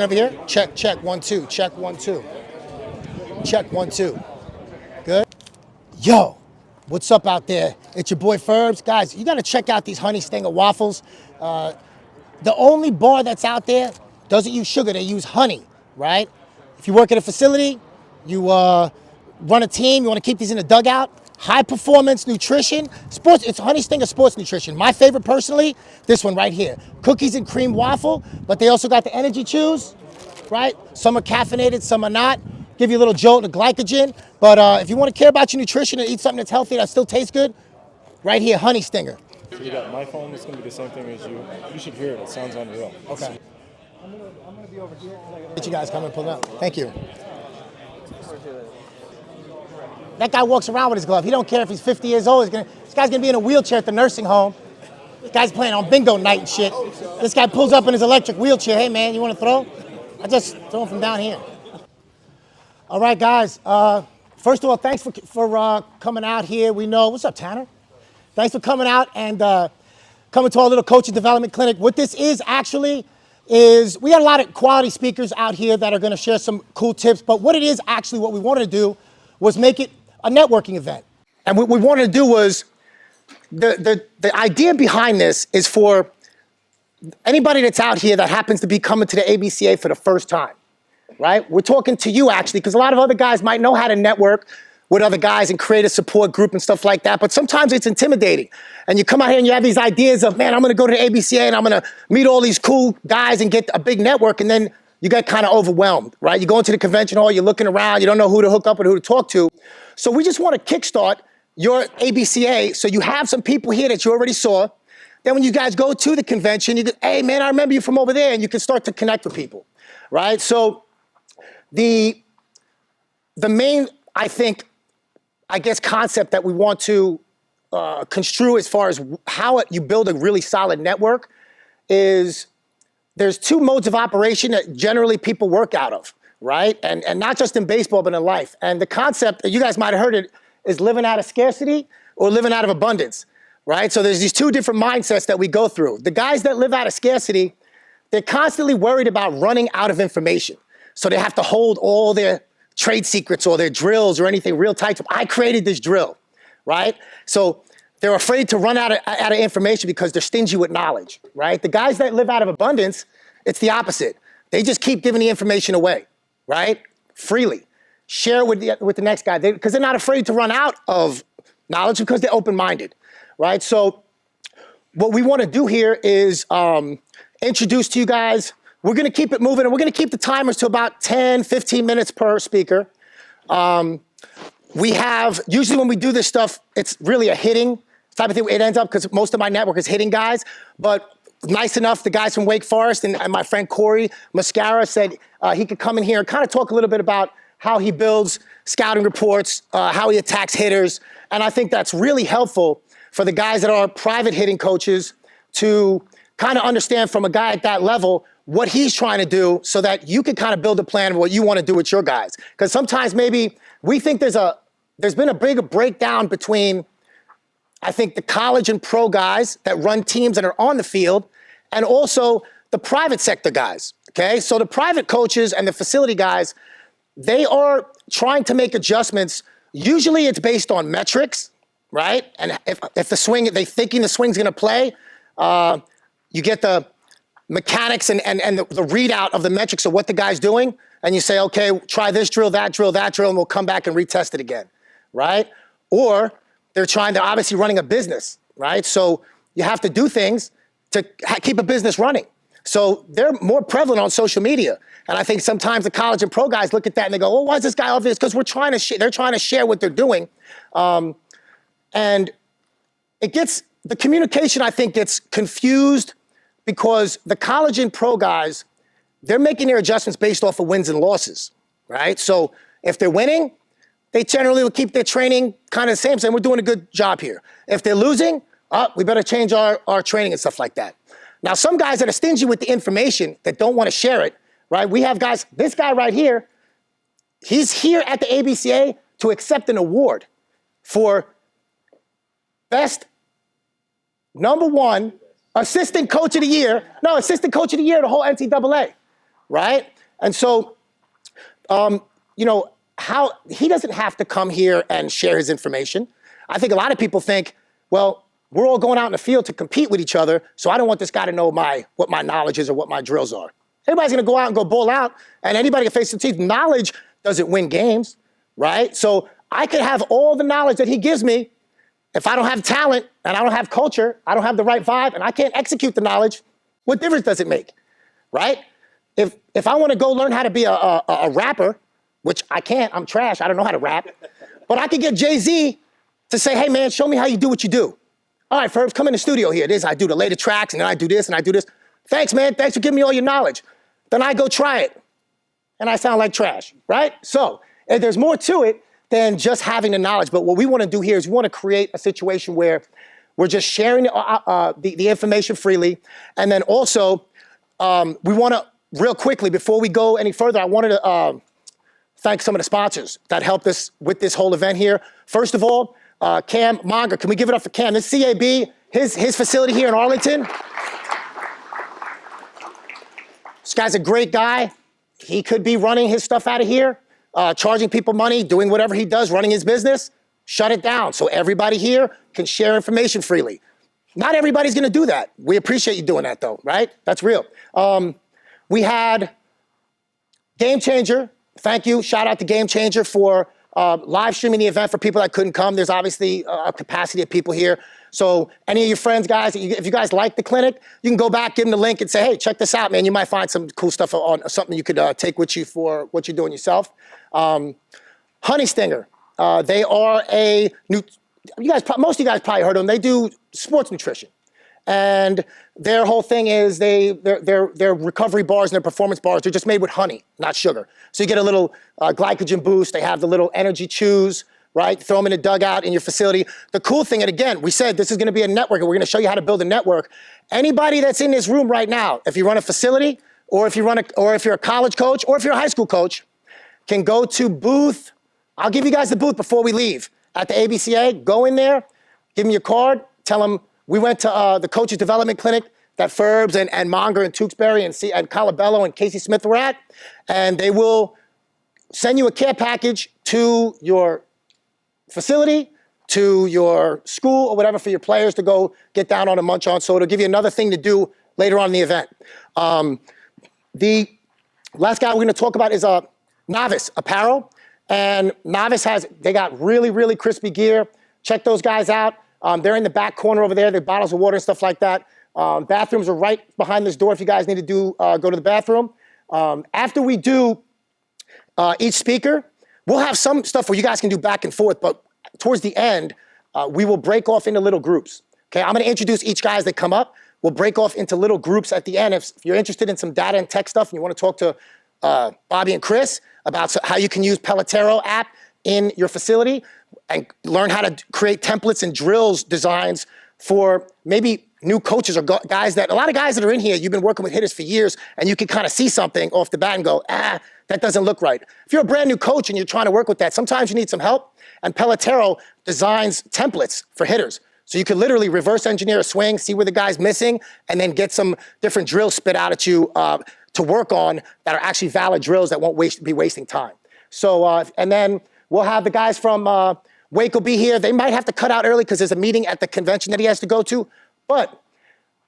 Over here. Check, check, 1, 2. Check, 1, 2. Check, 1, 2. Good. Yo, what's up out there? It's your boy Ferbs. Guys, you gotta check out these Honey Stinger waffles. The only bar that's out there doesn't use sugar, they use honey, right? If you work at a facility, you run a team, you wanna keep these in the dugout, high performance nutrition, sports, it's Honey Stinger sports nutrition. My favorite personally, this one right here. Cookies and cream waffle, but they also got the energy chews, right? Some are caffeinated, some are not. Give you a little jolt of glycogen. But if you want to care about your nutrition and eat something that's healthy, that still tastes good, right here, Honey Stinger. So you got my phone, it's going to be the same thing as you. You should hear it, it sounds unreal. Okay. I'm gonna be over here. Get you guys come and pull up. Thank you. That guy walks around with his glove. He don't care if he's 50 years old. This guy's gonna be in a wheelchair at the nursing home. This guy's playing on bingo night and shit. This guy pulls up in his electric wheelchair. Hey man, you wanna throw? I just throw him from down here. All right, guys. First of all, thanks for coming out here. We know, what's up, Tanner? Thanks for coming out and coming to our little coaching development clinic. What this is actually is, we got a lot of quality speakers out here that are gonna share some cool tips, but what it is actually, what we wanted to do was make it a networking event. And what we wanted to do was, the idea behind this is for anybody that's out here that happens to be coming to the ABCA for the first time, right? We're talking to you actually, because a lot of other guys might know how to network with other guys and create a support group and stuff like that, but sometimes it's intimidating. And you come out here and you have these ideas of, man, I'm gonna go to the ABCA and I'm gonna meet all these cool guys and get a big network, and then you get kind of overwhelmed, right? You go into the convention hall, you're looking around, you don't know who to hook up with, who to talk to. So we just want to kickstart your ABCA so you have some people here that you already saw. Then when you guys go to the convention, you go, hey man, I remember you from over there, and you can start to connect with people, right? So the main, I guess, concept that we want to construe as far as how you build a really solid network is, there's two modes of operation that generally people work out of, right? And not just in baseball, but in life. And the concept, you guys might have heard it, is living out of scarcity or living out of abundance, right? So there's these two different mindsets that we go through. The guys that live out of scarcity, they're constantly worried about running out of information. So they have to hold all their trade secrets or their drills or anything real tight. I created this drill, right? So they're afraid to run out of information because they're stingy with knowledge, right? The guys that live out of abundance, it's the opposite. They just keep giving the information away, right? Freely. Share with the next guy, because they're not afraid to run out of knowledge because they're open-minded, right? So what we want to do here is introduce to you guys, we're going to keep it moving, and we're going to keep the timers to about 10, 15 minutes per speaker. We have, usually when we do this stuff, it's really a hitting type of thing. It ends up, because most of my network is hitting guys, but nice enough, the guys from Wake Forest and my friend Corey Muskara said he could come in here and kind of talk a little bit about how he builds scouting reports, how he attacks hitters. And I think that's really helpful for the guys that are private hitting coaches to kind of understand from a guy at that level what he's trying to do, so that you can kind of build a plan of what you want to do with your guys. Because sometimes maybe we think there's been a bigger breakdown between, I think, the college and pro guys that run teams that are on the field, and also the private sector guys, okay? So the private coaches and the facility guys, they are trying to make adjustments. Usually it's based on metrics, right? And if the swing, they're thinking the swing's gonna play, you get the mechanics and the readout of the metrics of what the guy's doing, and you say, okay, try this drill, and we'll come back and retest it again, right? Or they're obviously running a business, right? So you have to do things to keep a business running. So they're more prevalent on social media. And I think sometimes the college and pro guys look at that and they go, well, why is this guy obvious? Because they're trying to share what they're doing. And the communication, I think, gets confused because the college and pro guys, they're making their adjustments based off of wins and losses, right? So if they're winning, they generally will keep their training kind of the same, saying we're doing a good job here. If they're losing, we better change our training and stuff like that. Now, some guys that are stingy with the information, that don't want to share it, right? We have guys, this guy right here, he's here at the ABCA to accept an award for best #1 assistant coach of the year. No, assistant coach of the year, the whole NCAA. right? And so, you know, how he doesn't have to come here and share his information. I think a lot of people think, well, we're all going out in the field to compete with each other, so I don't want this guy to know what my knowledge is or what my drills are. Everybody's gonna go out and go ball out, and anybody can face the teeth. Knowledge doesn't win games, right? So I could have all the knowledge that he gives me. If I don't have talent and I don't have culture, I don't have the right vibe, and I can't execute the knowledge, what difference does it make, right? If I want to go learn how to be a rapper, which I can't, I'm trash, I don't know how to rap, but I could get Jay-Z to say, hey man, show me how you do what you do. All right, Ferbs, come in the studio here. I do the later tracks, and then I do this, and I do this. Thanks, man, thanks for giving me all your knowledge. Then I go try it, and I sound like trash, right? So, if there's more to it than just having the knowledge, but what we want to do here is we want to create a situation where we're just sharing the information freely, and then also, we want to, real quickly, before we go any further, I wanted to thank some of the sponsors that helped us with this whole event here. First of all, Cam Monger, can we give it up for Cam? This CAB, his facility here in Arlington. This guy's a great guy. He could be running his stuff out of here, charging people money, doing whatever he does, running his business. Shut it down so everybody here can share information freely. Not everybody's gonna do that. We appreciate you doing that though, right? That's real. We had Game Changer. Thank you, shout out to Game Changer for live streaming the event for people that couldn't come. There's obviously a capacity of people here. So any of your friends, guys, if you guys like the clinic, you can go back, give them the link and say, hey, check this out, man. You might find some cool stuff on something you could take with you for what you're doing yourself. Honey Stinger, they are most of you guys probably heard of them. They do sports nutrition. And their whole thing is their recovery bars and their performance bars, they're just made with honey, not sugar. So you get a little glycogen boost. They have the little energy chews, right? Throw them in a dugout in your facility. The cool thing, and again, we said this is gonna be a network and we're gonna show you how to build a network. Anybody that's in this room right now, if you run a facility or if you're a college coach or if you're a high school coach, can go to booth, I'll give you guys the booth before we leave. At the ABCA, go in there, give them your card, tell them, we went to the coaches development clinic that Ferbs and Monger and Tewksbury and Colabello and Casey Smith were at, and they will send you a care package to your facility, to your school or whatever for your players to go get down on a munch on. So it'll give you another thing to do later on in the event. The last guy we're gonna talk about is Novice Apparel. And Novice they got really, really crispy gear. Check those guys out. They're in the back corner over there. They have bottles of water and stuff like that. Bathrooms are right behind this door if you guys need to go to the bathroom. After we do each speaker, we'll have some stuff where you guys can do back and forth, but towards the end, we will break off into little groups. Okay, I'm gonna introduce each guy as they come up. We'll break off into little groups at the end. If you're interested in some data and tech stuff and you wanna talk to Bobby and Chris about how you can use Pelotero app in your facility and learn how to create templates and drills designs for maybe new coaches or guys a lot of guys that are in here, you've been working with hitters for years and you can kind of see something off the bat and go, that doesn't look right. If you're a brand new coach and you're trying to work with that, sometimes you need some help, and Pelotero designs templates for hitters. So you can literally reverse engineer a swing, see where the guy's missing, and then get some different drills spit out at you to work on that are actually valid drills that won't be wasting time. So, and then we'll have the guys from Wake will be here. They might have to cut out early because there's a meeting at the convention that he has to go to. But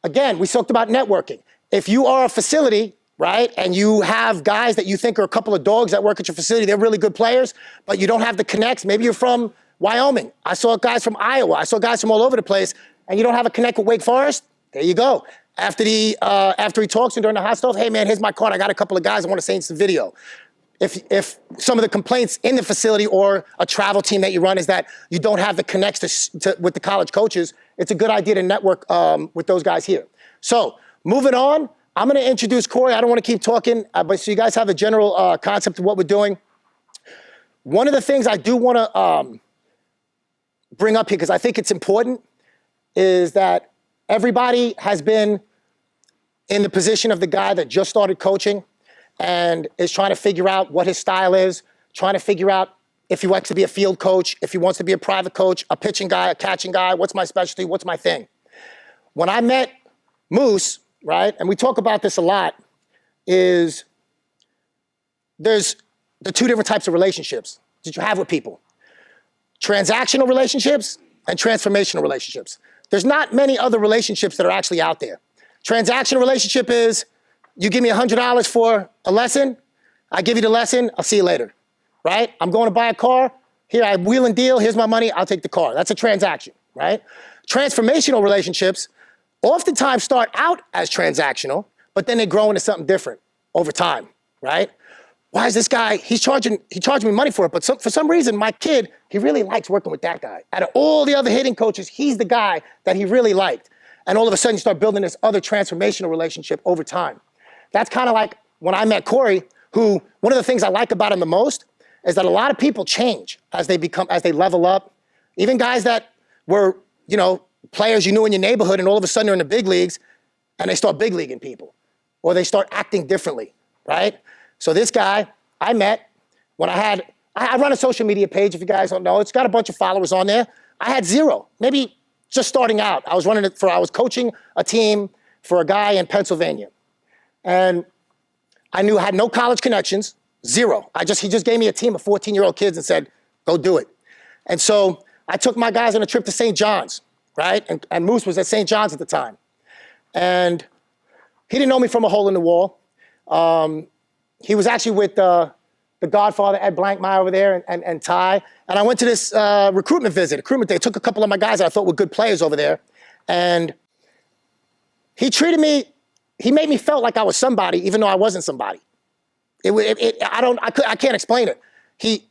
again, we talked about networking. If you are a facility, right, and you have guys that you think are a couple of dogs that work at your facility, they're really good players, but you don't have the connects. Maybe you're from Wyoming. I saw guys from Iowa. I saw guys from all over the place, and you don't have a connect with Wake Forest. There you go. After he talks to you during the hot stuff, hey man, here's my card. I got a couple of guys I want to send you some video. If some of the complaints in the facility or a travel team that you run is that you don't have the connects with the college coaches, it's a good idea to network with those guys here. So moving on, I'm going to introduce Corey. I don't want to keep talking, but so you guys have a general concept of what we're doing. One of the things I do want to bring up here, because I think it's important, is that everybody has been in the position of the guy that just started coaching and is trying to figure out what his style is, trying to figure out if he wants to be a field coach, if he wants to be a private coach, a pitching guy, a catching guy, what's my specialty, what's my thing. When I met Moose, right, and we talk about this a lot, is there's the two different types of relationships that you have with people. Transactional relationships and transformational relationships. There's not many other relationships that are actually out there. Transactional relationship is, you give me $100 for a lesson, I give you the lesson, I'll see you later, right? I'm going to buy a car, here I wheel and deal, here's my money, I'll take the car. That's a transaction, right? Transformational relationships oftentimes start out as transactional, but then they grow into something different over time, right? Why is this guy, he charging me money for it, but for some reason, my kid, he really likes working with that guy. Out of all the other hitting coaches, he's the guy that he really liked. And all of a sudden, you start building this other transformational relationship over time. That's kind of like when I met Corey, who, one of the things I like about him the most is that a lot of people change as they level up. Even guys that were, players you knew in your neighborhood, and all of a sudden they're in the big leagues, and they start big leaguing people, or they start acting differently, right? So this guy I met when I run a social media page, if you guys don't know. It's got a bunch of followers on there. I had 0, maybe just starting out. I was coaching a team for a guy in Pennsylvania. And I had no college connections, 0. He just gave me a team of 14-year-old kids and said, go do it. And so I took my guys on a trip to St. John's, right? And Moose was at St. John's at the time. And he didn't know me from a hole in the wall. He was actually with the Godfather, Ed Blankmeyer over there, and Ty. And I went to this recruitment day. Took a couple of my guys that I thought were good players over there. And he made me feel like I was somebody, even though I wasn't somebody. I can't explain it. He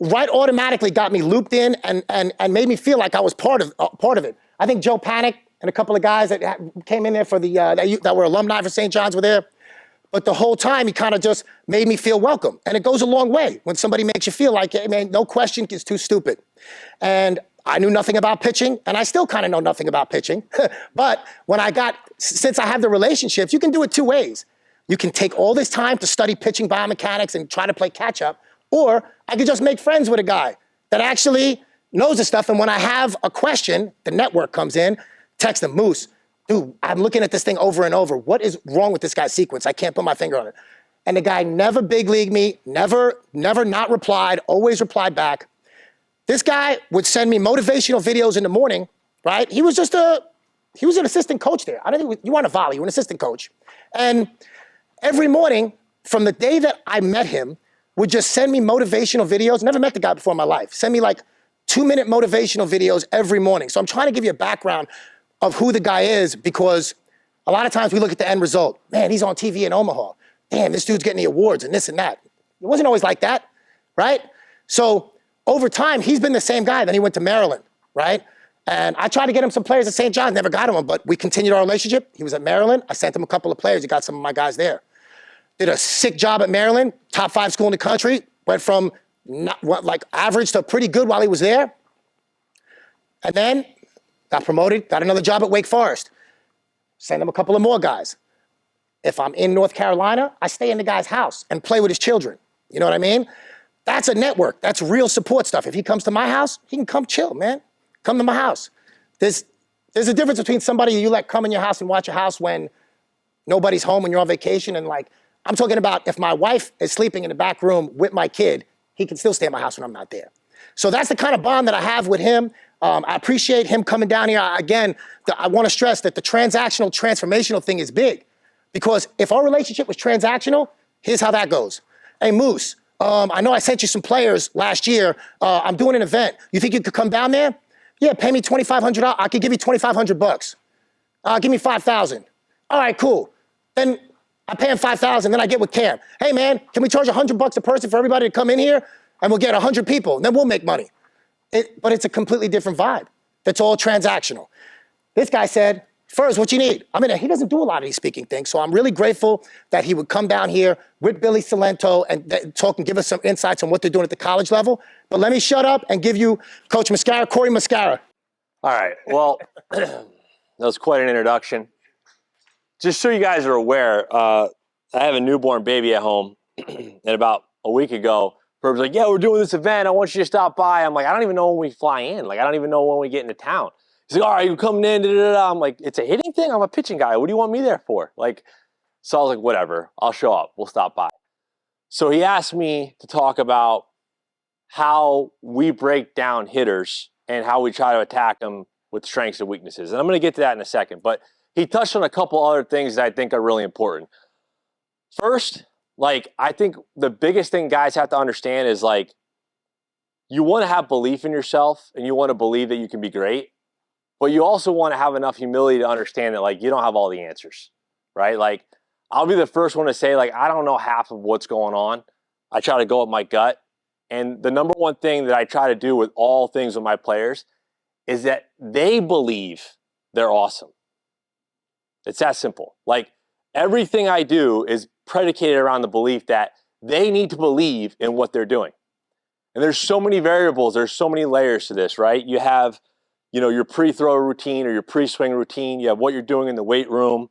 automatically got me looped in and made me feel like I was part of it. I think Joe Panic and a couple of guys that came in there for that were alumni for St. John's were there. But the whole time, he kind of just made me feel welcome. And it goes a long way when somebody makes you feel like, hey, man, no question is too stupid. And I knew nothing about pitching, and I still kind of know nothing about pitching. But since I have the relationships, you can do it 2 ways. You can take all this time to study pitching biomechanics and try to play catch up, or I could just make friends with a guy that actually knows the stuff. And when I have a question, the network comes in, text them, Moose, dude, I'm looking at this thing over and over. What is wrong with this guy's sequence? I can't put my finger on it. And the guy never big leagued me, never not replied, always replied back. This guy would send me motivational videos in the morning, right? He was an assistant coach there. I don't think you weren't a volley, you were an assistant coach. And every morning, from the day that I met him, would just send me motivational videos. Never met the guy before in my life. Send me like 2-minute motivational videos every morning. So I'm trying to give you a background of who the guy is, because a lot of times we look at the end result. Man, he's on TV in Omaha. Damn, this dude's getting the awards and this and that. It wasn't always like that, right? So over time, he's been the same guy. Then he went to Maryland, right? And I tried to get him some players at St. John's, never got him, but we continued our relationship. He was at Maryland. I sent him a couple of players. He got some of my guys there. Did a sick job at Maryland, top 5 school in the country. Went from average to pretty good while he was there. And then got promoted, got another job at Wake Forest. Send him a couple of more guys. If I'm in North Carolina, I stay in the guy's house and play with his children. You know what I mean? That's a network. That's real support stuff. If he comes to my house, he can come chill, man. Come to my house. There's a difference between somebody you let come in your house and watch your house when nobody's home when you're on vacation, and I'm talking about if my wife is sleeping in the back room with my kid, he can still stay at my house when I'm not there. So that's the kind of bond that I have with him. I appreciate him coming down here. Again, I want to stress that the transformational thing is big, because if our relationship was transactional, here's how that goes. Hey, Moose, I know I sent you some players last year. I'm doing an event. You think you could come down there? Yeah, pay me $2,500. I could give you $2,500. Give me $5,000. All right, cool. Then I pay him $5,000. Then I get with Cam. Hey, man, can we charge $100 a person for everybody to come in here? And we'll get 100 people. And then we'll make money. But it's a completely different vibe. That's all transactional. This guy said, Furs, what you need? He doesn't do a lot of these speaking things, so I'm really grateful that he would come down here with Billy Cilento and talk and give us some insights on what they're doing at the college level. But let me shut up and give you Coach Muskara, Corey Muskara. All right, well, that was quite an introduction. Just so you guys are aware, I have a newborn baby at home, and about a week ago, Ferber's like, yeah, we're doing this event. I want you to stop by. I'm like, I don't even know when we fly in. I don't even know when we get into town. He's like, all right, you coming in, da-da-da. I'm like, it's a hitting thing? I'm a pitching guy. What do you want me there for? So I was like, whatever. I'll show up. We'll stop by. So he asked me to talk about how we break down hitters and how we try to attack them with strengths and weaknesses. And I'm going to get to that in a second. But he touched on a couple other things that I think are really important. First, like, I think the biggest thing guys have to understand is, like, you want to have belief in yourself and you want to believe that you can be great, but you also want to have enough humility to understand that, like, you don't have all the answers, right? Like, I'll be the first one to say, like, I don't know half of what's going on. I try to go with my gut. And the number one thing that I try to do with all things with my players is that they believe they're awesome. It's that simple. Like, everything I do is predicated around the belief that they need to believe in what they're doing. And there's so many variables, there's so many layers to this, right? You have, you know, your pre-throw routine or your pre-swing routine. You have what you're doing in the weight room.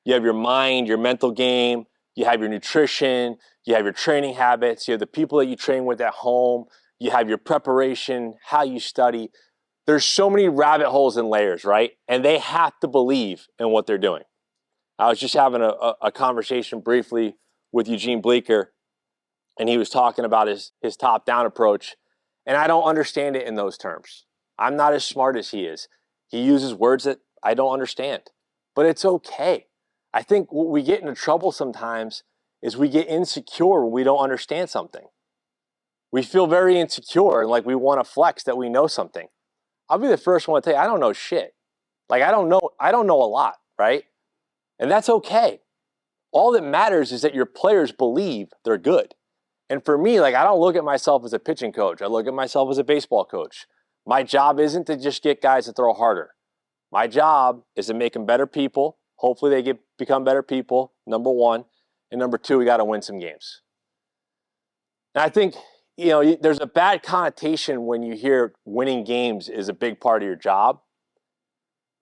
You have your mind, your mental game. You have your nutrition. You have your training habits. You have the people that you train with at home. You have your preparation, how you study. There's so many rabbit holes and layers, right? And they have to believe in what they're doing. I was just having a conversation briefly with Eugene Bleecker, and he was talking about his top-down approach, and I don't understand it in those terms. I'm not as smart as he is. He uses words that I don't understand, but it's okay. I think what we get into trouble sometimes is we get insecure when we don't understand something. We feel very insecure and like we want to flex that we know something. I'll be the first one to tell you, I don't know shit. Like, I don't know a lot, right? And that's okay. All that matters is that your players believe they're good. And for me, like, I don't look at myself as a pitching coach. I look at myself as a baseball coach. My job isn't to just get guys to throw harder. My job is to make them better people. Hopefully they become better people, number one. And number two, we got to win some games. And I think, you know, there's a bad connotation when you hear winning games is a big part of your job.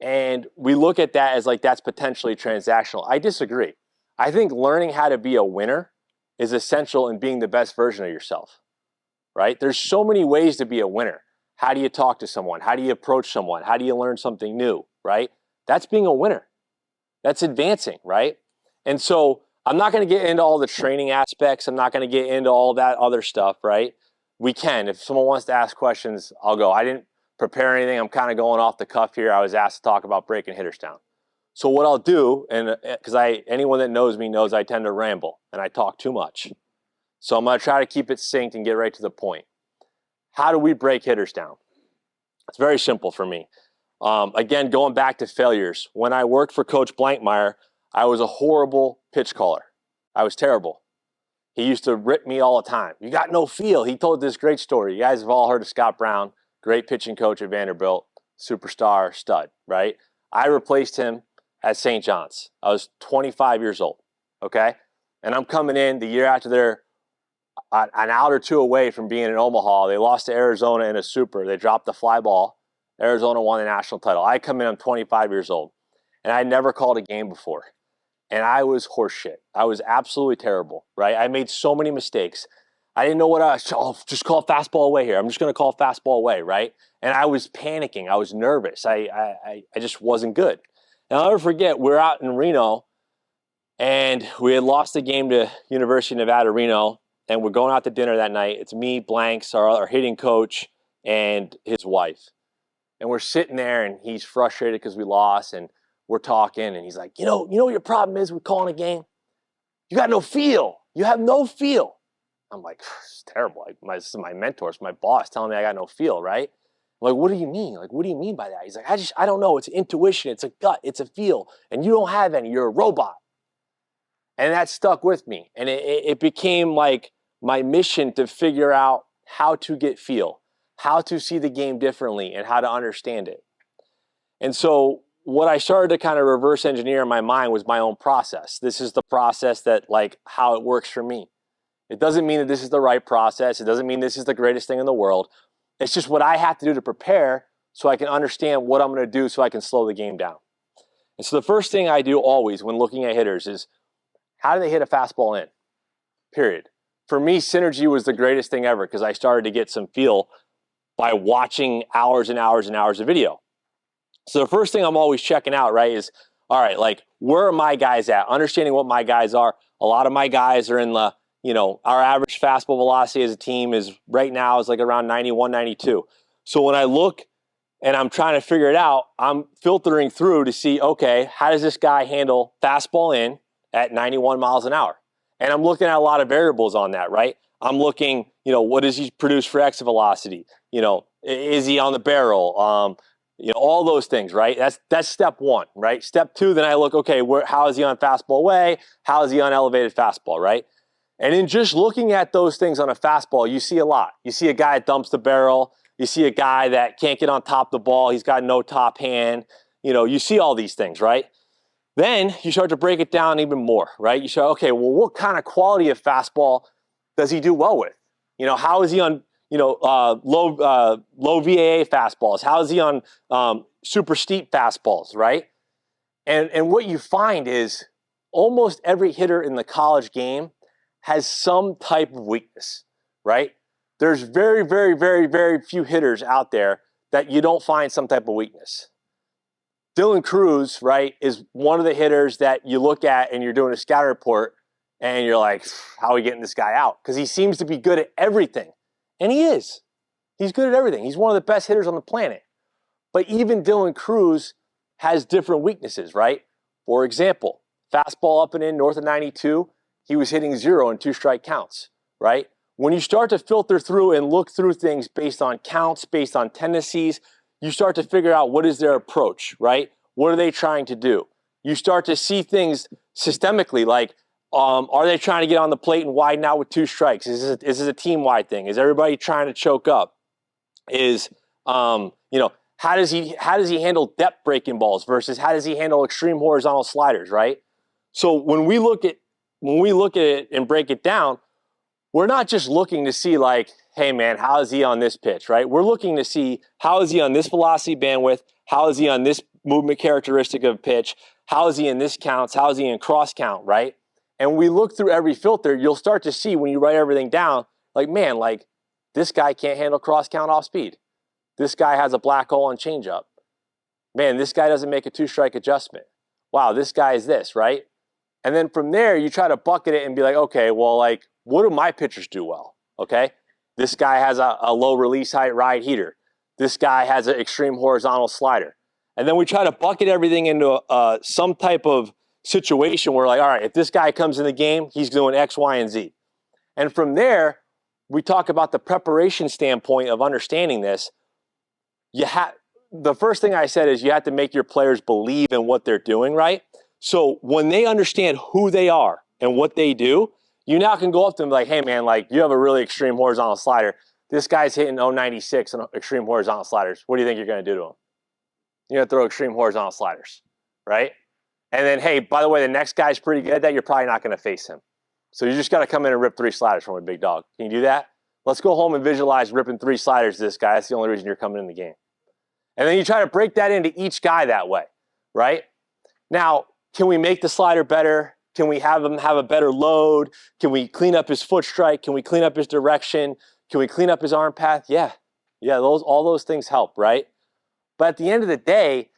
And we look at that as like that's potentially transactional. I disagree. I think learning how to be a winner is essential in being the best version of yourself, right? There's so many ways to be a winner. How do you talk to someone? How do you approach someone? How do you learn something new, right? That's being a winner. That's advancing, right? And so I'm not going to get into all the training aspects. I'm not going to get into all that other stuff, right? We can. If someone wants to ask questions, I'll go. I didn't prepare anything. I'm kind of going off the cuff here. I was asked to talk about breaking hitters down. So what I'll do, and because anyone that knows me knows I tend to ramble and I talk too much. So I'm going to try to keep it succinct and get right to the point. How do we break hitters down? It's very simple for me. Again, going back to failures. When I worked for Coach Blankmeyer, I was a horrible pitch caller. I was terrible. He used to rip me all the time. You got no feel. He told this great story. You guys have all heard of Scott Brown, great pitching coach at Vanderbilt, superstar, stud, right? I replaced him at St. John's. I was 25 years old, okay? And I'm coming in the year after they're an out or two away from being in Omaha. They lost to Arizona in a super. They dropped the fly ball. Arizona won the national title. I come in, I'm 25 years old, and I never called a game before. And I was horseshit. I was absolutely terrible, right? I made so many mistakes. I didn't know what just call fastball away here. I'm just going to call fastball away, right? And I was panicking. I was nervous. I just wasn't good. And I'll never forget, we're out in Reno, and we had lost the game to University of Nevada, Reno, and we're going out to dinner that night. It's me, Blanks, our hitting coach, and his wife. And we're sitting there, and he's frustrated because we lost, and we're talking, and he's like, you know what your problem is with calling a game? You got no feel. You have no feel. I'm like, it's terrible. Like, this is my mentor, it's my boss telling me I got no feel, right? I'm like, what do you mean? Like, what do you mean by that? He's like, I don't know. It's intuition. It's a gut. It's a feel. And you don't have any. You're a robot. And that stuck with me. And it became like my mission to figure out how to get feel, how to see the game differently, and how to understand it. And so what I started to kind of reverse engineer in my mind was my own process. This is the process that, like, how it works for me. It doesn't mean that this is the right process. It doesn't mean this is the greatest thing in the world. It's just what I have to do to prepare so I can understand what I'm going to do so I can slow the game down. And so the first thing I do always when looking at hitters is, how do they hit a fastball in? Period. For me, synergy was the greatest thing ever because I started to get some feel by watching hours and hours and hours of video. So the first thing I'm always checking out, right, is, all right, like, where are my guys at? Understanding what my guys are. A lot of my guys are in the You know, our average fastball velocity as a team is right now is like around 91, 92. So when I look and I'm trying to figure it out, I'm filtering through to see, okay, how does this guy handle fastball in at 91 miles an hour? And I'm looking at a lot of variables on that, right? I'm looking, you know, what does he produce for exit velocity? You know, is he on the barrel? You know, all those things, right? That's step one, right? Step two, then I look, okay, how is he on fastball away? How is he on elevated fastball, right? And in just looking at those things on a fastball, you see a lot. You see a guy that dumps the barrel. You see a guy that can't get on top of the ball. He's got no top hand. You know, you see all these things, right? Then you start to break it down even more, right? You say, okay, well, what kind of quality of fastball does he do well with? You know, how is he on, you know, low VAA fastballs? How is he on super steep fastballs, right? And what you find is almost every hitter in the college game has some type of weakness, right? There's very, very, very, very few hitters out there that you don't find some type of weakness. Dylan Cruz, right, is one of the hitters that you look at and you're doing a scout report and you're like, how are we getting this guy out? Because he seems to be good at everything. And he is. He's good at everything. He's one of the best hitters on the planet. But even Dylan Cruz has different weaknesses, right? For example, fastball up and in north of 92, he was hitting 0 in 2-strike counts, right? When you start to filter through and look through things based on counts, based on tendencies, you start to figure out what is their approach, right? What are they trying to do? You start to see things systemically, like, are they trying to get on the plate and widen out with 2 strikes? Is this a team-wide thing? Is everybody trying to choke up? Is, you know, how does he handle depth breaking balls versus how does he handle extreme horizontal sliders, right? So when we look at it and break it down, we're not just looking to see like, hey man, how is he on this pitch, right? We're looking to see how is he on this velocity bandwidth, how is he on this movement characteristic of pitch, how is he in this counts, how is he in cross count, right? And we look through every filter, you'll start to see when you write everything down, like man, like this guy can't handle cross count off speed. This guy has a black hole on changeup. Man, this guy doesn't make a 2-strike adjustment. Wow, this guy is this, right? And then from there, you try to bucket it and be like, okay, well, like, what do my pitchers do well? Okay, this guy has a low release height ride heater. This guy has an extreme horizontal slider. And then we try to bucket everything into some type of situation where, like, all right, if this guy comes in the game, he's doing X, Y, and Z. And from there, we talk about the preparation standpoint of understanding this. The first thing I said is you have to make your players believe in what they're doing, right? So when they understand who they are and what they do, you now can go up to them like, hey man, like you have a really extreme horizontal slider. This guy's hitting 096 on extreme horizontal sliders. What do you think you're going to do to him? You're going to throw extreme horizontal sliders, right? And then, hey, by the way, the next guy's pretty good at that. You're probably not going to face him. So you just got to come in and rip 3 sliders from a big dog. Can you do that? Let's go home and visualize ripping 3 sliders to this guy. That's the only reason you're coming in the game. And then you try to break that into each guy that way, right? Now, can we make the slider better? Can we have him have a better load? Can we clean up his foot strike? Can we clean up his direction? Can we clean up his arm path? Yeah, all those things help, right? But at the end of the day,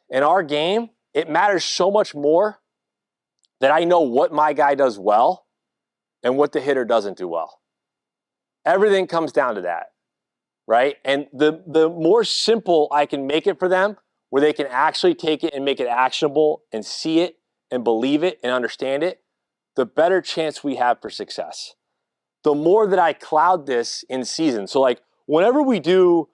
in our game, it matters so much more that I know what my guy does well and what the hitter doesn't do well. Everything comes down to that. Right? And the more simple I can make it for them, where they can actually take it and make it actionable and see it and believe it and understand it, the better chance we have for success. The more that I cloud this in season. So like whenever we do,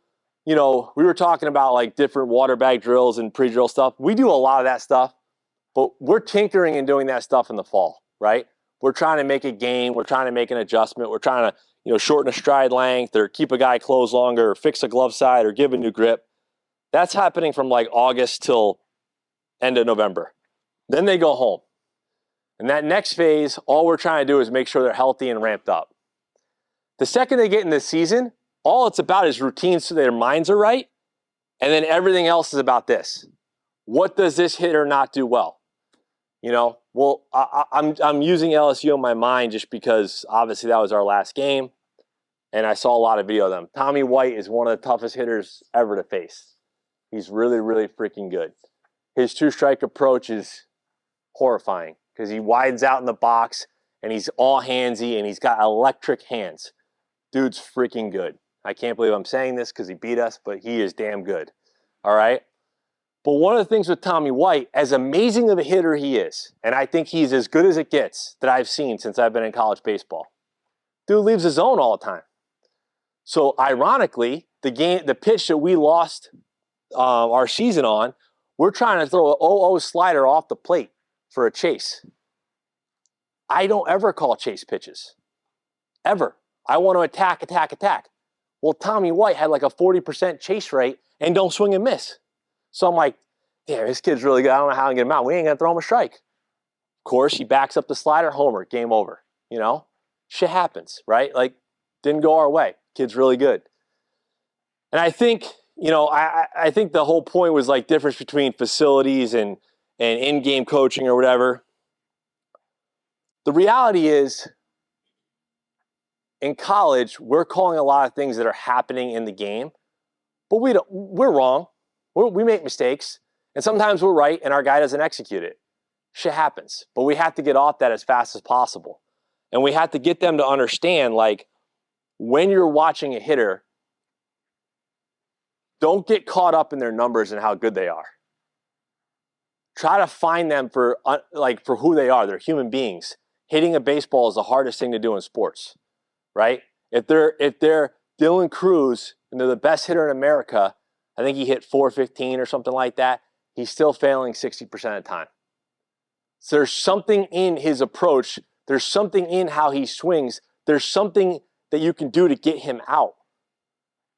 you know, we were talking about like different water bag drills and pre-drill stuff. We do a lot of that stuff, but we're tinkering and doing that stuff in the fall, right? We're trying to make a game. We're trying to make an adjustment. We're trying to, you know, shorten a stride length or keep a guy closed longer or fix a glove side or give a new grip. That's happening from like August till end of November. Then they go home. And that next phase, all we're trying to do is make sure they're healthy and ramped up. The second they get in the season, all it's about is routines so their minds are right. And then everything else is about this. What does this hitter not do well? You know, well, I'm using LSU in my mind just because obviously that was our last game. And I saw a lot of video of them. Tommy White is one of the toughest hitters ever to face. He's really, really freaking good. His 2-strike approach is horrifying because he widens out in the box and he's all handsy, and he's got electric hands. Dude's freaking good. I can't believe I'm saying this because he beat us, but he is damn good. All right? But one of the things with Tommy White, as amazing of a hitter he is, and I think he's as good as it gets that I've seen since I've been in college baseball, dude leaves his zone all the time. So ironically, the pitch that we lost our season on, we're trying to throw an 0-0 slider off the plate for a chase. I don't ever call chase pitches. Ever. I want to attack, attack, attack. Well, Tommy White had like a 40% chase rate and don't swing and miss. So I'm like, damn, this kid's really good. I don't know how to get him out. We ain't going to throw him a strike. Of course, he backs up the slider, homer, game over. You know? Shit happens, right? Like, didn't go our way. Kid's really good. And I think, you know, I think the whole point was like difference between facilities and in-game coaching or whatever. The reality is, in college, we're calling a lot of things that are happening in the game, but we're wrong. We make mistakes, and sometimes we're right, and our guy doesn't execute it. Shit happens, but we have to get off that as fast as possible. And we have to get them to understand, like, when you're watching a hitter, don't get caught up in their numbers and how good they are. Try to find them for who they are. They're human beings. Hitting a baseball is the hardest thing to do in sports, right? If they're Dylan Cruz and they're the best hitter in America, I think he hit 415 or something like that, he's still failing 60% of the time. So there's something in his approach. There's something in how he swings. There's something that you can do to get him out.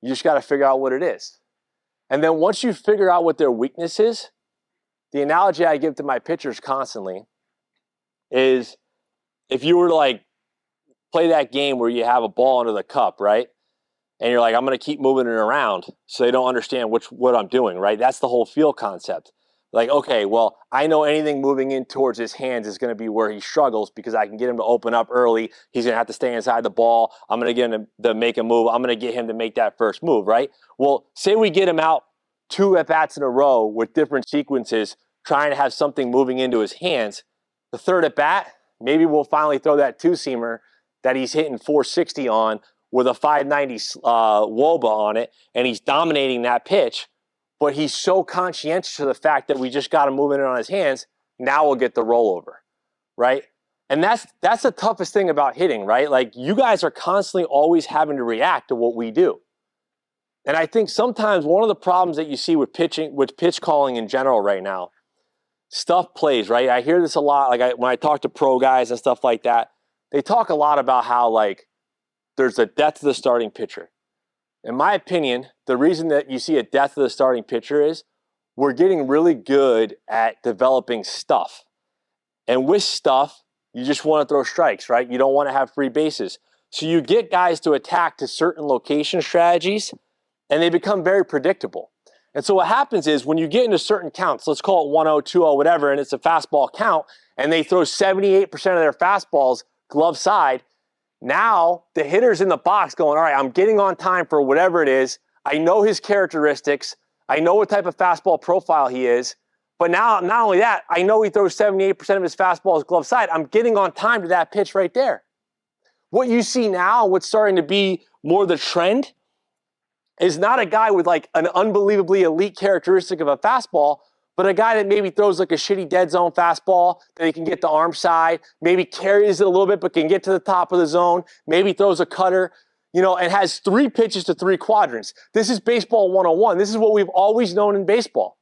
You just got to figure out what it is. And then once you figure out what their weakness is, the analogy I give to my pitchers constantly is if you were to like play that game where you have a ball under the cup, right? And you're like, I'm going to keep moving it around so they don't understand what I'm doing, right? That's the whole feel concept. Like, okay, well, I know anything moving in towards his hands is going to be where he struggles because I can get him to open up early. He's going to have to stay inside the ball. I'm going to get him to make a move. I'm going to get him to make that first move, right? Well, say we get him out 2 at-bats in a row with different sequences, trying to have something moving into his hands. The third at-bat, maybe we'll finally throw that two-seamer that he's hitting 460 on with a 590 WOBA on it, and he's dominating that pitch. But he's so conscientious of the fact that we just got him moving it on his hands, now we'll get the rollover, right? And that's the toughest thing about hitting, right? Like, you guys are constantly always having to react to what we do. And I think sometimes one of the problems that you see with pitching, with pitch calling in general right now, stuff plays, right? I hear this a lot. Like when I talk to pro guys and stuff like that, they talk a lot about how like there's a death to the starting pitcher. In my opinion, the reason that you see a death of the starting pitcher is we're getting really good at developing stuff. And with stuff, you just want to throw strikes, right? You don't want to have free bases. So you get guys to attack to certain location strategies, and they become very predictable. And so what happens is when you get into certain counts, let's call it 1-0, 2-0, whatever, and it's a fastball count, and they throw 78% of their fastballs glove side, now the hitter's in the box going, all right, I'm getting on time for whatever it is. I know his characteristics. I know what type of fastball profile he is. But now, not only that, I know he throws 78% of his fastballs glove side. I'm getting on time to that pitch right there. What you see now, what's starting to be more the trend, is not a guy with like an unbelievably elite characteristic of a fastball, but a guy that maybe throws like a shitty dead zone fastball that he can get the arm side, maybe carries it a little bit but can get to the top of the zone, maybe throws a cutter, you know, and has 3 pitches to 3 quadrants. This is baseball 101. This is what we've always known in baseball.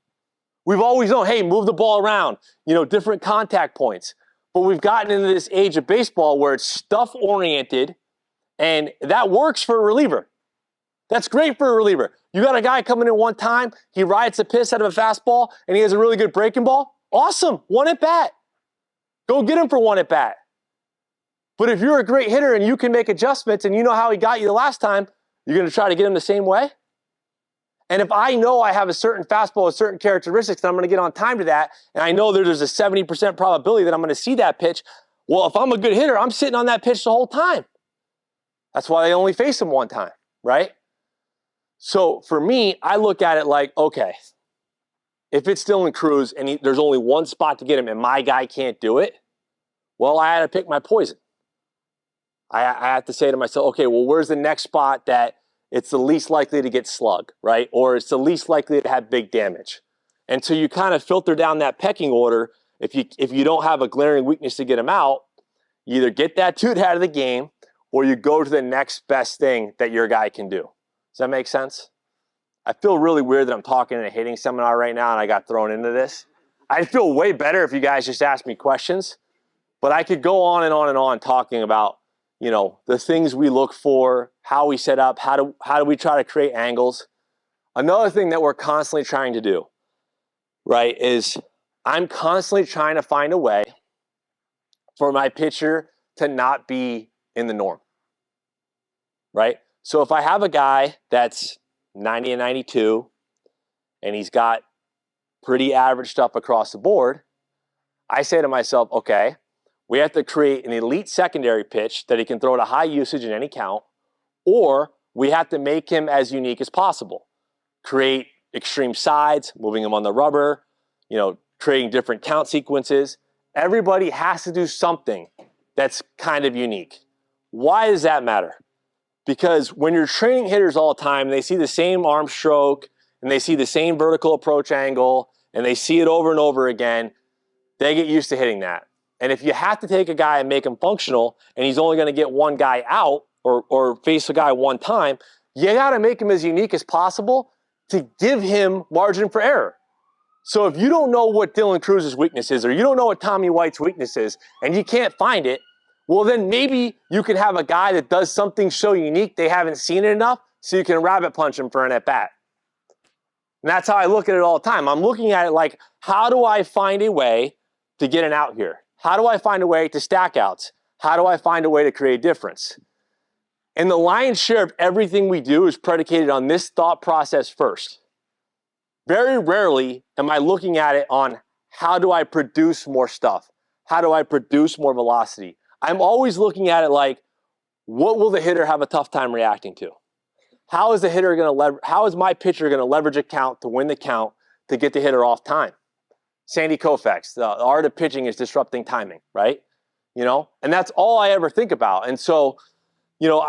We've always known, hey, move the ball around, you know, different contact points. But we've gotten into this age of baseball where it's stuff-oriented, and that works for a reliever. That's great for a reliever. You got a guy coming in one time, he rides the piss out of a fastball, and he has a really good breaking ball. Awesome, 1 at bat. Go get him for 1 at bat. But if you're a great hitter and you can make adjustments and you know how he got you the last time, you're going to try to get him the same way? And if I know I have a certain fastball with certain characteristics and I'm going to get on time to that, and I know there's a 70% probability that I'm going to see that pitch, well, if I'm a good hitter, I'm sitting on that pitch the whole time. That's why they only face him one time, right? So for me, I look at it like, okay, if it's Dylan Cruz and there's only one spot to get him and my guy can't do it, well, I had to pick my poison, I have to say to myself, okay, well, where's the next spot that it's the least likely to get slugged, right? Or it's the least likely to have big damage. And so you kind of filter down that pecking order. If you don't have a glaring weakness to get him out, you either get that dude out of the game or you go to the next best thing that your guy can do. Does that make sense? I feel really weird that I'm talking in a hitting seminar right now and I got thrown into this. I'd feel way better if you guys just asked me questions, but I could go on and on and on talking about, you know, the things we look for, how we set up, how do we try to create angles. Another thing that we're constantly trying to do, right, is I'm constantly trying to find a way for my pitcher to not be in the norm, right? So if I have a guy that's 90 and 92 and he's got pretty average stuff across the board, I say to myself, okay, we have to create an elite secondary pitch that he can throw at a high usage in any count, or we have to make him as unique as possible. Create extreme sides, moving him on the rubber, you know, creating different count sequences. Everybody has to do something that's kind of unique. Why does that matter? Because when you're training hitters all the time, they see the same arm stroke, and they see the same vertical approach angle, and they see it over and over again, they get used to hitting that. And if you have to take a guy and make him functional, and he's only going to get one guy out or face a guy one time, you got to make him as unique as possible to give him margin for error. So if you don't know what Dylan Cruz's weakness is, or you don't know what Tommy White's weakness is, and you can't find it, well, then maybe you can have a guy that does something so unique they haven't seen it enough, so you can rabbit punch him for an at-bat. And that's how I look at it all the time. I'm looking at it like, how do I find a way to get an out here? How do I find a way to stack outs? How do I find a way to create a difference? And the lion's share of everything we do is predicated on this thought process first. Very rarely am I looking at it on how do I produce more stuff? How do I produce more velocity? I'm always looking at it like, what will the hitter have a tough time reacting to? How is the hitter going to how is my pitcher going to leverage a count to win the count to get the hitter off time? Sandy Koufax, the art of pitching is disrupting timing, right? You know, and that's all I ever think about. And so, you know,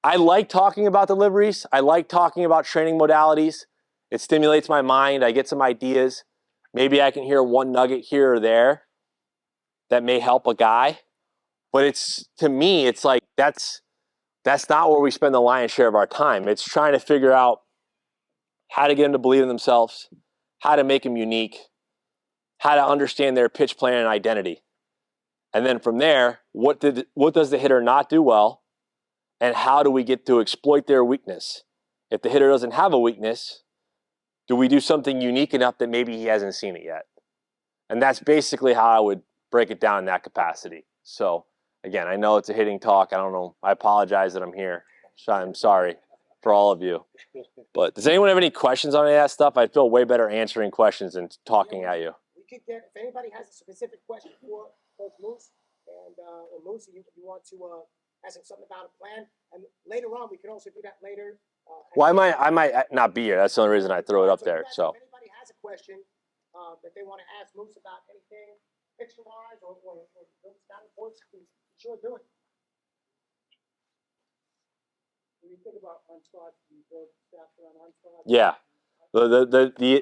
I like talking about deliveries. I like talking about training modalities. It stimulates my mind. I get some ideas. Maybe I can hear one nugget here or there that may help a guy. But it's, to me, it's like that's not where we spend the lion's share of our time. It's trying to figure out how to get them to believe in themselves, how to make them unique, how to understand their pitch plan and identity. And then from there, what does the hitter not do well? And how do we get to exploit their weakness? If the hitter doesn't have a weakness, do we do something unique enough that maybe he hasn't seen it yet? And that's basically how I would break it down in that capacity. So again, I know it's a hitting talk. I don't know. I apologize that I'm here. I'm sorry for all of you. But does anyone have any questions on any of that stuff? I'd feel way better answering questions than talking at you. We could get, if anybody has a specific question for both Moose and or Moose, you want to ask him something about a plan, and later on we can also do that later. Well, I might not be here. That's the only reason I throw it up there. So if anybody has a question that they want to ask Moose about anything, picture-wise or down reports, sure do it. When you think about unspots, you build stats around unspots. Yeah.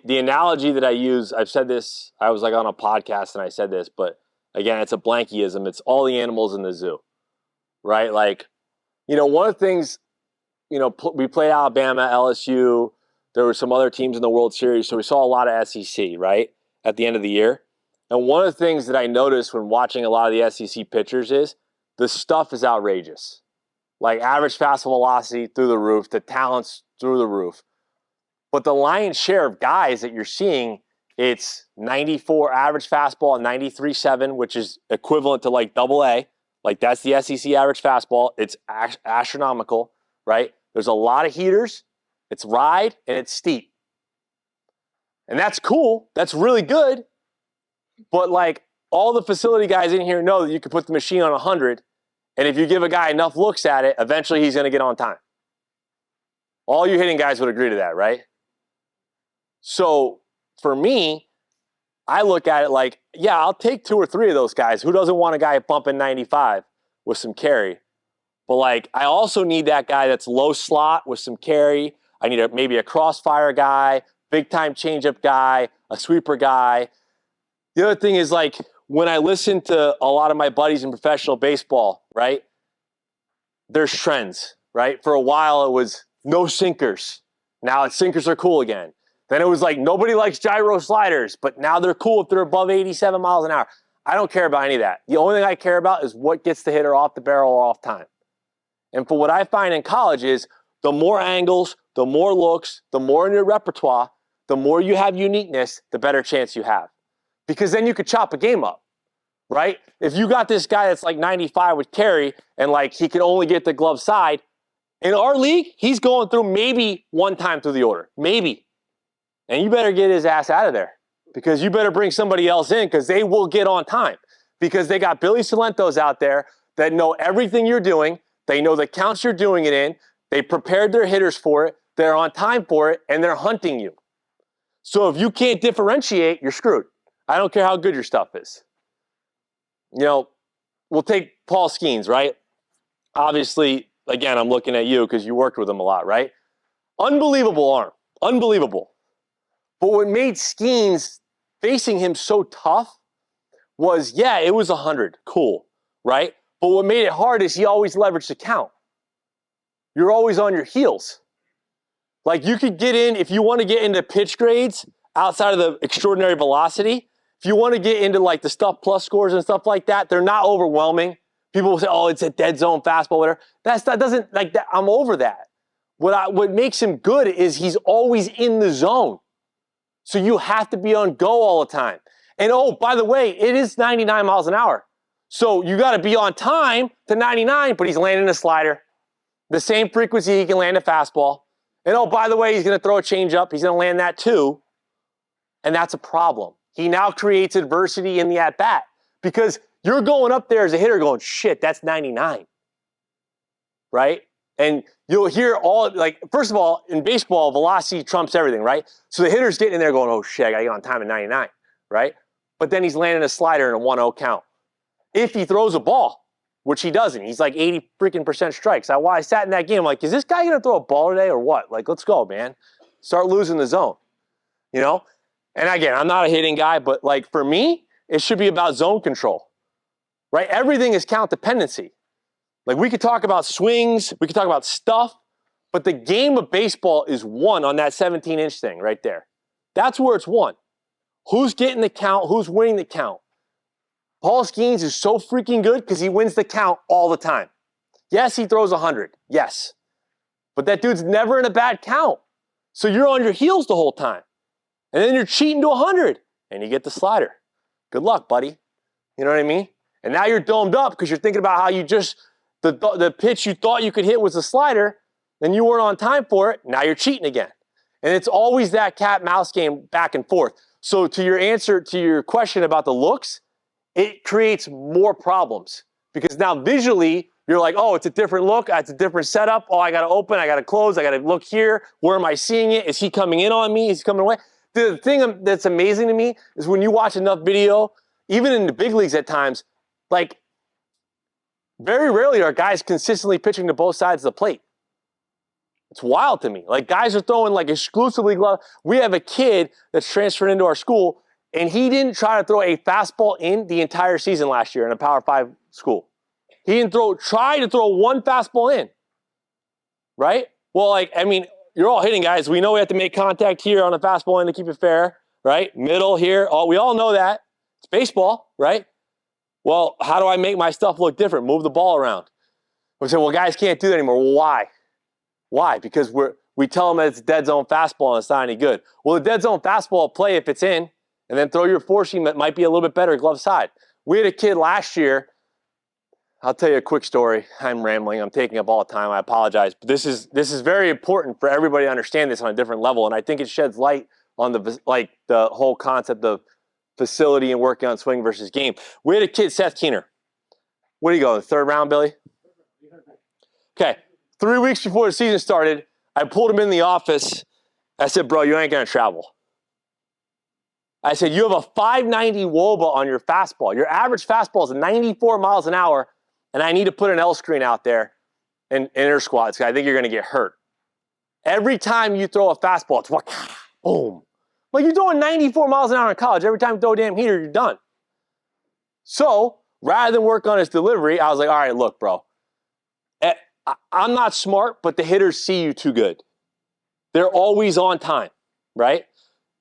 The analogy that I use, I've said this, I was like on a podcast and I said this, but again, it's a blankyism. It's all the animals in the zoo, right? Like, you know, one of the things, you know, we played Alabama, LSU, there were some other teams in the World Series, so we saw a lot of SEC, right, at the end of the year. And one of the things that I noticed when watching a lot of the SEC pitchers is the stuff is outrageous. Like average fastball velocity through the roof, the talent's through the roof. But the lion's share of guys that you're seeing, it's 94 average fastball and 93.7, which is equivalent to like AA. Like that's the SEC average fastball. It's astronomical, right? There's a lot of heaters. It's ride and it's steep. And that's cool. That's really good. But like all the facility guys in here know that you can put the machine on 100, and if you give a guy enough looks at it, eventually he's going to get on time. All you hitting guys would agree to that, right? So for me, I look at it like, yeah, I'll take 2 or 3 of those guys. Who doesn't want a guy bumping 95? with some carry. But like, I also need that guy that's low slot with some carry. I need maybe a crossfire guy, big time changeup guy, a sweeper guy. The other thing is like, when I listen to a lot of my buddies in professional baseball, right? There's trends, right? For a while it was no sinkers. Now sinkers are cool again. Then it was like nobody likes gyro sliders, but now they're cool if they're above 87 miles an hour. I don't care about any of that. The only thing I care about is what gets the hitter off the barrel or off time. And for what I find in college is the more angles, the more looks, the more in your repertoire, the more you have uniqueness, the better chance you have. Because then you could chop a game up, right? If you got this guy that's like 95 with carry and like he can only get the glove side, in our league, he's going through maybe one time through the order, maybe. And you better get his ass out of there because you better bring somebody else in because they will get on time because they got Billy Cilentos out there that know everything you're doing. They know the counts you're doing it in. They prepared their hitters for it. They're on time for it, and they're hunting you. So if you can't differentiate, you're screwed. I don't care how good your stuff is. You know, we'll take Paul Skeens, right? Obviously, again, I'm looking at you because you worked with him a lot, right? Unbelievable arm. Unbelievable. But what made Skeens facing him so tough was, yeah, it was 100. Cool, right? But what made it hard is he always leveraged the count. You're always on your heels. Like you could get in, if you want to get into pitch grades outside of the extraordinary velocity, if you want to get into like the stuff plus scores and stuff like that, they're not overwhelming. People will say, oh, it's a dead zone fastball, whatever. That doesn't, like that. I'm over that. What makes him good is he's always in the zone. So you have to be on go all the time. And oh, by the way, it is 99 miles an hour. So you got to be on time to 99, but he's landing a slider. The same frequency he can land a fastball. And oh, by the way, he's going to throw a changeup. He's going to land that too. And that's a problem. He now creates adversity in the at-bat because you're going up there as a hitter going, shit, that's 99. Right? And you'll hear all, like, first of all, in baseball, velocity trumps everything, right? So the hitter's getting in there going, oh shit, I got to get on time at 99, right? But then he's landing a slider in a 1-0 count. If he throws a ball, which he doesn't. He's like 80% strikes. I sat in that game, I'm like, is this guy going to throw a ball today or what? Like, let's go, man. Start losing the zone, you know? And again, I'm not a hitting guy, but like for me, it should be about zone control, right? Everything is count dependency. Like we could talk about swings, we could talk about stuff, but the game of baseball is won on that 17-inch thing right there. That's where it's won. Who's getting the count? Who's winning the count? Paul Skeens is so freaking good because he wins the count all the time. Yes, he throws 100. Yes. But that dude's never in a bad count. So you're on your heels the whole time. And then you're cheating to 100. And you get the slider. Good luck, buddy. You know what I mean? And now you're domed up because you're thinking about how you just, the pitch you thought you could hit was a slider, then you weren't on time for it. Now you're cheating again. And it's always that cat-mouse game back and forth. So to your answer to your question about the looks, it creates more problems because now visually you're like, oh, it's a different look. It's a different setup. Oh, I got to open. I got to close. I got to look here. Where am I seeing it? Is he coming in on me? Is he coming away? The thing that's amazing to me is when you watch enough video, even in the big leagues at times, like very rarely are guys consistently pitching to both sides of the plate. It's wild to me. Like guys are throwing like exclusively glove. We have a kid that's transferred into our school and he didn't try to throw a fastball in the entire season last year in a Power 5 school. He didn't try to throw one fastball in, right? Well, like, I mean, you're all hitting guys. We know we have to make contact here on a fastball in to keep it fair, right? Middle here. We all know that. It's baseball, right? Well, how do I make my stuff look different? Move the ball around. We say, well, guys can't do that anymore. Well, why? Why? Because we tell them that it's a dead zone fastball and it's not any good. Well, the dead zone fastball play if it's in, and then throw your four seam that might be a little bit better glove side. We had a kid last year. I'll tell you a quick story. I'm rambling. I'm taking up all the time. I apologize. But this is very important for everybody to understand this on a different level, and I think it sheds light on the whole concept of facility and working on swing versus game. We had a kid, Seth Keener. What do you go, the third round, Billy? Okay. 3 weeks before the season started, I pulled him in the office. I said, bro, you ain't going to travel. I said, you have a 590 WOBA on your fastball. Your average fastball is 94 miles an hour, and I need to put an L screen out there in inner squats, I think you're going to get hurt. Every time you throw a fastball, it's like, boom. Like you're throwing 94 miles an hour in college. Every time you throw a damn heater, you're done. So rather than work on his delivery, I was like, all right, look, bro. I'm not smart, but the hitters see you too good. They're always on time, right?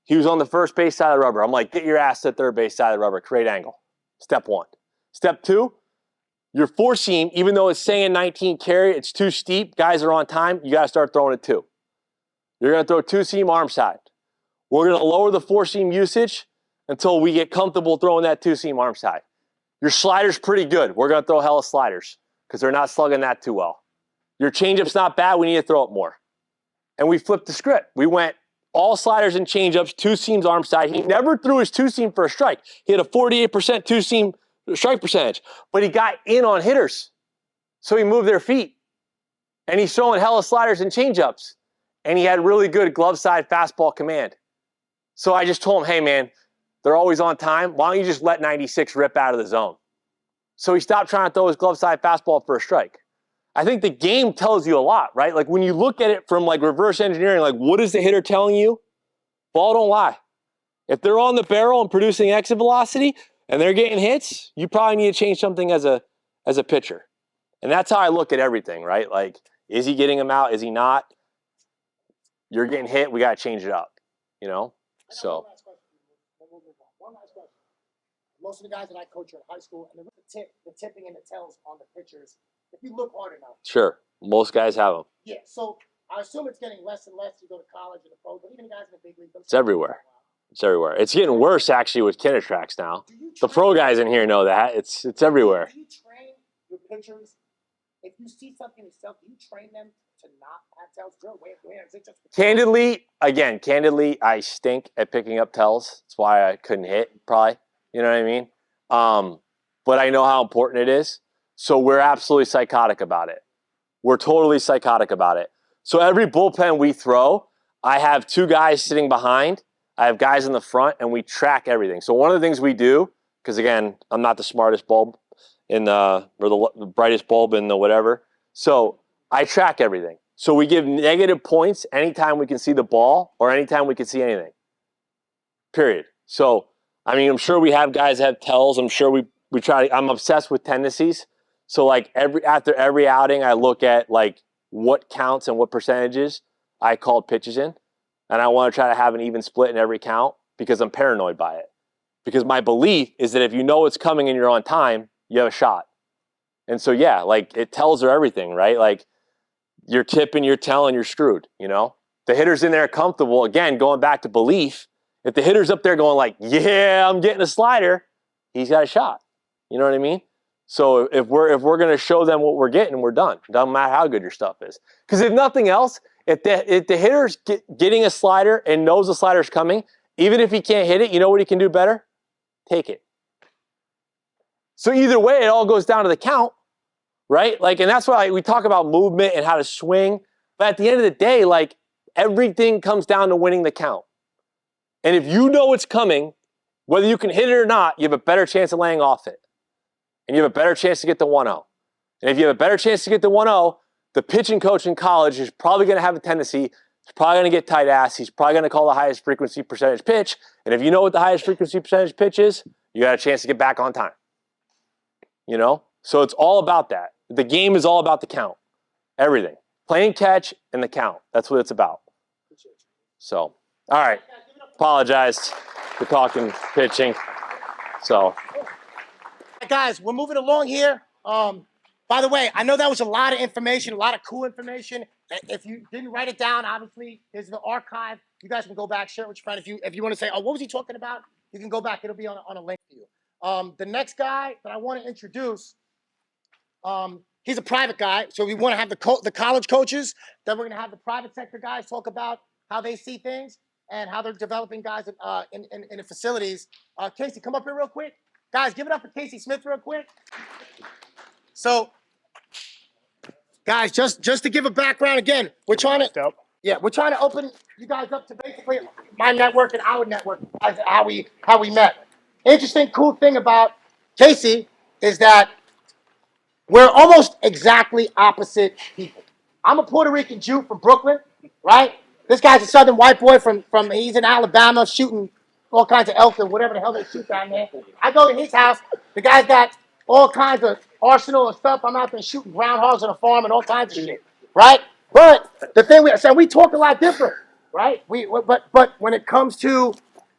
He was on the first base side of the rubber. I'm like, get your ass to the third base side of the rubber. Create angle. Step one. Step two, your four seam, even though it's saying 19 carry, it's too steep. Guys are on time. You got to start throwing it two. You're going to throw two seam arm side. We're going to lower the four seam usage until we get comfortable throwing that two seam arm side. Your slider's pretty good. We're going to throw hella sliders because they're not slugging that too well. Your changeup's not bad. We need to throw it more. And we flipped the script. We went all sliders and changeups, two seams arm side. He never threw his two seam for a strike. He had a 48% two seam strike percentage, but he got in on hitters. So he moved their feet. And he's throwing hella sliders and changeups. And he had really good glove side fastball command. So I just told him, hey man, they're always on time. Why don't you just let 96 rip out of the zone? So he stopped trying to throw his glove side fastball for a strike. I think the game tells you a lot, right? Like when you look at it from like reverse engineering, like what is the hitter telling you? Ball don't lie. If they're on the barrel and producing exit velocity and they're getting hits, you probably need to change something as a pitcher. And that's how I look at everything, right? Like, is he getting them out? Is he not? You're getting hit. We got to change it up, you know? So. One last question. Most of the guys that I coach are in high school, and the tipping and the tells on the pitchers, if you look hard enough. Sure. Most guys have them. Yeah. So I assume it's getting less and less. You go to college and the pros, but even the guys in the big league. It's everywhere. It's everywhere. It's getting worse, actually, with Kinetrax now. The pro guys in here know that. It's everywhere. Do you train your pitchers? If you see something yourself, do you train them to not have tells? Is it just candidly, I stink at picking up tells. That's why I couldn't hit, probably. You know what I mean? But I know how important it is. So we're absolutely psychotic about it. We're totally psychotic about it. So every bullpen we throw, I have two guys sitting behind. I have guys in the front, and we track everything. So one of the things we do, because again, I'm not the smartest bulb in the, or the brightest bulb in the whatever. So I track everything. So we give negative points anytime we can see the ball or anytime we can see anything. Period. So, I mean, I'm sure we have guys that have tells. I'm sure we try to, I'm obsessed with tendencies. So like after every outing, I look at like what counts and what percentages I called pitches in. And I want to try to have an even split in every count because I'm paranoid by it. Because my belief is that if you know it's coming and you're on time, you have a shot. And so, yeah, like it tells her everything, right? Like you're tipping, you're telling, you're screwed, you know? The hitter's in there comfortable. Again, going back to belief, if the hitter's up there going like, yeah, I'm getting a slider, he's got a shot. You know what I mean? So if we're going to show them what we're getting, we're done. Doesn't matter how good your stuff is. Because if nothing else, if the hitter's getting a slider and knows the slider's coming, even if he can't hit it, you know what he can do better? Take it. So either way, it all goes down to the count, right? Like, and that's why we talk about movement and how to swing. But at the end of the day, like everything comes down to winning the count. And if you know it's coming, whether you can hit it or not, you have a better chance of laying off it. And you have a better chance to get the 1-0. And if you have a better chance to get the 1-0, the pitching coach in college is probably going to have a tendency. He's probably going to get tight ass. He's probably going to call the highest frequency percentage pitch. And if you know what the highest frequency percentage pitch is, you got a chance to get back on time. You know? So it's all about that. The game is all about the count. Everything. Playing catch and the count. That's what it's about. So, all right. Apologize for talking pitching. So. Guys, we're moving along here. By the way, I know that was a lot of information, a lot of cool information. If you didn't write it down, obviously, there's the archive. You guys can go back, share it with your friend. If you want to say, oh, what was he talking about? You can go back. It'll be on a link for you. The next guy that I want to introduce, he's a private guy. So we want to have the college coaches. Then we're going to have the private sector guys talk about how they see things and how they're developing guys in the facilities. Casey, come up here real quick. Guys, give it up for Casey Smith real quick. So, guys, just to give a background again, we're trying to open you guys up to basically my network and our network as how we met. Interesting, cool thing about Casey is that we're almost exactly opposite people. I'm a Puerto Rican Jew from Brooklyn, right? This guy's a Southern white boy from he's in Alabama shooting all kinds of elk and whatever the hell they shoot down there. I go to his house. The guy's got all kinds of arsenal and stuff. I'm out there shooting groundhogs on a farm and all kinds of shit, right? But the thing we talk a lot different, right? But when it comes to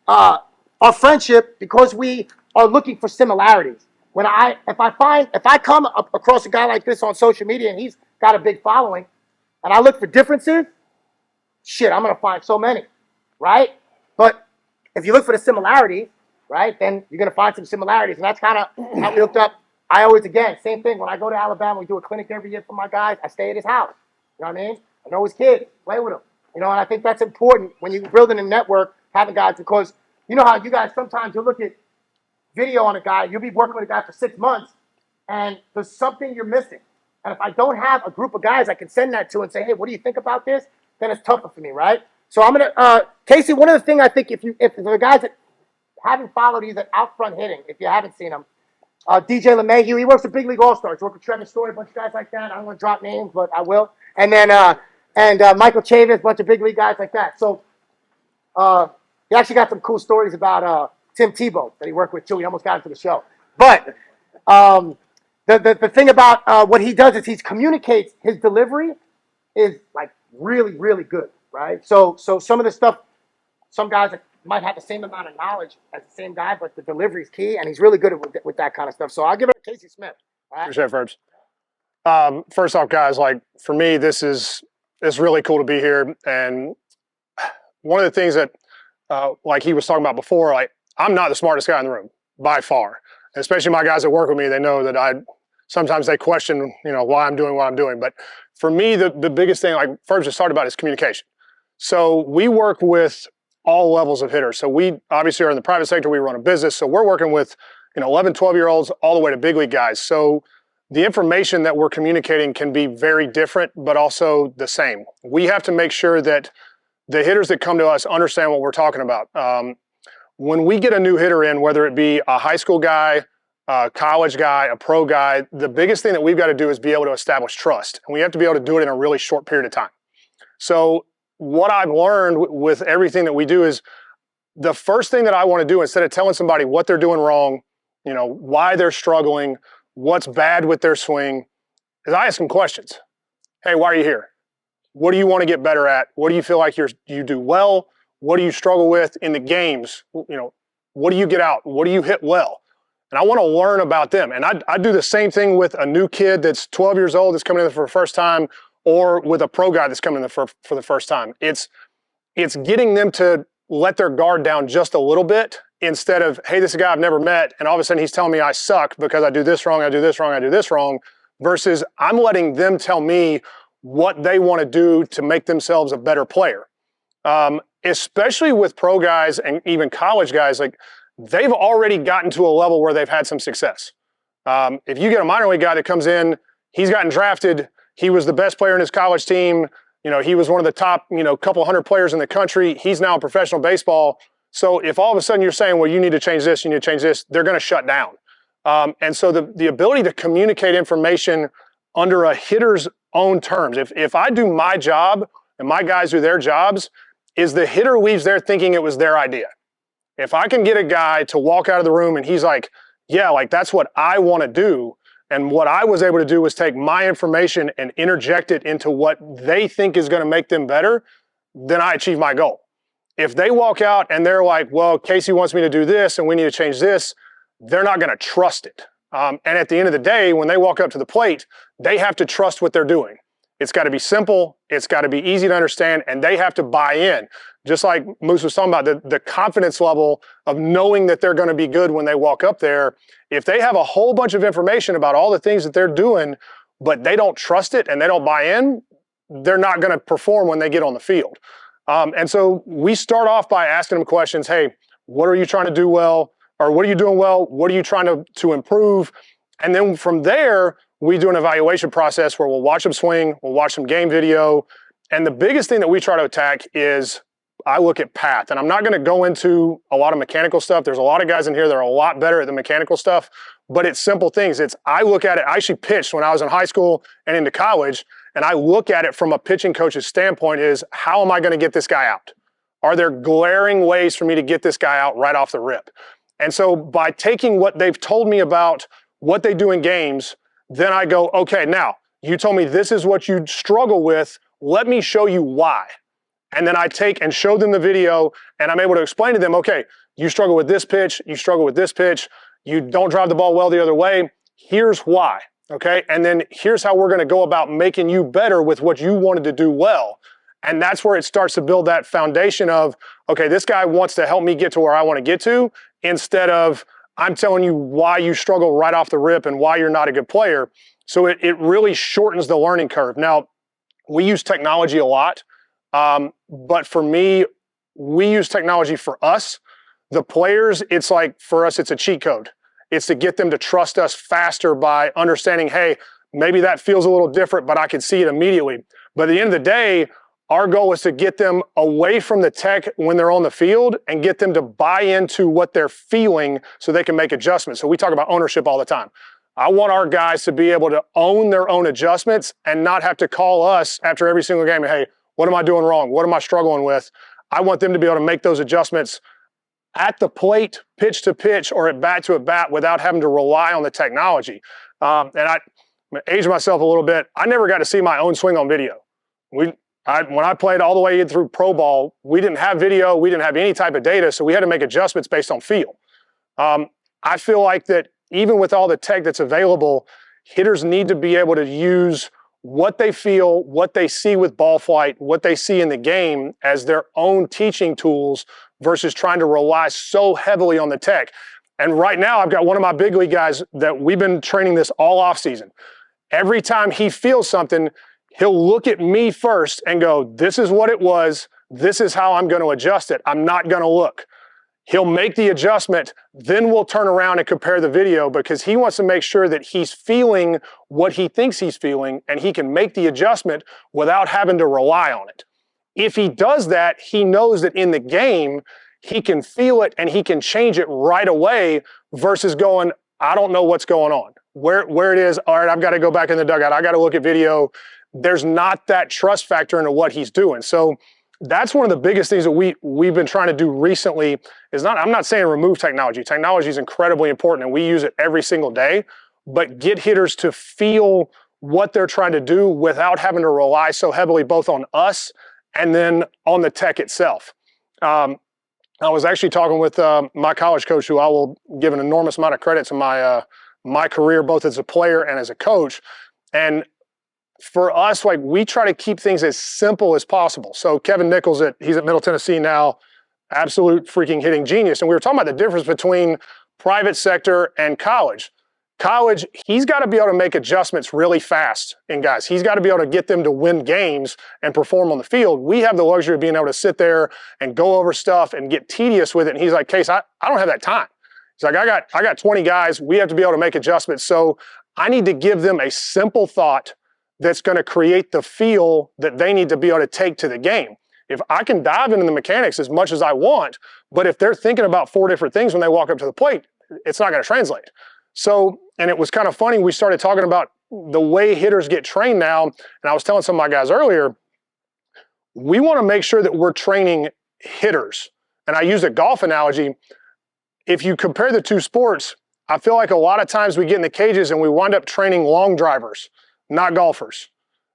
our friendship, because we are looking for similarities. If I come across a guy like this on social media and he's got a big following, and I look for differences, shit, I'm gonna find so many, right? But if you look for the similarities, right, then you're gonna find some similarities, and that's kind of how we hooked up. I always, again, same thing. When I go to Alabama, we do a clinic every year for my guys. I stay at his house. You know what I mean? I know his kids, play with them. You know, and I think that's important when you're building a network, having guys, because you know how you guys sometimes you look at video on a guy, you'll be working with a guy for 6 months, and there's something you're missing. And if I don't have a group of guys I can send that to and say, hey, what do you think about this? Then it's tougher for me, right? So I'm gonna, Casey. One of the things I think if the guys that haven't followed, he's at Out Front Hitting. If you haven't seen him, DJ LeMahieu, he works at Big League All Stars. Works with Trevor Story, a bunch of guys like that. I don't want to drop names, but I will. And then Michael Chavis, a bunch of big league guys like that. So he actually got some cool stories about Tim Tebow that he worked with too. He almost got into the show. But the thing about what he does is he communicates. His delivery is like really, really good, right? So some of the stuff, some guys might have the same amount of knowledge as the same guy, but the delivery is key, and he's really good with that kind of stuff. So I'll give it to Casey Smith. All right? Appreciate it, Ferbs. First off, guys, like for me, it's really cool to be here. And one of the things that, like he was talking about before, like I'm not the smartest guy in the room by far. And especially my guys that work with me, they know that sometimes they question, why I'm doing what I'm doing. But for me, the biggest thing, like Ferbs just talked about, is communication. So we work with all levels of hitters. So we obviously are in the private sector. We run a business. So we're working with 11, 12-year-olds all the way to big league guys. So the information that we're communicating can be very different, but also the same. We have to make sure that the hitters that come to us understand what we're talking about. When we get a new hitter in, whether it be a high school guy, a college guy, a pro guy, the biggest thing that we've got to do is be able to establish trust. And we have to be able to do it in a really short period of time. So what I've learned with everything that we do is the first thing that I want to do, instead of telling somebody what they're doing wrong, why they're struggling, what's bad with their swing, is I ask them questions. Hey, why are you here? What do you want to get better at? What do you feel like you do well? What do you struggle with in the games? What do you get out? What do you hit well? And I want to learn about them. And I do the same thing with a new kid that's 12 years old that's coming in for the first time, or with a pro guy that's coming in for the first time. It's getting them to let their guard down just a little bit, instead of, hey, this is a guy I've never met, and all of a sudden he's telling me I suck because I do this wrong, I do this wrong, I do this wrong, versus I'm letting them tell me what they want to do to make themselves a better player. Especially with pro guys and even college guys, like they've already gotten to a level where they've had some success. If you get a minor league guy that comes in, he's gotten drafted, he was the best player in his college team, he was one of the top, couple hundred players in the country, he's now in professional baseball. So if all of a sudden you're saying, well, you need to change this, you need to change this, they're going to shut down. And so the ability to communicate information under a hitter's own terms, if I do my job and my guys do their jobs, is the hitter leaves there thinking it was their idea. If I can get a guy to walk out of the room and he's like, yeah, like that's what I want to do, and what I was able to do was take my information and interject it into what they think is going to make them better, then I achieve my goal. If they walk out and they're like, well, Casey wants me to do this and we need to change this, they're not going to trust it. And at the end of the day, when they walk up to the plate, they have to trust what they're doing. It's got to be simple, it's got to be easy to understand, and they have to buy in. Just like Moose was talking about, the confidence level of knowing that they're going to be good when they walk up there. If they have a whole bunch of information about all the things that they're doing, but they don't trust it and they don't buy in, they're not going to perform when they get on the field. And so we start off by asking them questions. Hey, what are you trying to do well? Or what are you doing well? What are you trying to improve? And then from there, we do an evaluation process where we'll watch them swing, we'll watch some game video. And the biggest thing that we try to attack is I look at path. And I'm not going to go into a lot of mechanical stuff. There's a lot of guys in here that are a lot better at the mechanical stuff. but it's simple things. I look at it, I actually pitched when I was in high school and into college, and I look at it from a pitching coach's standpoint is, how am I going to get this guy out? Are there glaring ways for me to get this guy out right off the rip? And so by taking what they've told me about what they do in games, then I go, okay, now you told me this is what you struggle with. Let me show you why. And then I take and show them the video, and I'm able to explain to them, okay, you struggle with this pitch, you struggle with this pitch, you don't drive the ball well the other way. Here's why, okay? And then here's how we're going to go about making you better with what you wanted to do well. And that's where it starts to build that foundation of, okay, this guy wants to help me get to where I want to get to, instead of I'm telling you why you struggle right off the rip and why you're not a good player. So it really shortens the learning curve. Now, we use technology a lot, but for me, we use technology for us. The players, it's like, for us, it's a cheat code. It's to get them to trust us faster by understanding, hey, maybe that feels a little different, but I can see it immediately. But at the end of the day, our goal is to get them away from the tech when they're on the field and get them to buy into what they're feeling so they can make adjustments. So we talk about ownership all the time. I want our guys to be able to own their own adjustments and not have to call us after every single game, hey, what am I doing wrong? What am I struggling with? I want them to be able to make those adjustments at the plate, pitch to pitch, or at bat to at bat without having to rely on the technology. And I aged myself a little bit. I never got to see my own swing on video. When I played all the way in through pro ball, we didn't have video, we didn't have any type of data, so we had to make adjustments based on feel. I feel like that even with all the tech that's available, hitters need to be able to use what they feel, what they see with ball flight, what they see in the game as their own teaching tools versus trying to rely so heavily on the tech. And right now, I've got one of my big league guys that we've been training this all off season. Every time he feels something, he'll look at me first and go, this is what it was. This is how I'm going to adjust it. I'm not going to look. He'll make the adjustment, then we'll turn around and compare the video because he wants to make sure that he's feeling what he thinks he's feeling and he can make the adjustment without having to rely on it. If he does that, he knows that in the game, he can feel it and he can change it right away versus going, I don't know what's going on. Where it is, all right, I've got to go back in the dugout. I got to look at video. There's not that trust factor into what he's doing. So that's one of the biggest things that we've been trying to do recently is I'm not saying remove technology. Technology is incredibly important and we use it every single day, but get hitters to feel what they're trying to do without having to rely so heavily both on us and then on the tech itself. I was actually talking with my college coach, who I will give an enormous amount of credit to my career, both as a player and as a coach. And for us, like, we try to keep things as simple as possible. So Kevin Nichols, he's at Middle Tennessee now, absolute freaking hitting genius. And we were talking about the difference between private sector and college. College, he's got to be able to make adjustments really fast in guys. He's got to be able to get them to win games and perform on the field. We have the luxury of being able to sit there and go over stuff and get tedious with it. And he's like, Case, I don't have that time. He's like, I got 20 guys. We have to be able to make adjustments. So I need to give them a simple thought that's going to create the feel that they need to be able to take to the game. If I can dive into the mechanics as much as I want, but if they're thinking about 4 different things when they walk up to the plate, it's not going to translate. So, and it was kind of funny, we started talking about the way hitters get trained now, and I was telling some of my guys earlier, we want to make sure that we're training hitters. And I used a golf analogy. If you compare the two sports, I feel like a lot of times we get in the cages and we wind up training long drivers, not golfers.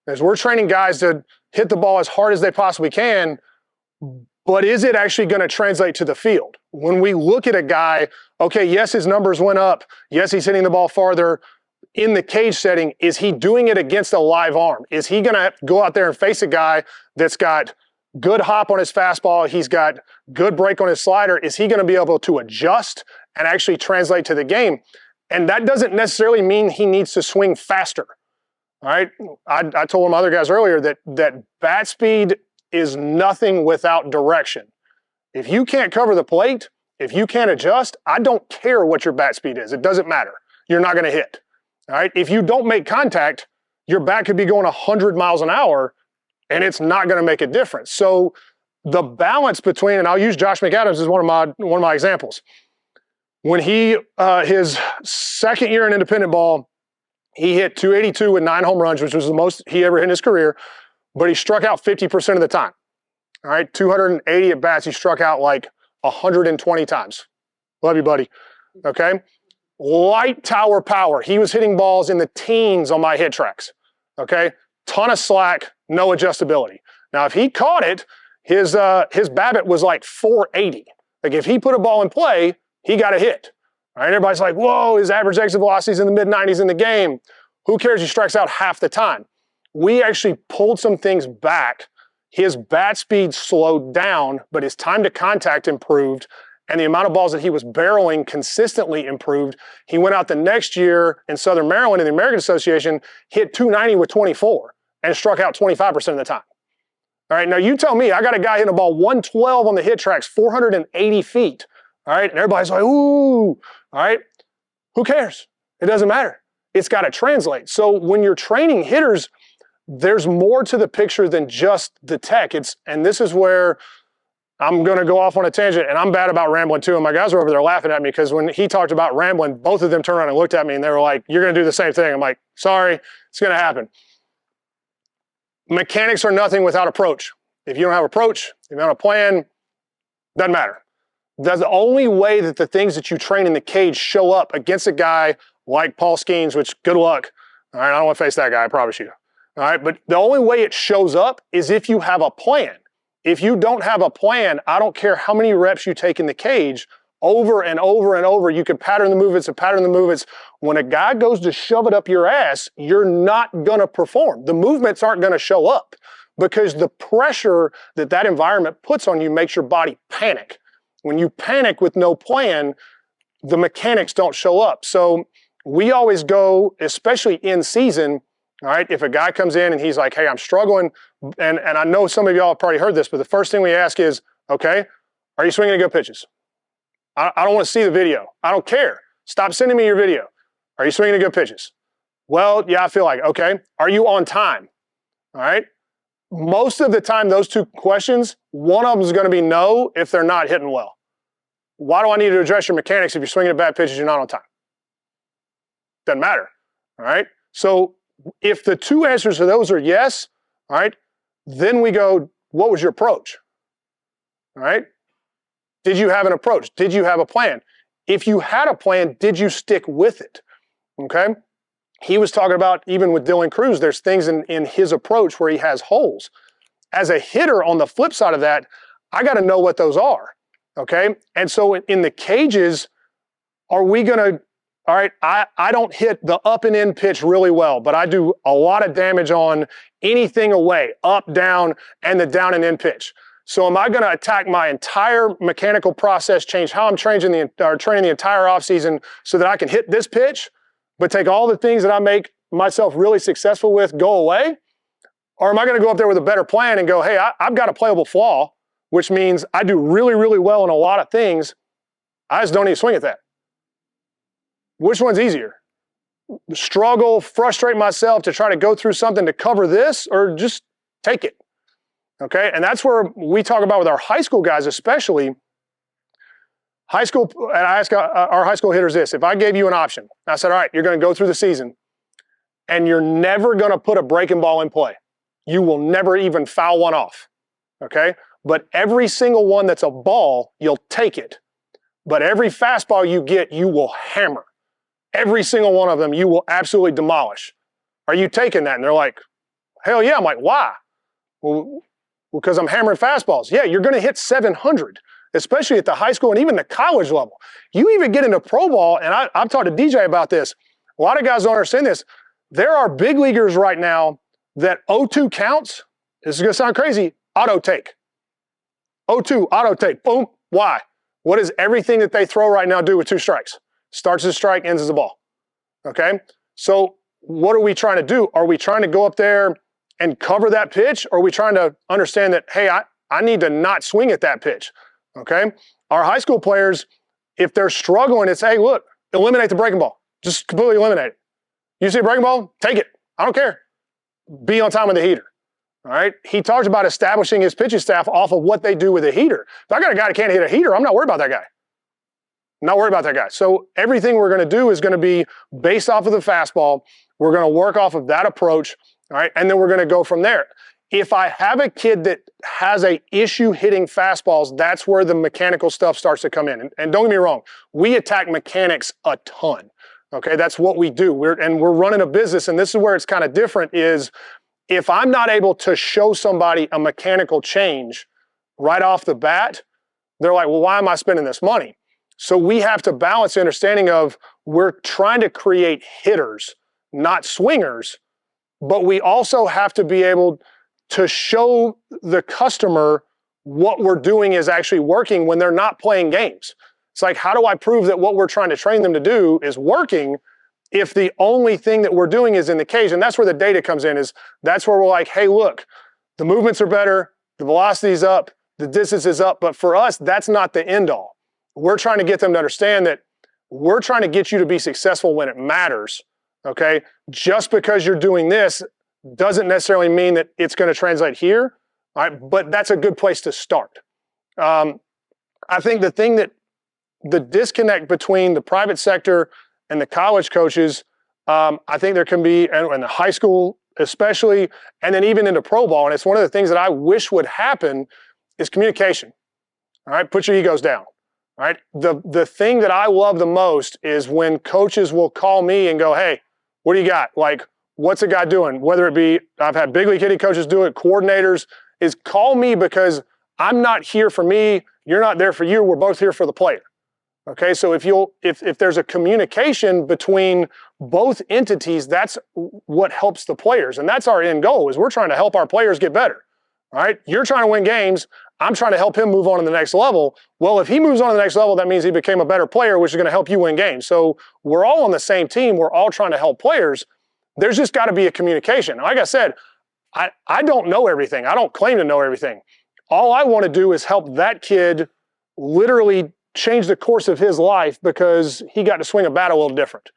As we're training guys to hit the ball as hard as they possibly can, but is it actually going to translate to the field? When we look at a guy, okay, yes, his numbers went up. Yes, he's hitting the ball farther. In the cage setting, is he doing it against a live arm? Is he going to go out there and face a guy that's got good hop on his fastball, he's got good break on his slider? Is he going to be able to adjust and actually translate to the game? And that doesn't necessarily mean he needs to swing faster. All right, I told them other guys earlier that bat speed is nothing without direction. If you can't cover the plate, if you can't adjust, I don't care what your bat speed is. It doesn't matter. You're not going to hit. All right, if you don't make contact, your bat could be going 100 miles an hour, and it's not going to make a difference. So the balance between, and I'll use Josh McAdams as one of my examples. When his second year in independent ball, he hit 282 with 9 home runs, which was the most he ever hit in his career, but he struck out 50% of the time. All right, 280 at bats, he struck out like 120 times. Love you, buddy. Okay. Light tower power. He was hitting balls in the teens on my hit tracks. Okay. Ton of slack, no adjustability. Now, if he caught it, his BABIP was like 480. Like if he put a ball in play, he got a hit. All right. Everybody's like, whoa, his average exit velocity is in the mid-90s in the game. Who cares? He strikes out half the time. We actually pulled some things back. His bat speed slowed down, but his time to contact improved. And the amount of balls that he was barreling consistently improved. He went out the next year in Southern Maryland in the American Association, hit 290 with 24 and struck out 25% of the time. All right, now you tell me, I got a guy hitting a ball 112 on the hit tracks, 480 feet. All right, and everybody's like, ooh, all right. Who cares? It doesn't matter. It's got to translate. So when you're training hitters, there's more to the picture than just the tech. And this is where I'm going to go off on a tangent, and I'm bad about rambling too. And my guys were over there laughing at me because when he talked about rambling, both of them turned around and looked at me and they were like, you're going to do the same thing. I'm like, sorry, it's going to happen. Mechanics are nothing without approach. If you don't have approach, if you don't have a plan, doesn't matter. That's the only way that the things that you train in the cage show up against a guy like Paul Skeens, which good luck. All right, I don't want to face that guy, I promise you. All right, but the only way it shows up is if you have a plan. If you don't have a plan, I don't care how many reps you take in the cage, over and over and over, you can pattern the movements and pattern the movements. When a guy goes to shove it up your ass, you're not going to perform. The movements aren't going to show up because the pressure that that environment puts on you makes your body panic. When you panic with no plan, the mechanics don't show up. So we always go, especially in season, all right, if a guy comes in and he's like, hey, I'm struggling, and I know some of y'all have probably heard this, but the first thing we ask is, okay, are you swinging to good pitches? I don't want to see the video. I don't care. Stop sending me your video. Are you swinging to good pitches? Well, yeah, I feel like, okay. Are you on time? All right. Most of the time, those two questions, one of them is going to be no if they're not hitting well. Why do I need to address your mechanics if you're swinging at bad pitches, you're not on time? Doesn't matter. All right. So if the two answers to those are yes, all right, then we go, what was your approach? All right. Did you have an approach? Did you have a plan? If you had a plan, did you stick with it? Okay. He was talking about, even with Dylan Cruz, there's things in his approach where he has holes. As a hitter, on the flip side of that, I got to know what those are. Okay. And so in the cages, are we going to, all right, I don't hit the up and in pitch really well, but I do a lot of damage on anything away, up, down, and the down and in pitch. So am I going to attack my entire mechanical process, change how I'm training the entire offseason so that I can hit this pitch, but take all the things that I make myself really successful with go away? Or am I going to go up there with a better plan and go, hey, I've got a playable flaw, which means I do really, really well in a lot of things. I just don't need to swing at that. Which one's easier? Struggle, frustrate myself to try to go through something to cover this, or just take it? Okay, and that's where we talk about with our high school guys, especially high school. And I ask our high school hitters this: if I gave you an option, I said, all right, you're going to go through the season, and you're never going to put a breaking ball in play. You will never even foul one off. Okay, but every single one that's a ball, you'll take it. But every fastball you get, you will hammer. Every single one of them, you will absolutely demolish. Are you taking that? And they're like, hell yeah. I'm like, why? Well, because I'm hammering fastballs. Yeah, you're going to hit 700, especially at the high school and even the college level. You even get into pro ball, and I've talked to DJ about this. A lot of guys don't understand this. There are big leaguers right now that 0-2 counts, this is going to sound crazy, auto take. 0-2, auto take, boom. Why? What does everything that they throw right now do with 2 strikes? Starts as a strike, ends as a ball. Okay? So what are we trying to do? Are we trying to go up there and cover that pitch? Or are we trying to understand that, hey, I need to not swing at that pitch? Okay? Our high school players, if they're struggling, it's, hey, look, eliminate the breaking ball. Just completely eliminate it. You see a breaking ball? Take it. I don't care. Be on time with the heater. All right? He talks about establishing his pitching staff off of what they do with a heater. If I got a guy that can't hit a heater, I'm not worried about that guy. Not worried about that guy. So everything we're going to do is going to be based off of the fastball. We're going to work off of that approach, all right? And then we're going to go from there. If I have a kid that has a issue hitting fastballs, that's where the mechanical stuff starts to come in. And don't get me wrong, we attack mechanics a ton. Okay, that's what we do. We're running a business, and this is where it's kind of different is if I'm not able to show somebody a mechanical change right off the bat, they're like, well, why am I spending this money? So we have to balance the understanding of we're trying to create hitters, not swingers, but we also have to be able to show the customer what we're doing is actually working when they're not playing games. It's like, how do I prove that what we're trying to train them to do is working if the only thing that we're doing is in the cage? And that's where the data comes in, is that's where we're like, hey, look, the movements are better, the velocity's up, the distance is up, but for us, that's not the end all. We're trying to get them to understand that we're trying to get you to be successful when it matters, okay? Just because you're doing this doesn't necessarily mean that it's going to translate here, all right? But that's a good place to start. I think the disconnect between the private sector and the college coaches, I think there can be, and the high school especially, and then even into pro ball, and it's one of the things that I wish would happen is communication, all right? Put your egos down, all right? The thing that I love the most is when coaches will call me and go, hey, what do you got? Like, what's a guy doing? Whether it be, I've had big league hitting coaches do it, coordinators, is call me because I'm not here for me, you're not there for you, we're both here for the player. Okay, so if there's a communication between both entities, that's what helps the players. And that's our end goal, is we're trying to help our players get better. All right, you're trying to win games, I'm trying to help him move on to the next level. Well, if he moves on to the next level, that means he became a better player, which is going to help you win games. So we're all on the same team, we're all trying to help players. There's just got to be a communication. Like I said, I don't know everything. I don't claim to know everything. All I want to do is help that kid literally change the course of his life because he got to swing a bat a little different.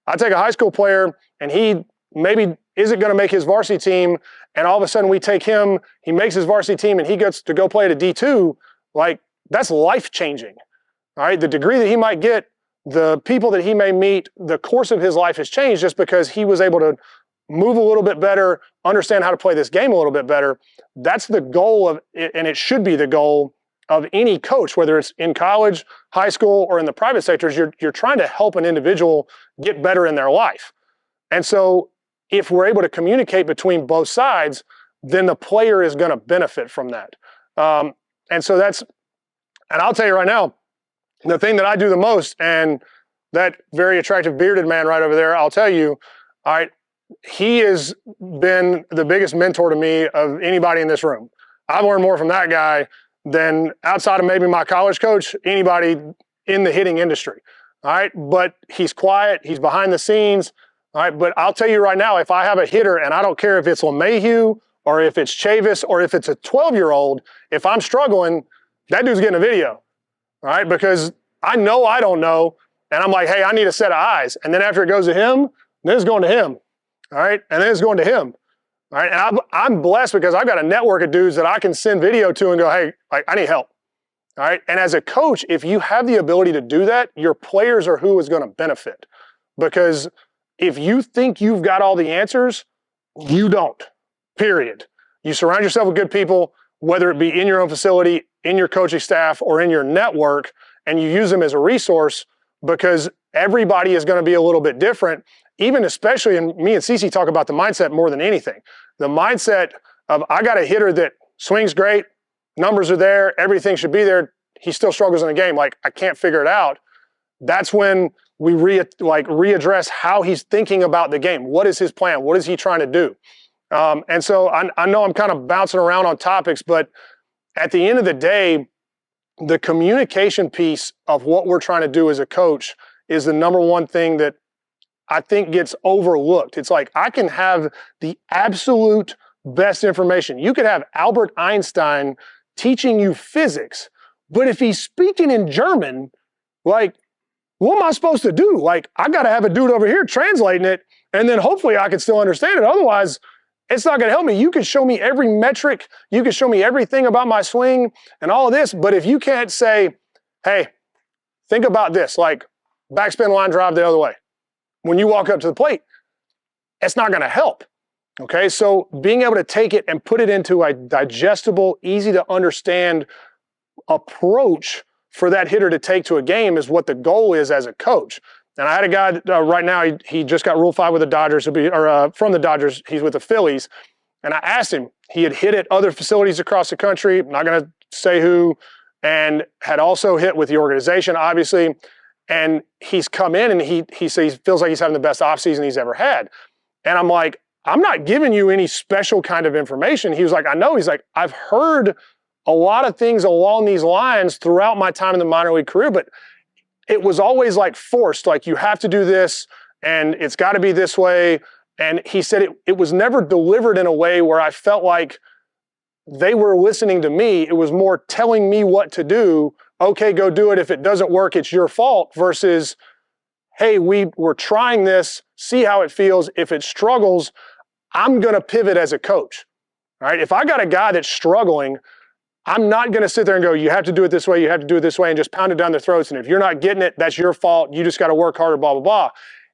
I take a high school player and he maybe isn't going to make his varsity team, and all of a sudden we take him, he makes his varsity team and he gets to go play at a D2, like that's life-changing. All right, the degree that he might get, the people that he may meet, the course of his life has changed just because he was able to move a little bit better, understand how to play this game a little bit better. That's the goal of it, and it should be the goal of any coach, whether it's in college, high school, or in the private sectors. You're trying to help an individual get better in their life. And so if we're able to communicate between both sides, then the player is going to benefit from that. And so and I'll tell you right now, the thing that I do the most, and that very attractive bearded man right over there, I'll tell you, all right, he has been the biggest mentor to me of anybody in this room. I've learned more from that guy than outside of maybe my college coach, anybody in the hitting industry. All right, but he's quiet, he's behind the scenes. All right, but I'll tell you right now, if I have a hitter, and I don't care if it's LeMahieu or if it's Chavis or if it's a 12-year-old, if I'm struggling, that dude's getting a video. All right, because I know I don't know, and I'm like, hey, I need a set of eyes. And then after it goes to him, then it's going to him. All right, and then it's going to him. All right, and I'm blessed because I've got a network of dudes that I can send video to and go, hey, I need help. All right, and as a coach, if you have the ability to do that, your players are who is going to benefit. Because if you think you've got all the answers, you don't, period. You surround yourself with good people, whether it be in your own facility, in your coaching staff, or in your network, and you use them as a resource, because everybody is going to be a little bit different, even especially, and me and Cece talk about the mindset more than anything. The mindset of, I got a hitter that swings great, numbers are there, everything should be there, he still struggles in a game, like I can't figure it out. That's when we readdress how he's thinking about the game. What is his plan? What is he trying to do? And so I know I'm kind of bouncing around on topics, but at the end of the day, the communication piece of what we're trying to do as a coach is the number one thing that I think gets overlooked. It's like, I can have the absolute best information. You could have Albert Einstein teaching you physics, but if he's speaking in German, like, what am I supposed to do? Like, I got to have a dude over here translating it, and then hopefully I can still understand it. Otherwise, it's not going to help me. You can show me every metric. You can show me everything about my swing and all of this, but if you can't say, hey, think about this, like backspin line drive the other way. When you walk up to the plate, it's not going to help. Okay, so being able to take it and put it into a digestible, easy to understand approach for that hitter to take to a game is what the goal is as a coach. And I had a guy right now, he just got Rule 5 with the Dodgers, from the Dodgers, he's with the Phillies. And I asked him, he had hit at other facilities across the country, I'm not going to say who, and had also hit with the organization, obviously. And he's come in and he says he feels like he's having the best offseason he's ever had. And I'm like, I'm not giving you any special kind of information. He was like, I know. He's like, I've heard a lot of things along these lines throughout my time in the minor league career, but it was always like forced, like you have to do this and it's got to be this way. And he said it was never delivered in a way where I felt like they were listening to me. It was more telling me what to do. Okay, go do it. If it doesn't work, it's your fault, versus, hey, we're trying this, see how it feels. If it struggles, I'm going to pivot as a coach. All right. If I got a guy that's struggling, I'm not going to sit there and go, you have to do it this way, you have to do it this way, and just pound it down their throats. And if you're not getting it, that's your fault. You just got to work harder, blah, blah, blah.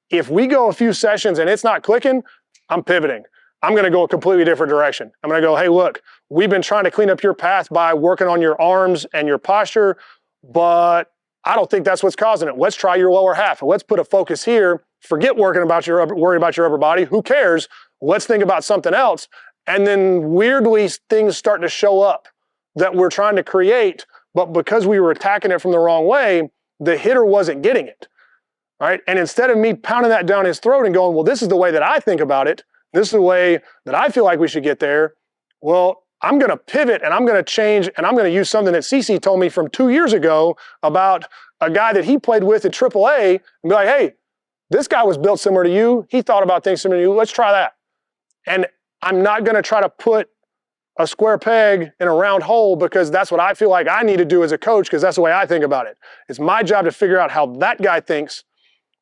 If we go a few sessions and it's not clicking, I'm pivoting. I'm going to go a completely different direction. I'm going to go, hey, look, we've been trying to clean up your path by working on your arms and your posture, but I don't think that's what's causing it. Let's try your lower half. Let's put a focus here. Forget worrying about your upper body. Who cares? Let's think about something else. And then weirdly, things start to show up that we're trying to create, but because we were attacking it from the wrong way, the hitter wasn't getting it. All right. And instead of me pounding that down his throat and going, well, this is the way that I think about it, this is the way that I feel like we should get there. Well, I'm going to pivot and I'm going to change and I'm going to use something that CC told me from 2 years ago about a guy that he played with at AAA and be like, hey, this guy was built similar to you. He thought about things similar to you. Let's try that. And I'm not going to try to put a square peg in a round hole because that's what I feel like I need to do as a coach because that's the way I think about it. It's my job to figure out how that guy thinks,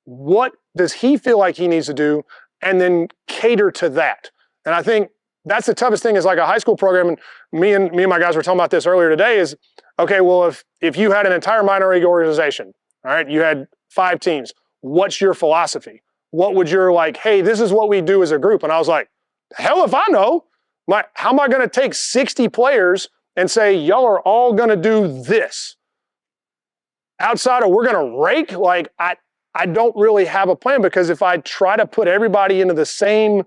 what does he feel like he needs to do, and then cater to that. And I think that's the toughest thing is like a high school program, and me and my guys were talking about this earlier today is, okay, well, if you had an entire minor league organization, all right, you had 5 teams, what's your philosophy? What would your like, hey, this is what we do as a group. And I was like, hell if I know. How am I going to take 60 players and say, y'all are all going to do this? Outside of we're going to rake, like I don't really have a plan because if I try to put everybody into the same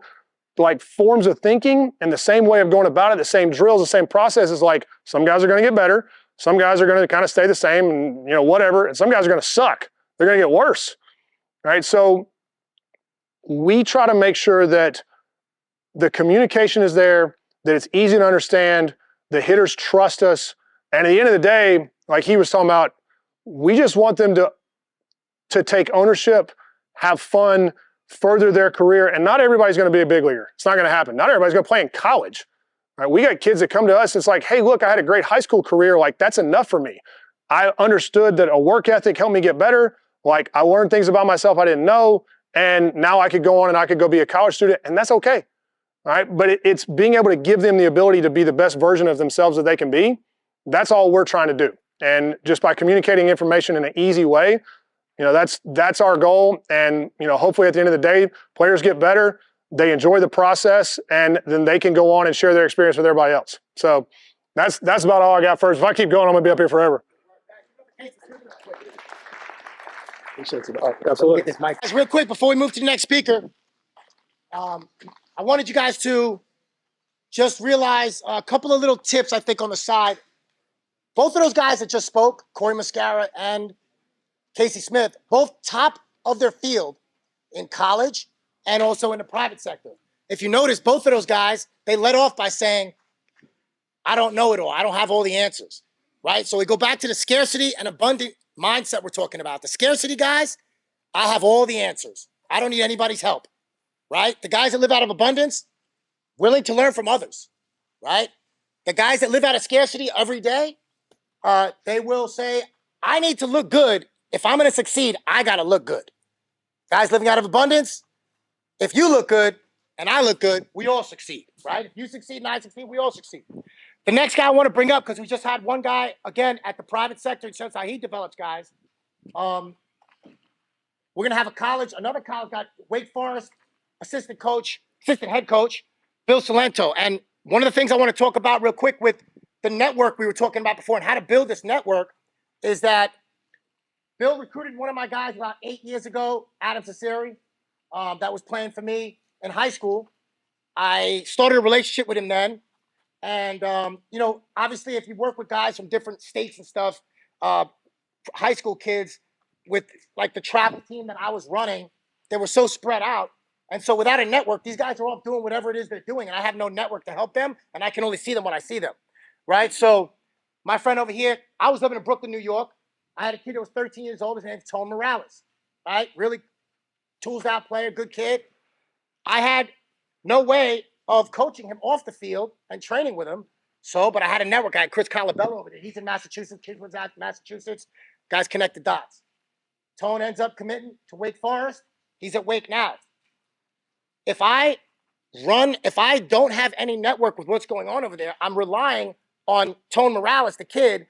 like forms of thinking and the same way of going about it, the same drills, the same processes, like some guys are going to get better, some guys are going to kind of stay the same and whatever, and some guys are going to suck. They're going to get worse. Right? So we try to make sure that the communication is there, that it's easy to understand, the hitters trust us, and at the end of the day, like he was talking about, we just want them to take ownership, have fun, further their career, and not everybody's going to be a big leaguer. It's not going to happen. Not everybody's going to play in college. Right? We got kids that come to us, it's like, hey, look, I had a great high school career, like that's enough for me. I understood that a work ethic helped me get better, like I learned things about myself I didn't know, and now I could go on and I could go be a college student, and that's okay. All right, but it's being able to give them the ability to be the best version of themselves that they can be. That's all we're trying to do. And just by communicating information in an easy way, that's our goal. And, hopefully at the end of the day, players get better, they enjoy the process, and then they can go on and share their experience with everybody else. So that's about all I got first. If I keep going, I'm going to be up here forever. Absolutely. Get this mic. Real quick, before we move to the next speaker, I wanted you guys to just realize a couple of little tips, I think, on the side. Both of those guys that just spoke, Corey Muskara and Casey Smith, both top of their field in college and also in the private sector. If you notice, both of those guys, they led off by saying, I don't know it all. I don't have all the answers, right? So we go back to the scarcity and abundant mindset we're talking about. The scarcity guys, I have all the answers. I don't need anybody's help. Right? The guys that live out of abundance, willing to learn from others, right? The guys that live out of scarcity every day, they will say, I need to look good. If I'm going to succeed, I got to look good. Guys living out of abundance, if you look good and I look good, we all succeed, right? If you succeed and I succeed, we all succeed. The next guy I want to bring up, because we just had one guy, again, at the private sector, and shows how he develops guys, we're going to have another college got Wake Forest assistant head coach, Bill Cilento. And one of the things I want to talk about real quick with the network we were talking about before and how to build this network is that Bill recruited one of my guys about 8 years ago, Adam Cesari, that was playing for me in high school. I started a relationship with him then. And, obviously if you work with guys from different states and stuff, high school kids with like the travel team that I was running, they were so spread out. And so without a network, these guys are all doing whatever it is they're doing. And I have no network to help them. And I can only see them when I see them. Right. So my friend over here, I was living in Brooklyn, New York. I had a kid that was 13 years old. His name's Tone Morales. Right. Really tools out player, good kid. I had no way of coaching him off the field and training with him. But I had a network. I had Chris Colabello over there. He's in Massachusetts. Kid was out in Massachusetts. Guys connect the dots. Tone ends up committing to Wake Forest. He's at Wake now. If I don't have any network with what's going on over there, I'm relying on Tone Morales, the kid,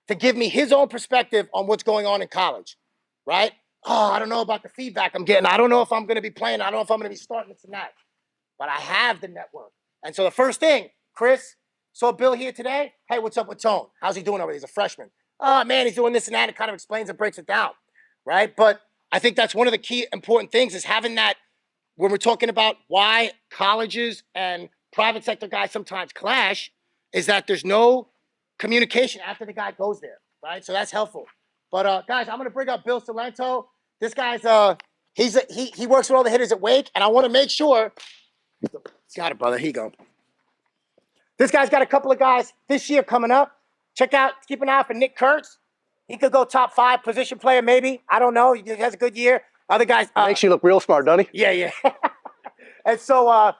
to give me his own perspective on what's going on in college, right? Oh, I don't know about the feedback I'm getting. I don't know if I'm going to be playing. I don't know if I'm going to be starting this and that. But I have the network. And so the first thing, Chris, saw Bill here today. Hey, what's up with Tone? How's he doing over there? He's a freshman. Oh, man, he's doing this and that. It kind of explains and breaks it down, right? But I think that's one of the key important things is having that when we're talking about why colleges and private sector guys sometimes clash is that there's no communication after the guy goes there, right? So that's helpful. But guys, I'm going to bring up Bill Cilento. This guy's he works with all the hitters at Wake, and I want to make sure. Got it, brother. Here you go. This guy's got a couple of guys this year coming up. Keep an eye out for Nick Kurtz. He could go top 5 position player, maybe. I don't know. He has a good year. Other guys makes you look real smart, doesn't he? Yeah. And so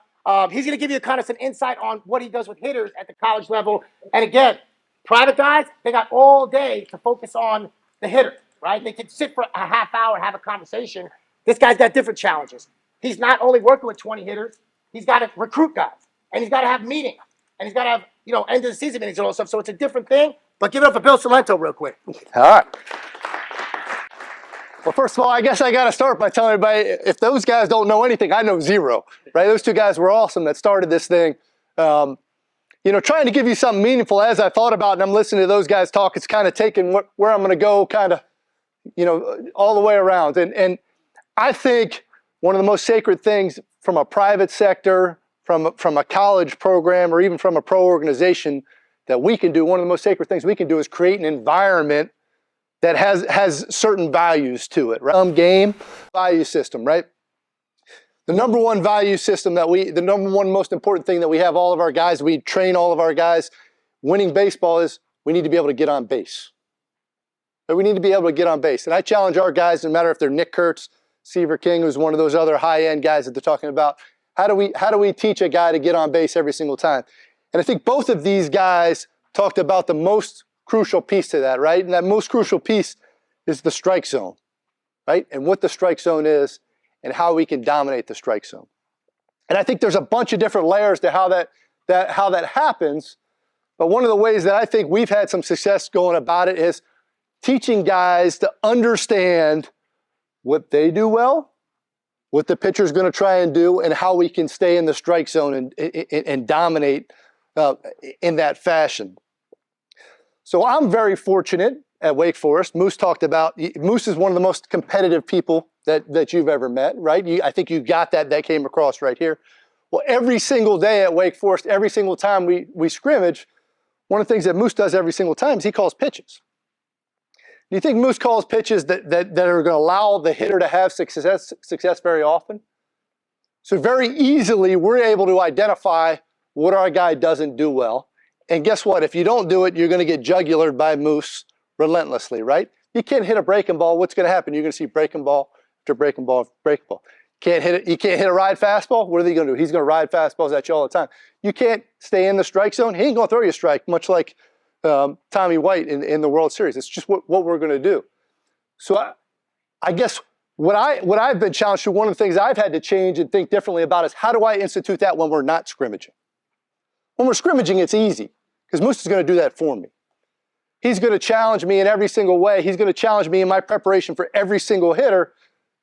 he's going to give you kind of some insight on what he does with hitters at the college level. And again, private guys, they got all day to focus on the hitter, right? They can sit for a half hour and have a conversation. This guy's got different challenges. He's not only working with 20 hitters, he's got to recruit guys. And he's got to have meetings. And he's got to have, end of the season meetings and all that stuff. So it's a different thing. But give it up for Bill Cilento real quick. All right. Well, first of all, I guess I got to start by telling everybody, if those guys don't know anything, I know zero, right? Those two guys were awesome that started this thing. Trying to give you something meaningful as I thought about it, and I'm listening to those guys talk, it's kind of taking where I'm going to go kind of, all the way around. And I think one of the most sacred things from a private sector, from a college program, or even from a pro organization that we can do, one of the most sacred things we can do is create an environment that has certain values to it, right? Game value system, right? The number one value system the number one most important thing that we have all of our guys, we train all of our guys, winning baseball is we need to be able to get on base. We need to be able to get on base. And I challenge our guys, no matter if they're Nick Kurtz, Seaver King, who's one of those other high-end guys that they're talking about, how do we teach a guy to get on base every single time? And I think both of these guys talked about the most crucial piece to that, right? And that most crucial piece is the strike zone, right? And what the strike zone is and how we can dominate the strike zone. And I think there's a bunch of different layers to how that happens. But one of the ways that I think we've had some success going about it is teaching guys to understand what they do well, what the pitcher's going to try and do, and how we can stay in the strike zone and dominate in that fashion. So I'm very fortunate at Wake Forest. Moose talked about, Moose is one of the most competitive people that you've ever met, right? I think you got that came across right here. Well, every single day at Wake Forest, every single time we scrimmage, one of the things that Moose does every single time is he calls pitches. Do you think Moose calls pitches that are going to allow the hitter to have success very often? So very easily, we're able to identify what our guy doesn't do well. And guess what? If you don't do it, you're going to get jugulared by Moose relentlessly, right? You can't hit a breaking ball. What's going to happen? You're going to see breaking ball after breaking ball after breaking ball. Can't hit it. You can't hit a ride fastball. What are they going to do? He's going to ride fastballs at you all the time. You can't stay in the strike zone. He ain't going to throw you a strike, much like Tommy White in the World Series. It's just what we're going to do. So I guess what I've been challenged to, one of the things I've had to change and think differently about is how do I institute that when we're not scrimmaging? When we're scrimmaging, it's easy because Moose is going to do that for me. He's going to challenge me in every single way. He's going to challenge me in my preparation for every single hitter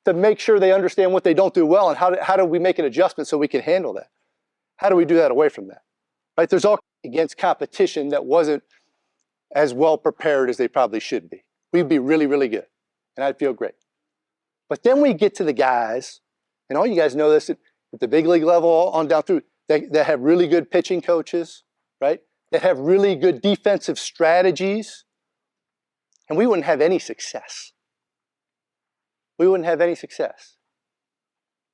to make sure they understand what they don't do well and how do we make an adjustment so we can handle that. How do we do that away from that? Right? There's all against competition that wasn't as well prepared as they probably should be. We'd be really, really good, and I'd feel great. But then we get to the guys, and all you guys know this at the big league level on down through, that have really good pitching coaches, right? That have really good defensive strategies, and we wouldn't have any success. We wouldn't have any success,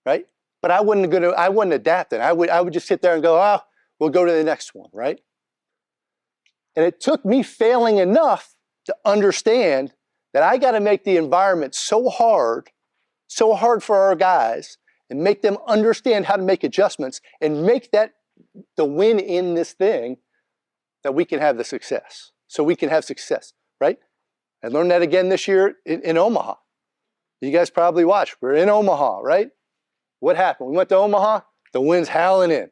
right? But I wouldn't adapt it. I would just sit there and go, oh, we'll go to the next one, right? And it took me failing enough to understand that I got to make the environment so hard for our guys, and make them understand how to make adjustments and make that the win in this thing, that we can have the success. So we can have success, right? I learned that again this year in Omaha. You guys probably watched. We're in Omaha, right? What happened? We went to Omaha, the wind's howling in.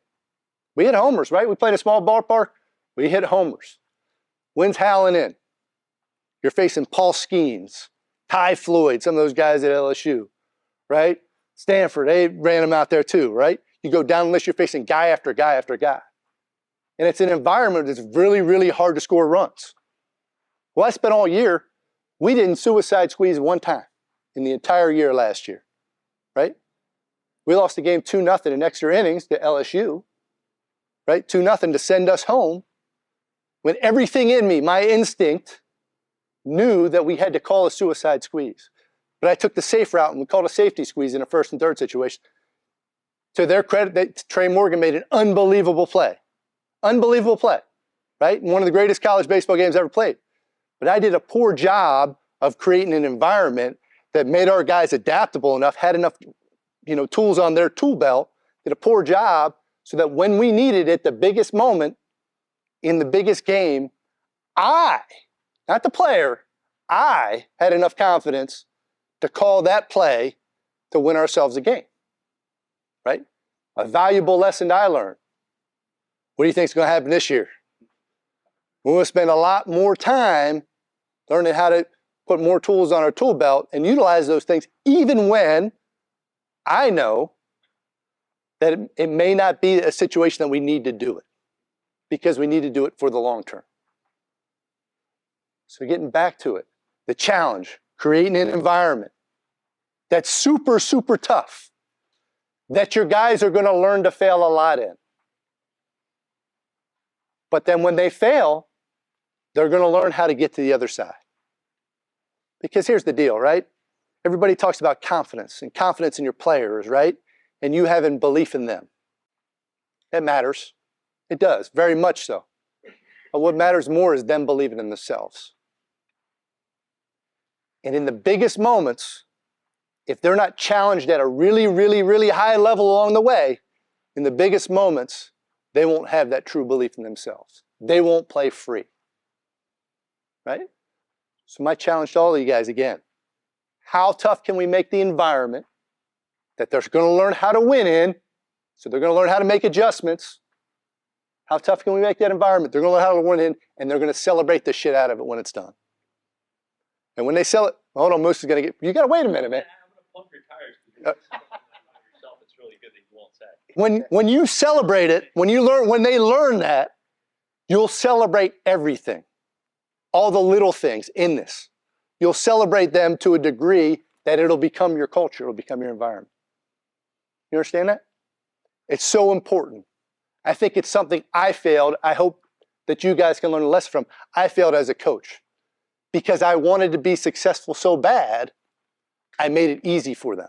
We hit homers, right? We played a small ballpark, we hit homers. Wind's howling in. You're facing Paul Skeens, Ty Floyd, some of those guys at LSU, right? Stanford, they ran them out there too, right? You go down the list, you're facing guy after guy after guy. And it's an environment that's really, really hard to score runs. Well, I spent all year, we didn't suicide squeeze one time in the entire year last year, right? We lost the game 2-0 in extra innings to LSU, right? 2-0 to send us home, when everything in me, my instinct, knew that we had to call a suicide squeeze. But I took the safe route and we called a safety squeeze in a first and third situation. To their credit, Trey Morgan made an unbelievable play. Unbelievable play, right? One of the greatest college baseball games ever played. But I did a poor job of creating an environment that made our guys adaptable enough, had enough, tools on their tool belt, did a poor job so that when we needed it, the biggest moment in the biggest game, not the player, I had enough confidence to call that play to win ourselves a game, right? A valuable lesson I learned. What do you think is going to happen this year? We're going to spend a lot more time learning how to put more tools on our tool belt and utilize those things, even when I know that it may not be a situation that we need to do it, because we need to do it for the long term. So getting back to it, the challenge, creating an environment that's super, super tough, that your guys are going to learn to fail a lot in. But then when they fail, they're going to learn how to get to the other side. Because here's the deal, right? Everybody talks about confidence and confidence in your players, right? And you having belief in them. That matters. It does, very much so. But what matters more is them believing in themselves. And in the biggest moments, if they're not challenged at a really, really, really high level along the way, in the biggest moments, they won't have that true belief in themselves. They won't play free, right? So my challenge to all of you guys again, how tough can we make the environment that they're going to learn how to win in, so they're going to learn how to make adjustments. How tough can we make that environment? They're going to learn how to win in, and they're going to celebrate the shit out of it when it's done. And when they sell it, hold on, Moose is going to get, you got to wait a minute, man. I'm going to pump your tires because yourself, it's really good that you won't say. When you celebrate it, when they learn that, you'll celebrate everything. All the little things in this. You'll celebrate them to a degree that it'll become your culture, it'll become your environment. You understand that? It's so important. I think it's something I failed. I hope that you guys can learn a lesson from. I failed as a coach because I wanted to be successful so bad, I made it easy for them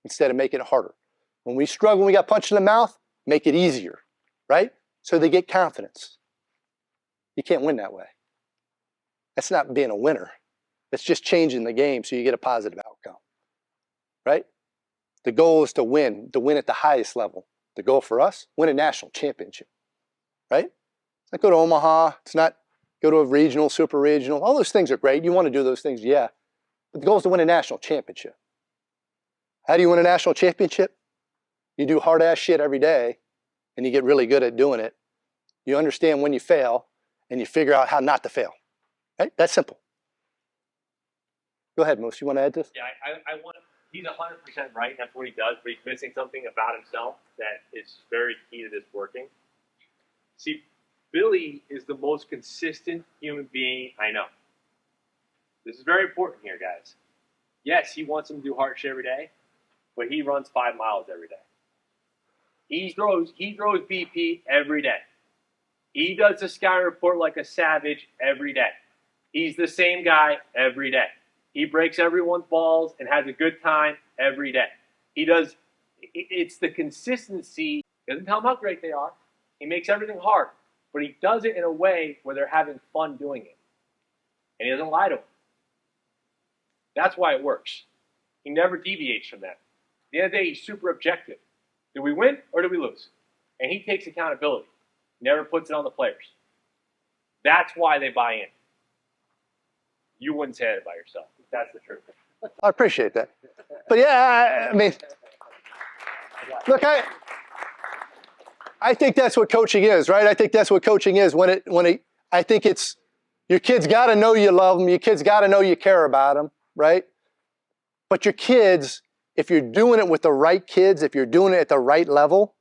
instead of making it harder. When we struggle, we got punched in the mouth, make it easier, right? So they get confidence. You can't win that way. That's not being a winner. That's just changing the game so you get a positive outcome, right? The goal is to win at the highest level. The goal for us, win a national championship, right? It's not go to Omaha. It's not go to a regional, super regional. All those things are great. You want to do those things, yeah. But the goal is to win a national championship. How do you win a national championship? You do hard-ass shit every day, and you get really good at doing it. You understand when you fail, and you figure out how not to fail. Right? That's simple. Go ahead, Moose. You want to add to this? Yeah, I want. He's 100% right. That's what he does, but he's missing something about himself that is very key to this working. See, Billy is the most consistent human being I know. This is very important here, guys. Yes, he wants him to do hard shit every day, but he runs 5 miles every day. He throws BP every day. He does the scouting report like a savage every day. He's the same guy every day. He breaks everyone's balls and has a good time every day. He does. It's the consistency. He doesn't tell them how great they are. He makes everything hard, but he does it in a way where they're having fun doing it, and he doesn't lie to them. That's why it works. He never deviates from that. At the end of the day, he's super objective. Did we win or did we lose? And he takes accountability. He never puts it on the players. That's why they buy in. You wouldn't say that about yourself. That's the truth. I appreciate that. But yeah, I mean, look, I think that's what coaching is, right? I think that's what coaching is. I think it's, your kids got to know you love them. Your kids got to know you care about them, right? But your kids, if you're doing it with the right kids, if you're doing it at the right level,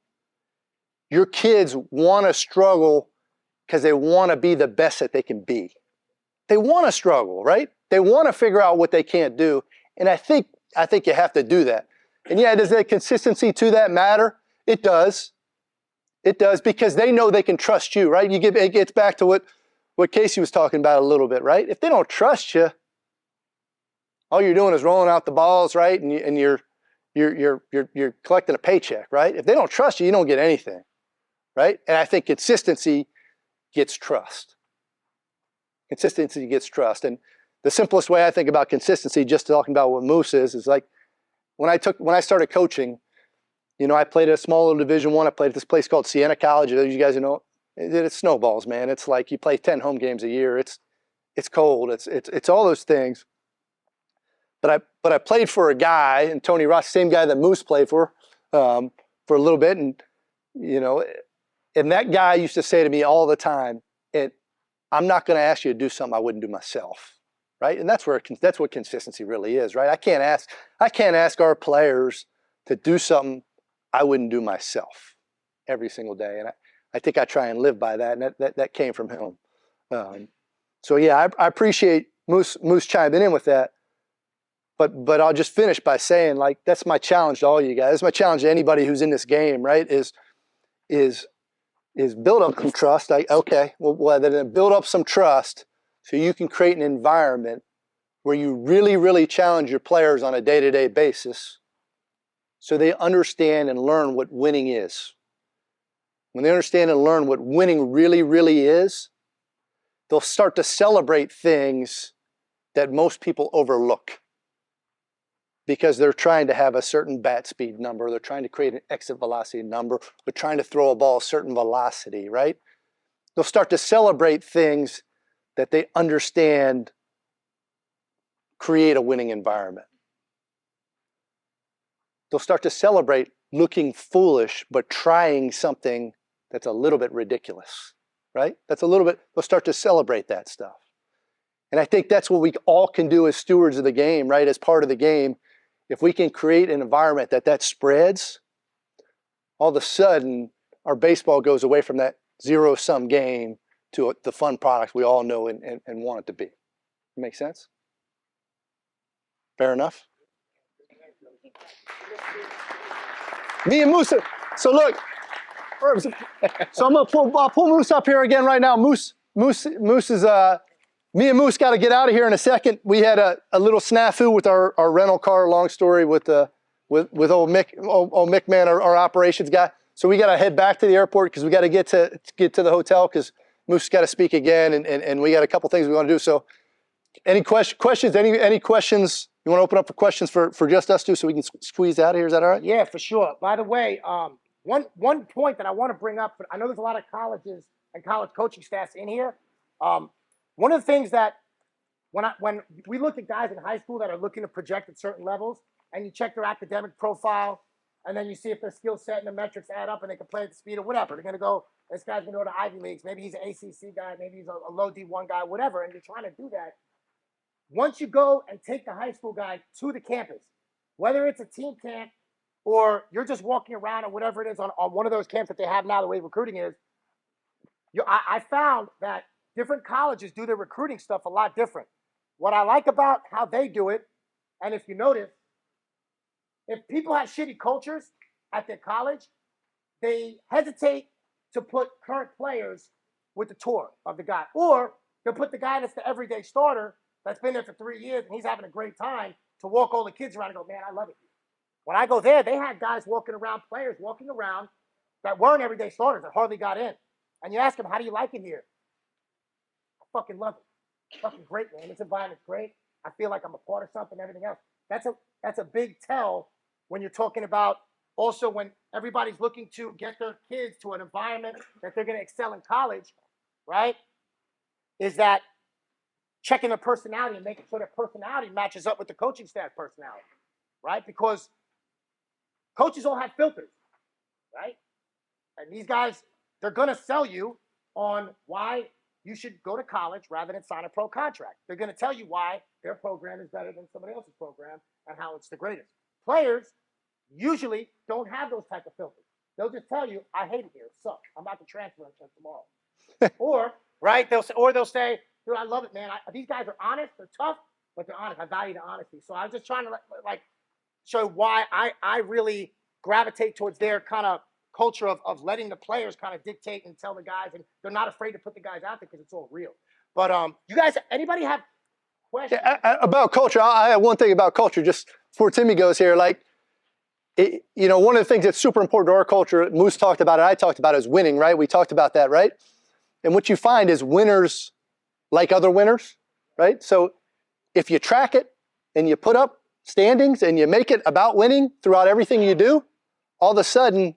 your kids want to struggle because they want to be the best that they can be. They want to struggle, right? They want to figure out what they can't do. And I think you have to do that. And yeah, does that consistency to that matter? It does. It does, because they know they can trust you, right? It gets back to what Casey was talking about a little bit, right? If they don't trust you, all you're doing is rolling out the balls, right? And you're collecting a paycheck, right? If they don't trust you, you don't get anything, right? And I think consistency gets trust. Consistency gets trust. And the simplest way I think about consistency, just talking about what Moose is like when I started coaching, I played at a small little Division I. I played at this place called Siena College. You guys know, it snowballs, man. It's like you play 10 home games a year. It's cold. It's all those things. But I played for a guy, and Tony Ross, same guy that Moose played for a little bit, and and that guy used to say to me all the time, I'm not going to ask you to do something I wouldn't do myself, right? And that's what consistency really is, right? I can't ask our players to do something I wouldn't do myself every single day, and I think I try and live by that, and that came from him. So yeah, I appreciate Moose chiming in with that, but I'll just finish by saying, like, that's my challenge to all you guys. That's my challenge to anybody who's in this game, right? Is build up some trust. Then build up some trust so you can create an environment where you really, really challenge your players on a day-to-day basis so they understand and learn what winning is. When they understand and learn what winning really, really is, they'll start to celebrate things that most people overlook because they're trying to have a certain bat speed number. They're trying to create an exit velocity number. They're trying to throw a ball a certain velocity, right? They'll start to celebrate things that they understand create a winning environment. They'll start to celebrate looking foolish, but trying something that's a little bit ridiculous, right? They'll start to celebrate that stuff. And I think that's what we all can do as stewards of the game, right? As part of the game. If we can create an environment that spreads, all of a sudden our baseball goes away from that zero-sum game to the fun product we all know and want it to be. Make sense? Fair enough? Me and Moose. So look, so I'll pull Moose up here again right now. Moose is me and Moose got to get out of here in a second. We had a little snafu with our rental car. Long story with old Mick man, our operations guy. So we got to head back to the airport because we got to get to the hotel because Moose got to speak again, and we got a couple things we want to do. So, any questions? Any questions? You want to open up for questions for just us two, so we can squeeze out of here? Is that all right? Yeah, for sure. By the way, one point that I want to bring up, I know there's a lot of colleges and college coaching staffs in here. One of the things that when we look at guys in high school that are looking to project at certain levels, and you check their academic profile, and then you see if their skill set and the metrics add up and they can play at the speed or whatever, they're going to go This guy's going to go to Ivy Leagues. Maybe he's an ACC guy. Maybe he's a low D1 guy, whatever. And you're trying to do that. Once you go and take the high school guy to the campus, whether it's a team camp or you're just walking around or whatever it is on one of those camps that they have now, the way recruiting is, I found that different colleges do their recruiting stuff a lot different. What I like about how they do it, and if you notice, if people have shitty cultures at their college, they hesitate to put current players with the tour of the guy. Or they'll put the guy that's the everyday starter that's been there for 3 years and he's having a great time to walk all the kids around and go, man, I love it. When I go there, they had guys walking around, players walking around that weren't everyday starters that hardly got in. And you ask them, how do you like it here? I fucking love it. Fucking great, man. This environment's great. I feel like I'm a part of something, everything else. That's a big tell when you're talking about also when everybody's looking to get their kids to an environment that they're going to excel in college, right? Is that checking their personality and making sure their personality matches up with the coaching staff personality, right? Because coaches all have filters, right? And these guys, they're going to sell you on why you should go to college rather than sign a pro contract. They're going to tell you why their program is better than somebody else's program and how it's the greatest. Players usually don't have those type of filters. They'll just tell you, I hate it here. It sucks. I'm about to transfer until tomorrow. Or, right, they'll say, dude, I love it, man. These guys are honest. They're tough, but they're honest. I value the honesty. So I'm just trying to, like, show why I really gravitate towards their kind of culture of letting the players kind of dictate and tell the guys, and they're not afraid to put the guys out there because it's all real. But you guys, anybody have questions? Yeah, about culture, I have one thing about culture, just before Timmy goes here. Like, one of the things that's super important to our culture, Moose talked about it, I talked about it, is winning, right? We talked about that, right? And what you find is winners like other winners, right? So if you track it and you put up standings and you make it about winning throughout everything you do, all of a sudden,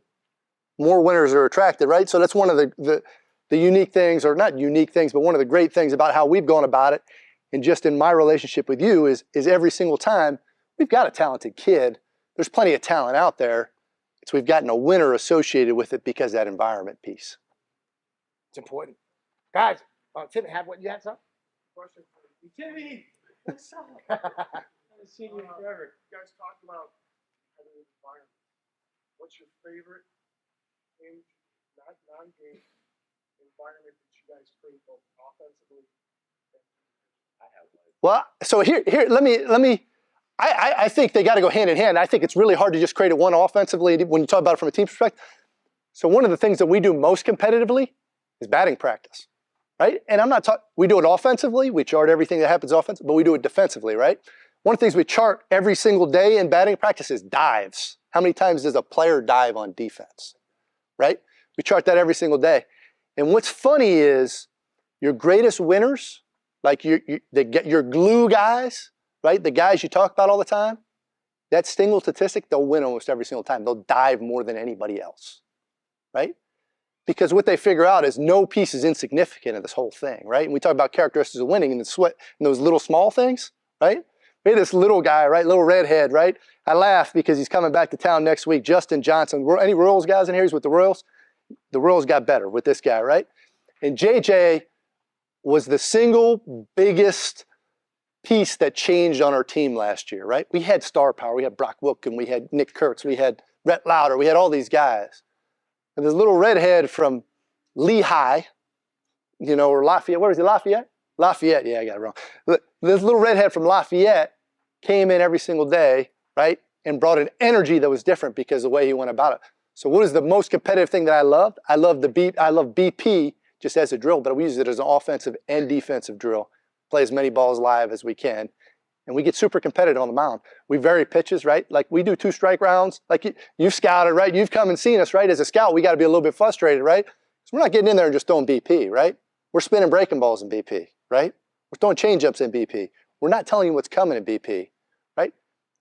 more winners are attracted, right? So that's one of the unique things, or not unique things, but one of the great things about how we've gone about it, and just in my relationship with you, is every single time we've got a talented kid. There's plenty of talent out there. So we've gotten a winner associated with it because of that environment piece. It's important. Guys, Timmy, you have something? Question for you. Timmy, what's up? I haven't seen you forever. You guys talked about competitive environment. What's your favorite game, not non-game environment that you guys create both offensively and defensively? I have one. Well, so here, let me. I think they got to go hand in hand. I think it's really hard to just create it one offensively when you talk about it from a team perspective. So one of the things that we do most competitively is batting practice, right? And I'm not talking, we do it offensively. We chart everything that happens offensively, but we do it defensively, right? One of the things we chart every single day in batting practice is dives. How many times does a player dive on defense, right? We chart that every single day. And what's funny is your greatest winners, like your glue guys, right? The guys you talk about all the time, that single statistic, they'll win almost every single time. They'll dive more than anybody else, right? Because what they figure out is no piece is insignificant in this whole thing, right? And we talk about characteristics of winning and the sweat and those little small things, right? We had this little guy, right? Little redhead, right? I laugh because he's coming back to town next week. Justin Johnson. Any Royals guys in here? He's with the Royals. The Royals got better with this guy, right? And JJ was the single biggest piece that changed on our team last year, right? We had star power. We had Brock Wilkin. We had Nick Kurtz. We had Rhett Lauder. We had all these guys. And this little redhead from Lehigh, or Lafayette. Where is he? Lafayette? Lafayette. Yeah, I got it wrong. This little redhead from Lafayette came in every single day, right? And brought an energy that was different because of the way he went about it. So what is the most competitive thing that I loved? I love BP just as a drill, but we use it as an offensive and defensive drill. Play as many balls live as we can. And we get super competitive on the mound. We vary pitches, right? Like we do 2 strike rounds. Like you've scouted, right? You've come and seen us, right? As a scout, we got to be a little bit frustrated, right? So we're not getting in there and just throwing BP, right? We're spinning breaking balls in BP, right? We're throwing change-ups in BP. We're not telling you what's coming in BP, right?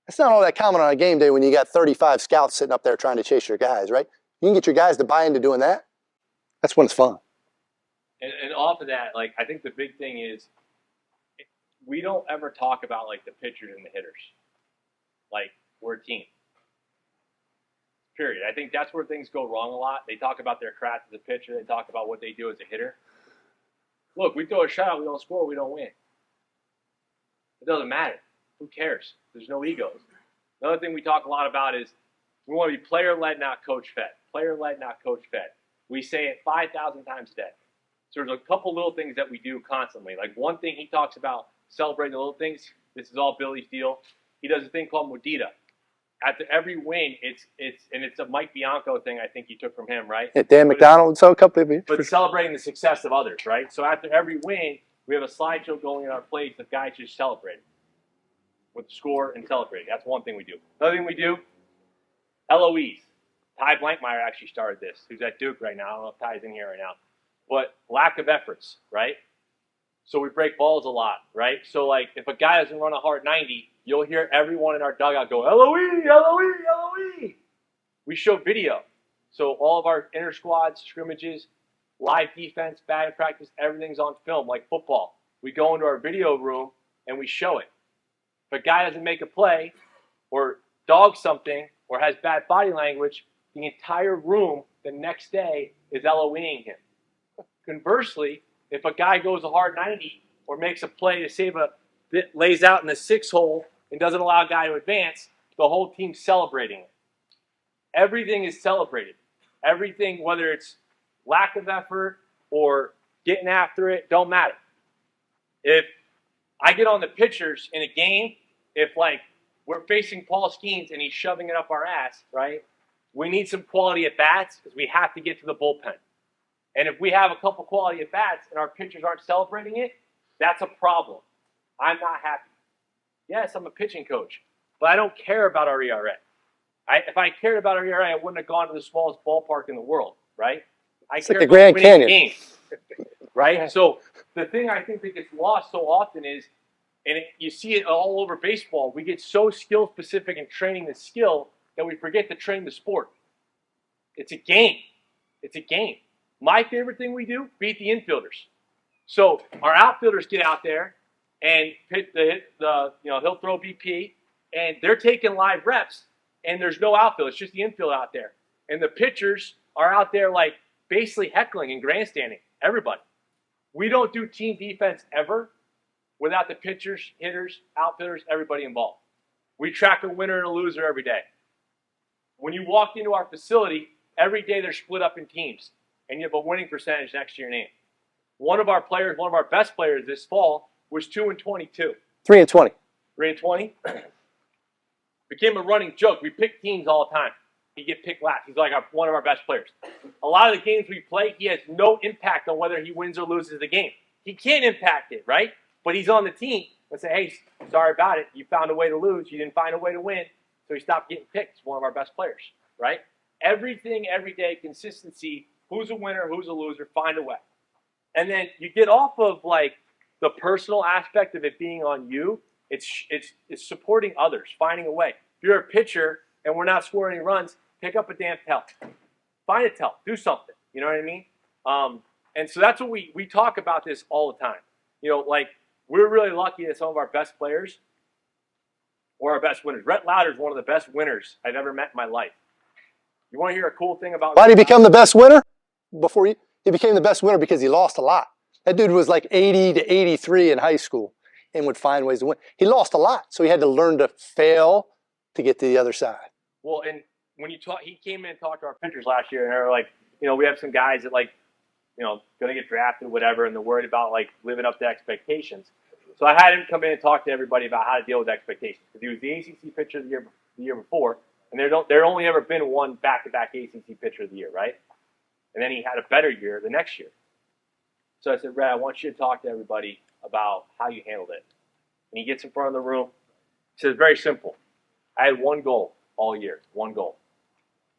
It's not all that common on a game day when you got 35 scouts sitting up there trying to chase your guys, right? You can get your guys to buy into doing that. That's when it's fun. And off of that, like, I think the big thing is we don't ever talk about, like, the pitchers and the hitters. Like, we're a team. Period. I think that's where things go wrong a lot. They talk about their craft as a pitcher. They talk about what they do as a hitter. Look, we throw a shot, we don't score, we don't win. It doesn't matter. Who cares? There's no egos. Another thing we talk a lot about is we want to be player-led, not coach-fed. Player-led, not coach-fed. We say it 5,000 times a day. So there's a couple little things that we do constantly. Like one thing he talks about celebrating the little things. This is all Billy's deal. He does a thing called Modita. After every win, it's a Mike Bianco thing I think he took from him, right? Yeah, Dan McDonald, so a couple of you. But celebrating the success of others, right? So after every win, we have a slideshow going in our place of guys just celebrating with the score and celebrating. That's one thing we do. Another thing we do, LOEs. Ty Blankmeyer actually started this, who's at Duke right now. I don't know if Ty's in here right now. But lack of efforts, right? So we break balls a lot, right? So, like, if a guy doesn't run a hard 90, you'll hear everyone in our dugout go, LOE, LOE, LOE. We show video. So all of our inter-squad scrimmages, live defense, batting practice, everything's on film, like football. We go into our video room and we show it. If a guy doesn't make a play or dogs something or has bad body language, the entire room the next day is LOEing him. Conversely, if a guy goes a hard 90 or makes a play to save lays out in the 6 hole and doesn't allow a guy to advance, the whole team's celebrating it. Everything is celebrated. Everything, whether it's lack of effort or getting after it, don't matter. If I get on the pitchers in a game, if like we're facing Paul Skeens and he's shoving it up our ass, right? We need some quality at bats because we have to get to the bullpen. And if we have a couple quality at bats and our pitchers aren't celebrating it, that's a problem. I'm not happy. Yes, I'm a pitching coach, but I don't care about our ERA. If I cared about our ERA, I wouldn't have gone to the smallest ballpark in the world, right? It's like the Grand Canyon. Games, right? So the thing I think that gets lost so often is, you see it all over baseball, we get so skill-specific in training the skill that we forget to train the sport. It's a game. It's a game. My favorite thing we do, beat the infielders. So our outfielders get out there and he'll throw BP, and they're taking live reps, and there's no outfield. It's just the infield out there. And the pitchers are out there like basically heckling and grandstanding, everybody. We don't do team defense ever without the pitchers, hitters, outfielders, everybody involved. We track a winner and a loser every day. When you walk into our facility, every day they're split up in teams, and you have a winning percentage next to your name. One of our best players this fall was 2-22. 3-20. 3-20. Became a running joke. We pick teams all the time. He get picked last. He's like one of our best players. A lot of the games we play, he has no impact on whether he wins or loses the game. He can't impact it, right? But he's on the team and say, hey, sorry about it. You found a way to lose. You didn't find a way to win. So he stopped getting picked. He's one of our best players, right? Everything, every day, consistency. Who's a winner? Who's a loser? Find a way. And then you get off of like the personal aspect of it being on you. It's supporting others, finding a way. If you're a pitcher and we're not scoring any runs, pick up a damn towel. Find a towel. Do something. You know what I mean? And so that's what we talk about this all the time. You know, like we're really lucky that some of our best players or our best winners. Rhett Lauder is one of the best winners I've ever met in my life. You want to hear a cool thing about? Why did he become the best winner? He became the best winner because he lost a lot. That dude was like 80 to 83 in high school and would find ways to win. He lost a lot, so he had to learn to fail to get to the other side. Well, and when he came in and talked to our pitchers last year, and they were like, you know, we have some guys that like, you know, going to get drafted or whatever, and they're worried about like living up to expectations. So I had him come in and talk to everybody about how to deal with expectations. Because he was the ACC pitcher of the year before, and there only ever been one back-to-back ACC pitcher of the year, right? And then he had a better year the next year. So I said, Red, I want you to talk to everybody about how you handled it. And he gets in front of the room. He says, very simple. I had one goal all year, one goal.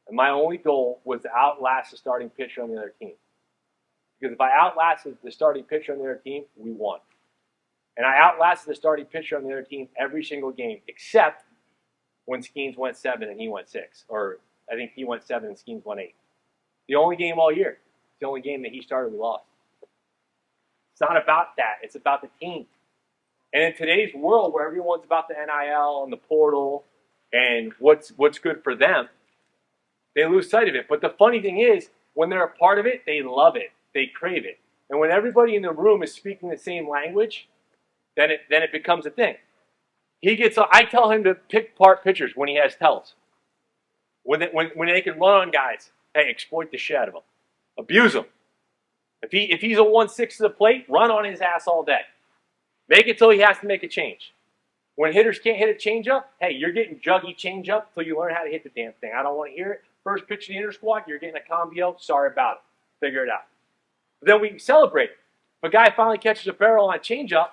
And my only goal was to outlast the starting pitcher on the other team. Because if I outlasted the starting pitcher on the other team, we won. And I outlasted the starting pitcher on the other team every single game, except when Skeens went 7 and he went 6. Or I think he went 7 and Skeens went 8. The only game all year. The only game that he started, we lost. It's not about that. It's about the team. And in today's world where everyone's about the NIL and the portal and what's good for them, They lose sight of it. But the funny thing is, when they're a part of it, they love it. They crave it. And when everybody in the room is speaking the same language, then it becomes a thing. I tell him to pick apart pitchers when he has tells. When they can run on guys, hey, exploit the shit out of them. Abuse them. If he's a 1-6 to the plate, run on his ass all day. Make it till he has to make a change. When hitters can't hit a changeup, hey, you're getting juggy changeup till you learn how to hit the damn thing. I don't want to hear it. First pitch to the inter squad, you're getting a combio. Sorry about it. Figure it out. But then we celebrate. If a guy finally catches a barrel on a changeup,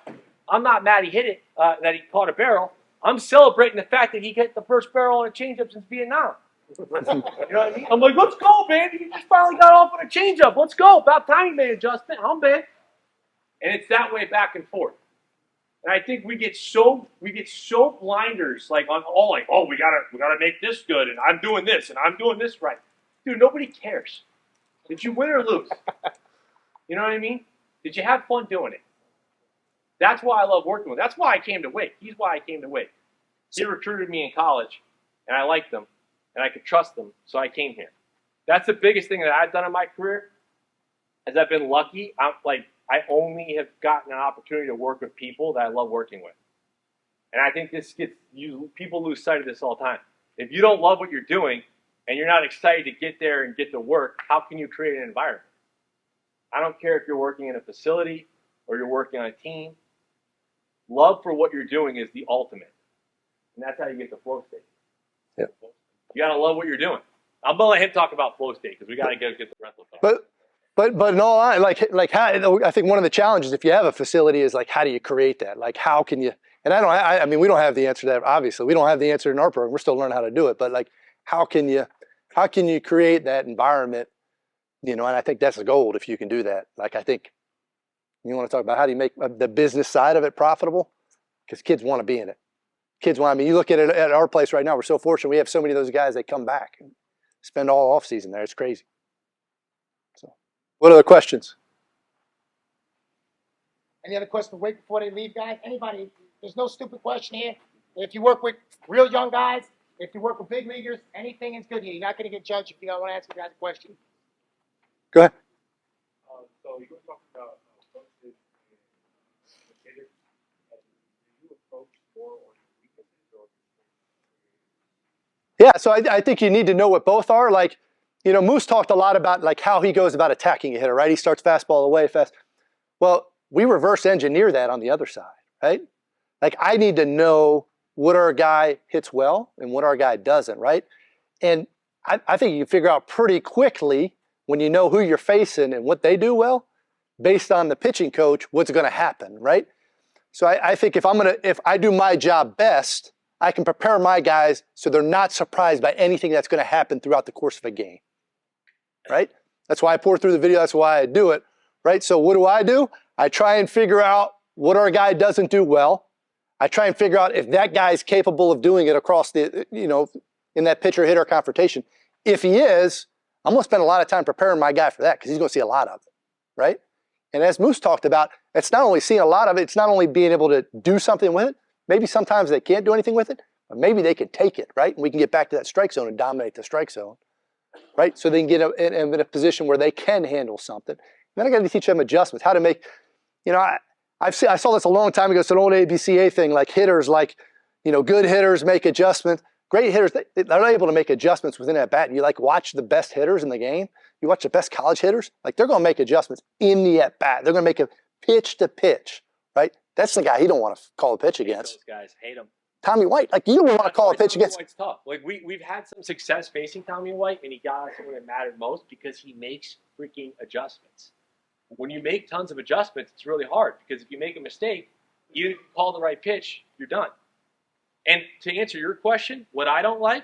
I'm not mad he hit it, that he caught a barrel. I'm celebrating the fact that he hit the first barrel on a changeup since Vietnam. You know what I mean? I'm like, let's go, man. You just finally got off on a changeup. Let's go. About time you made an adjustment. I'm bad. And it's that way back and forth. And I think we get so blinders on oh, we gotta make this good, and I'm doing this and I'm doing this right. Dude, nobody cares. Did you win or lose? You know what I mean? Did you have fun doing it? That's why I love working with him. That's why I came to Wake. He's why I came to Wake. He recruited me in college, and I liked them, and I could trust them, so I came here. That's the biggest thing that I've done in my career, is I've been lucky. I only have gotten an opportunity to work with people that I love working with. And I think people lose sight of this all the time. If you don't love what you're doing and you're not excited to get there and get to work, how can you create an environment? I don't care if you're working in a facility or you're working on a team. Love for what you're doing is the ultimate. And that's how you get to flow state. Yep. You got to love what you're doing. I'm going to let him talk about flow state because we got to get the rental talk. But in all honesty, how, I think one of the challenges if you have a facility is how do you create that? How can you? And I mean, we don't have the answer to that. Obviously, we don't have the answer in our program. We're still learning how to do it. But how can you create that environment? And I think that's the goal if you can do that. I think you want to talk about how do you make the business side of it profitable? Because kids want to be in it. Kids want. I mean, you look at it at our place right now. We're so fortunate. We have so many of those guys that come back and spend all off season there. It's crazy. What other questions? Any other questions for Wake before they leave, guys? Anybody? There's no stupid question here. If you work with real young guys, if you work with big leaguers, anything is good here. You're not going to get judged if you don't want to answer guys a question. Go ahead. So you were talking about coaches and hitters. Do you approach more or weaknesses or? Yeah, so I think you need to know what both are. Moose talked a lot about how he goes about attacking a hitter, right? He starts fastball away fast. Well, we reverse engineer that on the other side, right? I need to know what our guy hits well and what our guy doesn't, right? And I think you can figure out pretty quickly when you know who you're facing and what they do well, based on the pitching coach, what's going to happen, right? So I think if I do my job best, I can prepare my guys so they're not surprised by anything that's going to happen throughout the course of a game. Right? That's why I pour through the video. That's why I do it. Right? So what do? I try and figure out what our guy doesn't do well. I try and figure out if that guy is capable of doing it across the, in that pitcher-hitter confrontation. If he is, I'm going to spend a lot of time preparing my guy for that because he's going to see a lot of it. Right? And as Moose talked about, it's not only seeing a lot of it, it's not only being able to do something with it. Maybe sometimes they can't do anything with it, but maybe they can take it, right? And we can get back to that strike zone and dominate the strike zone. Right? So they can get in a position where they can handle something. And then I got to teach them adjustments, how to make, I saw this a long time ago. It's an old ABCA thing, hitters, good hitters make adjustments. Great hitters, they're able to make adjustments within that bat. And you watch the best hitters in the game. You watch the best college hitters, they're going to make adjustments in the at bat. They're going to make a pitch to pitch, right? That's the guy he don't want to call a pitch against. Those guys hate him. Tommy White, you don't want to call a pitch against. Tommy White's tough. We've had some success facing Tommy White, and he got us when it mattered most because he makes freaking adjustments. When you make tons of adjustments, it's really hard because if you make a mistake, you call the right pitch, you're done. And to answer your question, what I don't like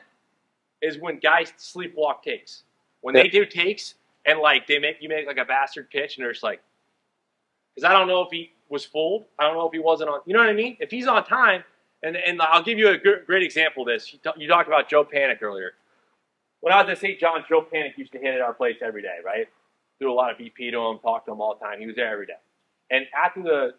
is when guys sleepwalk takes. When they do takes and you make a bastard pitch and they're just because I don't know if he was fooled. I don't know if he wasn't on. You know what I mean? If he's on time. And I'll give you a great example of this. You talked about Joe Panic earlier. When I was at St. John's, Joe Panic used to hit at our place every day, right? Do a lot of BP to him, talk to him all the time. He was there every day. And after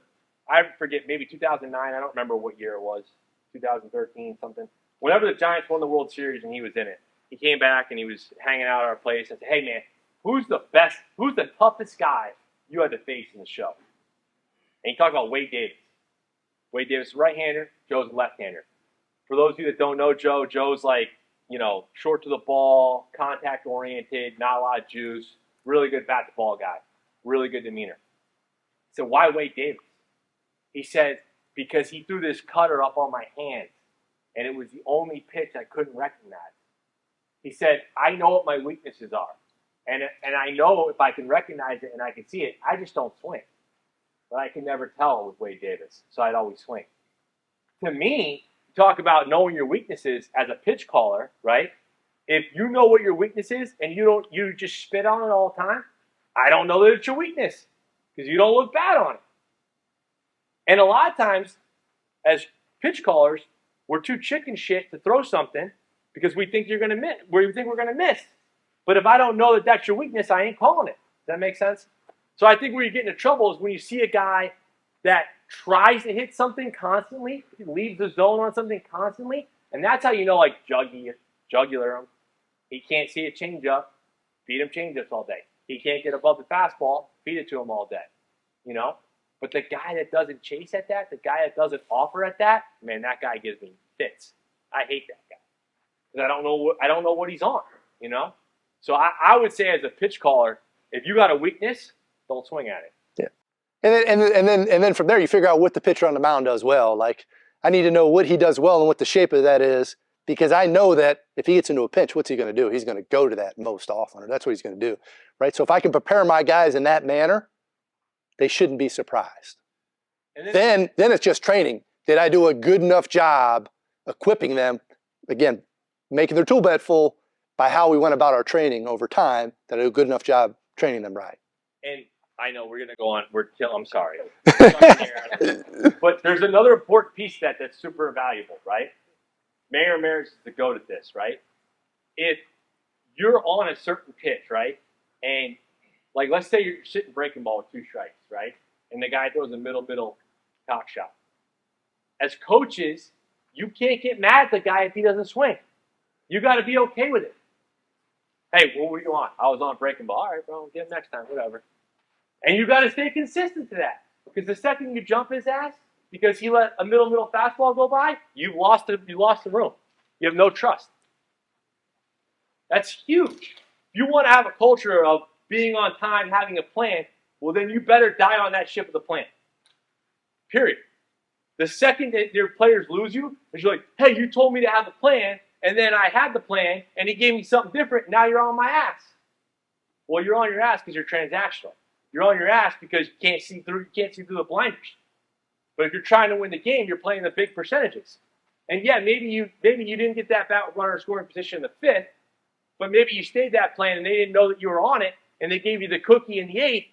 I forget, maybe 2009, I don't remember what year it was, 2013, something. Whenever the Giants won the World Series and he was in it, he came back and he was hanging out at our place. I said, hey, man, who's the toughest guy you had to face in the show? And he talked about Wade Davis. Wade Davis is a right-hander, Joe's a left-hander. For those of you that don't know Joe, Joe's like, short to the ball, contact-oriented, not a lot of juice, really good bat-to-ball guy, really good demeanor. So why Wade Davis? He said, because he threw this cutter up on my hand, and it was the only pitch I couldn't recognize. He said, I know what my weaknesses are, and I know if I can recognize it and I can see it, I just don't swing. But I can never tell with Wade Davis, so I'd always swing. To me, talk about knowing your weaknesses as a pitch caller, right? If you know what your weakness is and you just spit on it all the time, I don't know that it's your weakness because you don't look bad on it. And a lot of times, as pitch callers, we're too chicken shit to throw something because we think you're gonna miss. We think we're gonna miss. But if I don't know that that's your weakness, I ain't calling it. Does that make sense? So I think where you get into trouble is when you see a guy that tries to hit something constantly, leaves the zone on something constantly, and that's how you know, like jugular him. He can't see a changeup, feed him changeups all day. He can't get above the fastball, feed it to him all day. But the guy that doesn't chase at that, the guy that doesn't offer at that, man, that guy gives me fits. I hate that guy because I don't know what he's on. So I would say as a pitch caller, if you got a weakness, don't swing at it. Yeah. And then from there you figure out what the pitcher on the mound does well. Like I need to know what he does well and what the shape of that is, because I know that if he gets into a pinch, what's he going to do? He's going to go to that most often, or that's what he's going to do, right? So if I can prepare my guys in that manner, they shouldn't be surprised. And then it's just training. Did I do a good enough job equipping them, again, making their tool belt full by how we went about our training over time, that I did a good enough job training them right. And I know we're going to go on. I'm sorry. But there's another important piece that's super valuable, right? Mayor Maris is the GOAT at this, right? If you're on a certain pitch, right, and like let's say you're sitting breaking ball with 2 strikes, right, and the guy throws a middle cock shot. As coaches, you can't get mad at the guy if he doesn't swing. You got to be okay with it. Hey, what were you on? I was on breaking ball. All right, bro, get him next time, whatever. And you got to stay consistent to that, because the second you jump his ass because he let a middle fastball go by, you lost the room. You have no trust. That's huge. If you want to have a culture of being on time, having a plan, well, then you better die on that ship of the plan. Period. The second that your players lose you, is you're like, hey, you told me to have a plan, and then I had the plan, and he gave me something different, now you're on my ass. Well, you're on your ass because you're transactional. You're on your ass because you can't see through the blinders. But if you're trying to win the game, you're playing the big percentages. And yeah, maybe you didn't get that bat runner scoring position in the 5th, but maybe you stayed that plan and they didn't know that you were on it, and they gave you the cookie in the 8th.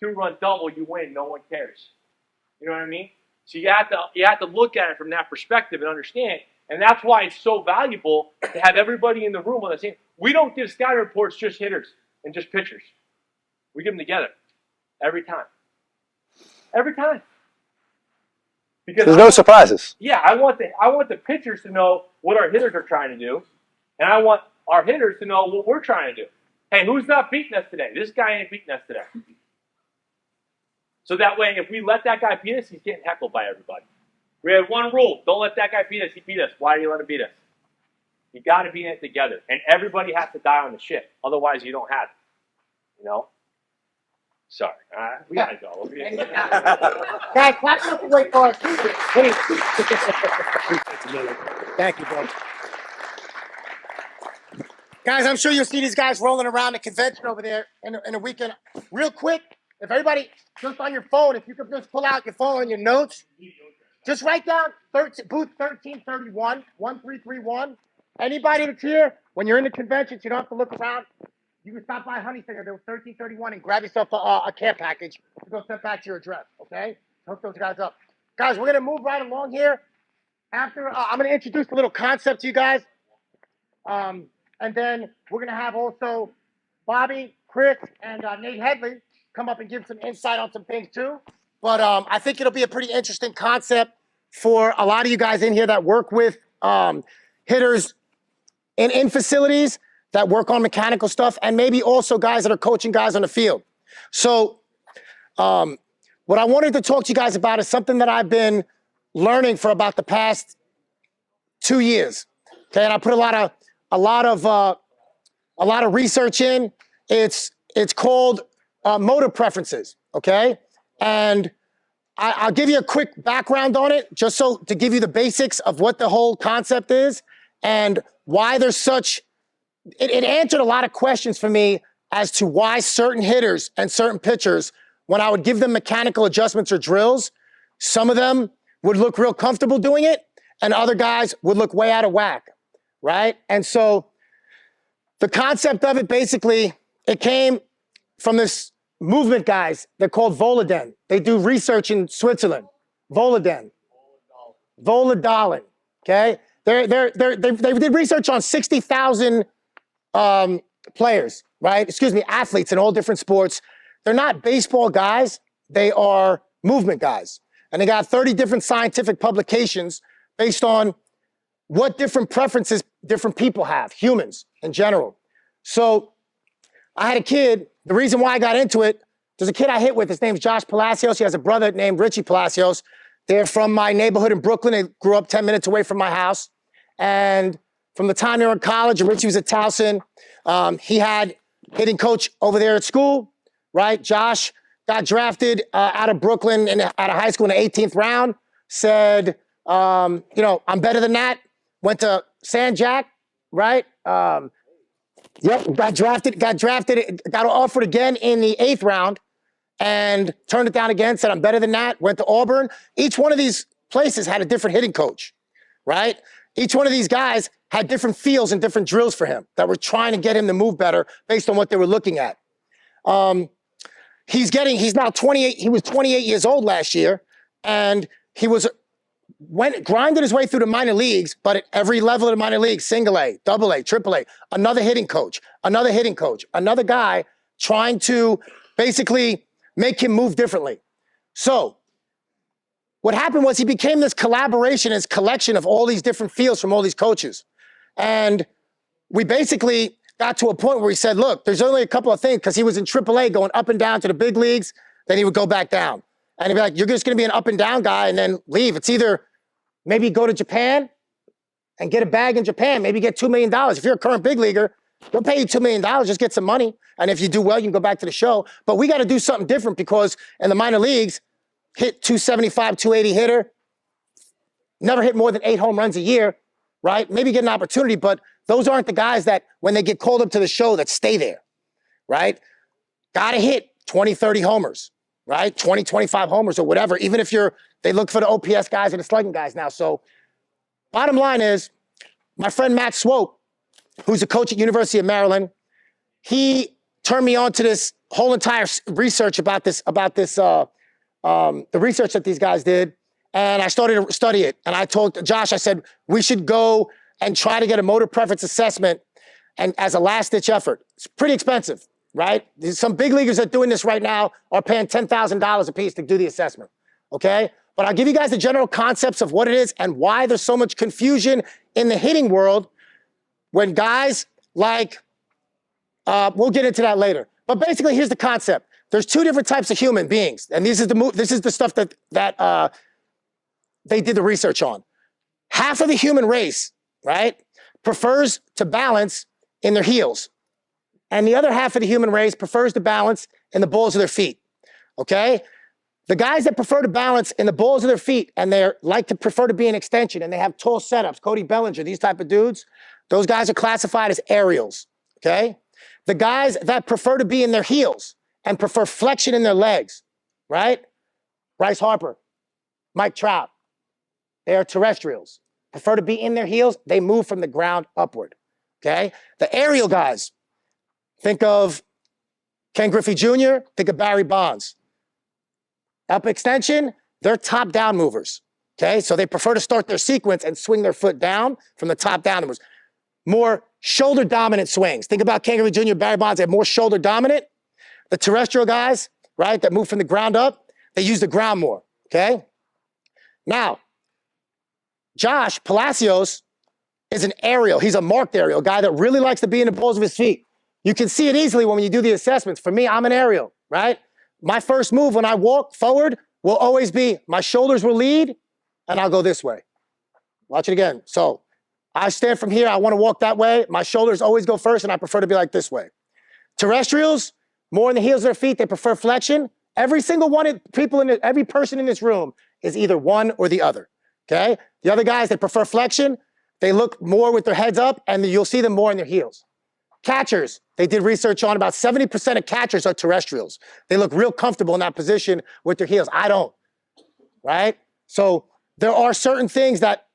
2-run double, you win. No one cares. You know what I mean? So you have to look at it from that perspective and understand. And that's why it's so valuable to have everybody in the room on the same. We don't give scouting reports just hitters and just pitchers. We give them together every time. Every time. Because there's no surprises. Yeah, I want the pitchers to know what our hitters are trying to do, and I want our hitters to know what we're trying to do. Hey, who's not beating us today? This guy ain't beating us today. So that way, if we let that guy beat us, he's getting heckled by everybody. We have one rule: don't let that guy beat us. He beat us. Why do you let him beat us? You got to be in it together, and everybody has to die on the ship. Otherwise, you don't have it. Sorry, we gotta go. Guys, clap up and wait for us. Please. Thank you, bro. Guys, I'm sure you'll see these guys rolling around the convention over there in a weekend. Real quick, if everybody, just on your phone, if you could just pull out your phone and your notes, just write down booth 1331, 1331. Anybody that's here, when you're in the convention, you don't have to look around. You can stop by Honeysinger. There was 1331 and grab yourself a care package to go send back to your address, okay? Hook those guys up. Guys, we're going to move right along here. After, I'm going to introduce a little concept to you guys. And then we're going to have also Bobby, Chris, and Nate Headley come up and give some insight on some things too. But I think it'll be a pretty interesting concept for a lot of you guys in here that work with hitters in facilities that work on mechanical stuff, and maybe also guys that are coaching guys on the field. So what I wanted to talk to you guys about is something that I've been learning for about the past 2 years. Okay, and I put a lot of research in. It's called motor preferences. Okay, and I'll give you a quick background on it, just so to give you the basics of what the whole concept is and why there's such. It answered a lot of questions for me as to why certain hitters and certain pitchers, when I would give them mechanical adjustments or drills, some of them would look real comfortable doing it, and other guys would look way out of whack, right? And so the concept of it, basically, it came from this movement guys. They're called Volodin. They do research in Switzerland. Volodin. Okay? They did research on 60,000 players, right? Excuse me, athletes in all different sports. They're not baseball guys. They are movement guys. And they got 30 different scientific publications based on what different preferences different people have, humans in general. So I had a kid. The reason why I got into it, there's a kid I hit with. His name's Josh Palacios. He has a brother named Richie Palacios. They're from my neighborhood in Brooklyn. They grew up 10 minutes away from my house. And from the time they were in college, Richie was at Towson. He had hitting coach over there at school, right? Josh got drafted out of Brooklyn out of high school in the 18th round. Said, I'm better than that. Went to San Jack, right? Got drafted, got offered again in the 8th round and turned it down again, said I'm better than that, went to Auburn. Each one of these places had a different hitting coach, right? Each one of these guys had different feels and different drills for him that were trying to get him to move better based on what they were looking at. He's now 28, he was 28 years old last year, and he grinded his way through the minor leagues, but at every level of the minor leagues, single A, double A, triple A, another hitting coach, another guy trying to basically make him move differently. So what happened was he became this collaboration, this collection of all these different feels from all these coaches. And we basically got to a point where he said, look, there's only a couple of things, because he was in triple A going up and down to the big leagues, then he would go back down. And he'd be like, you're just going to be an up and down guy and then leave. It's either maybe go to Japan and get a bag in Japan, maybe get $2 million. If you're a current big leaguer, they'll pay you $2 million, just get some money. And if you do well, you can go back to the show. But we got to do something different, because in the minor leagues, hit 275, 280 hitter, never hit more than 8 home runs a year, right? Maybe get an opportunity, but those aren't the guys that when they get called up to the show that stay there, right? Got to hit 20, 30 homers, right? 20, 25 homers or whatever, even if they look for the OPS guys and the slugging guys now. So bottom line is, my friend Matt Swope, who's a coach at University of Maryland, he turned me on to this whole entire research about the research that these guys did. And I started to study it. And I told Josh, I said, we should go and try to get a motor preference assessment and as a last-ditch effort. It's pretty expensive, right? There's some big leaguers that are doing this right now are paying $10,000 a piece to do the assessment, okay? But I'll give you guys the general concepts of what it is and why there's so much confusion in the hitting world when guys like, we'll get into that later. But basically, here's the concept. There's 2 different types of human beings, and this is the stuff that they did the research on. Half of the human race, right, prefers to balance in their heels, and the other half of the human race prefers to balance in the balls of their feet. Okay, the guys that prefer to balance in the balls of their feet and they prefer to be an extension and they have tall setups, Cody Bellinger, these type of dudes, those guys are classified as aerials. Okay, the guys that prefer to be in their heels and prefer flexion in their legs, right? Bryce Harper, Mike Trout, they are terrestrials. Prefer to be in their heels, they move from the ground upward, okay? The aerial guys, think of Ken Griffey Jr., think of Barry Bonds. Up extension, they're top-down movers, okay? So they prefer to start their sequence and swing their foot down from the top downwards. More shoulder-dominant swings. Think about Ken Griffey Jr., Barry Bonds, they have more shoulder-dominant. The terrestrial guys, right, that move from the ground up, they use the ground more, okay? Now, Josh Palacios is an aerial. He's a marked aerial, a guy that really likes to be in the balls of his feet. You can see it easily when you do the assessments. For me, I'm an aerial, right? My first move when I walk forward will always be my shoulders will lead and I'll go this way. Watch it again. So I stand from here. I want to walk that way. My shoulders always go first and I prefer to be like this way. Terrestrials, more in the heels of their feet, they prefer flexion. Every single one of every person in this room is either one or the other, okay? The other guys, they prefer flexion. They look more with their heads up and you'll see them more in their heels. Catchers, they did research on about 70% of catchers are terrestrials. They look real comfortable in that position with their heels. I don't, right? So there are certain things that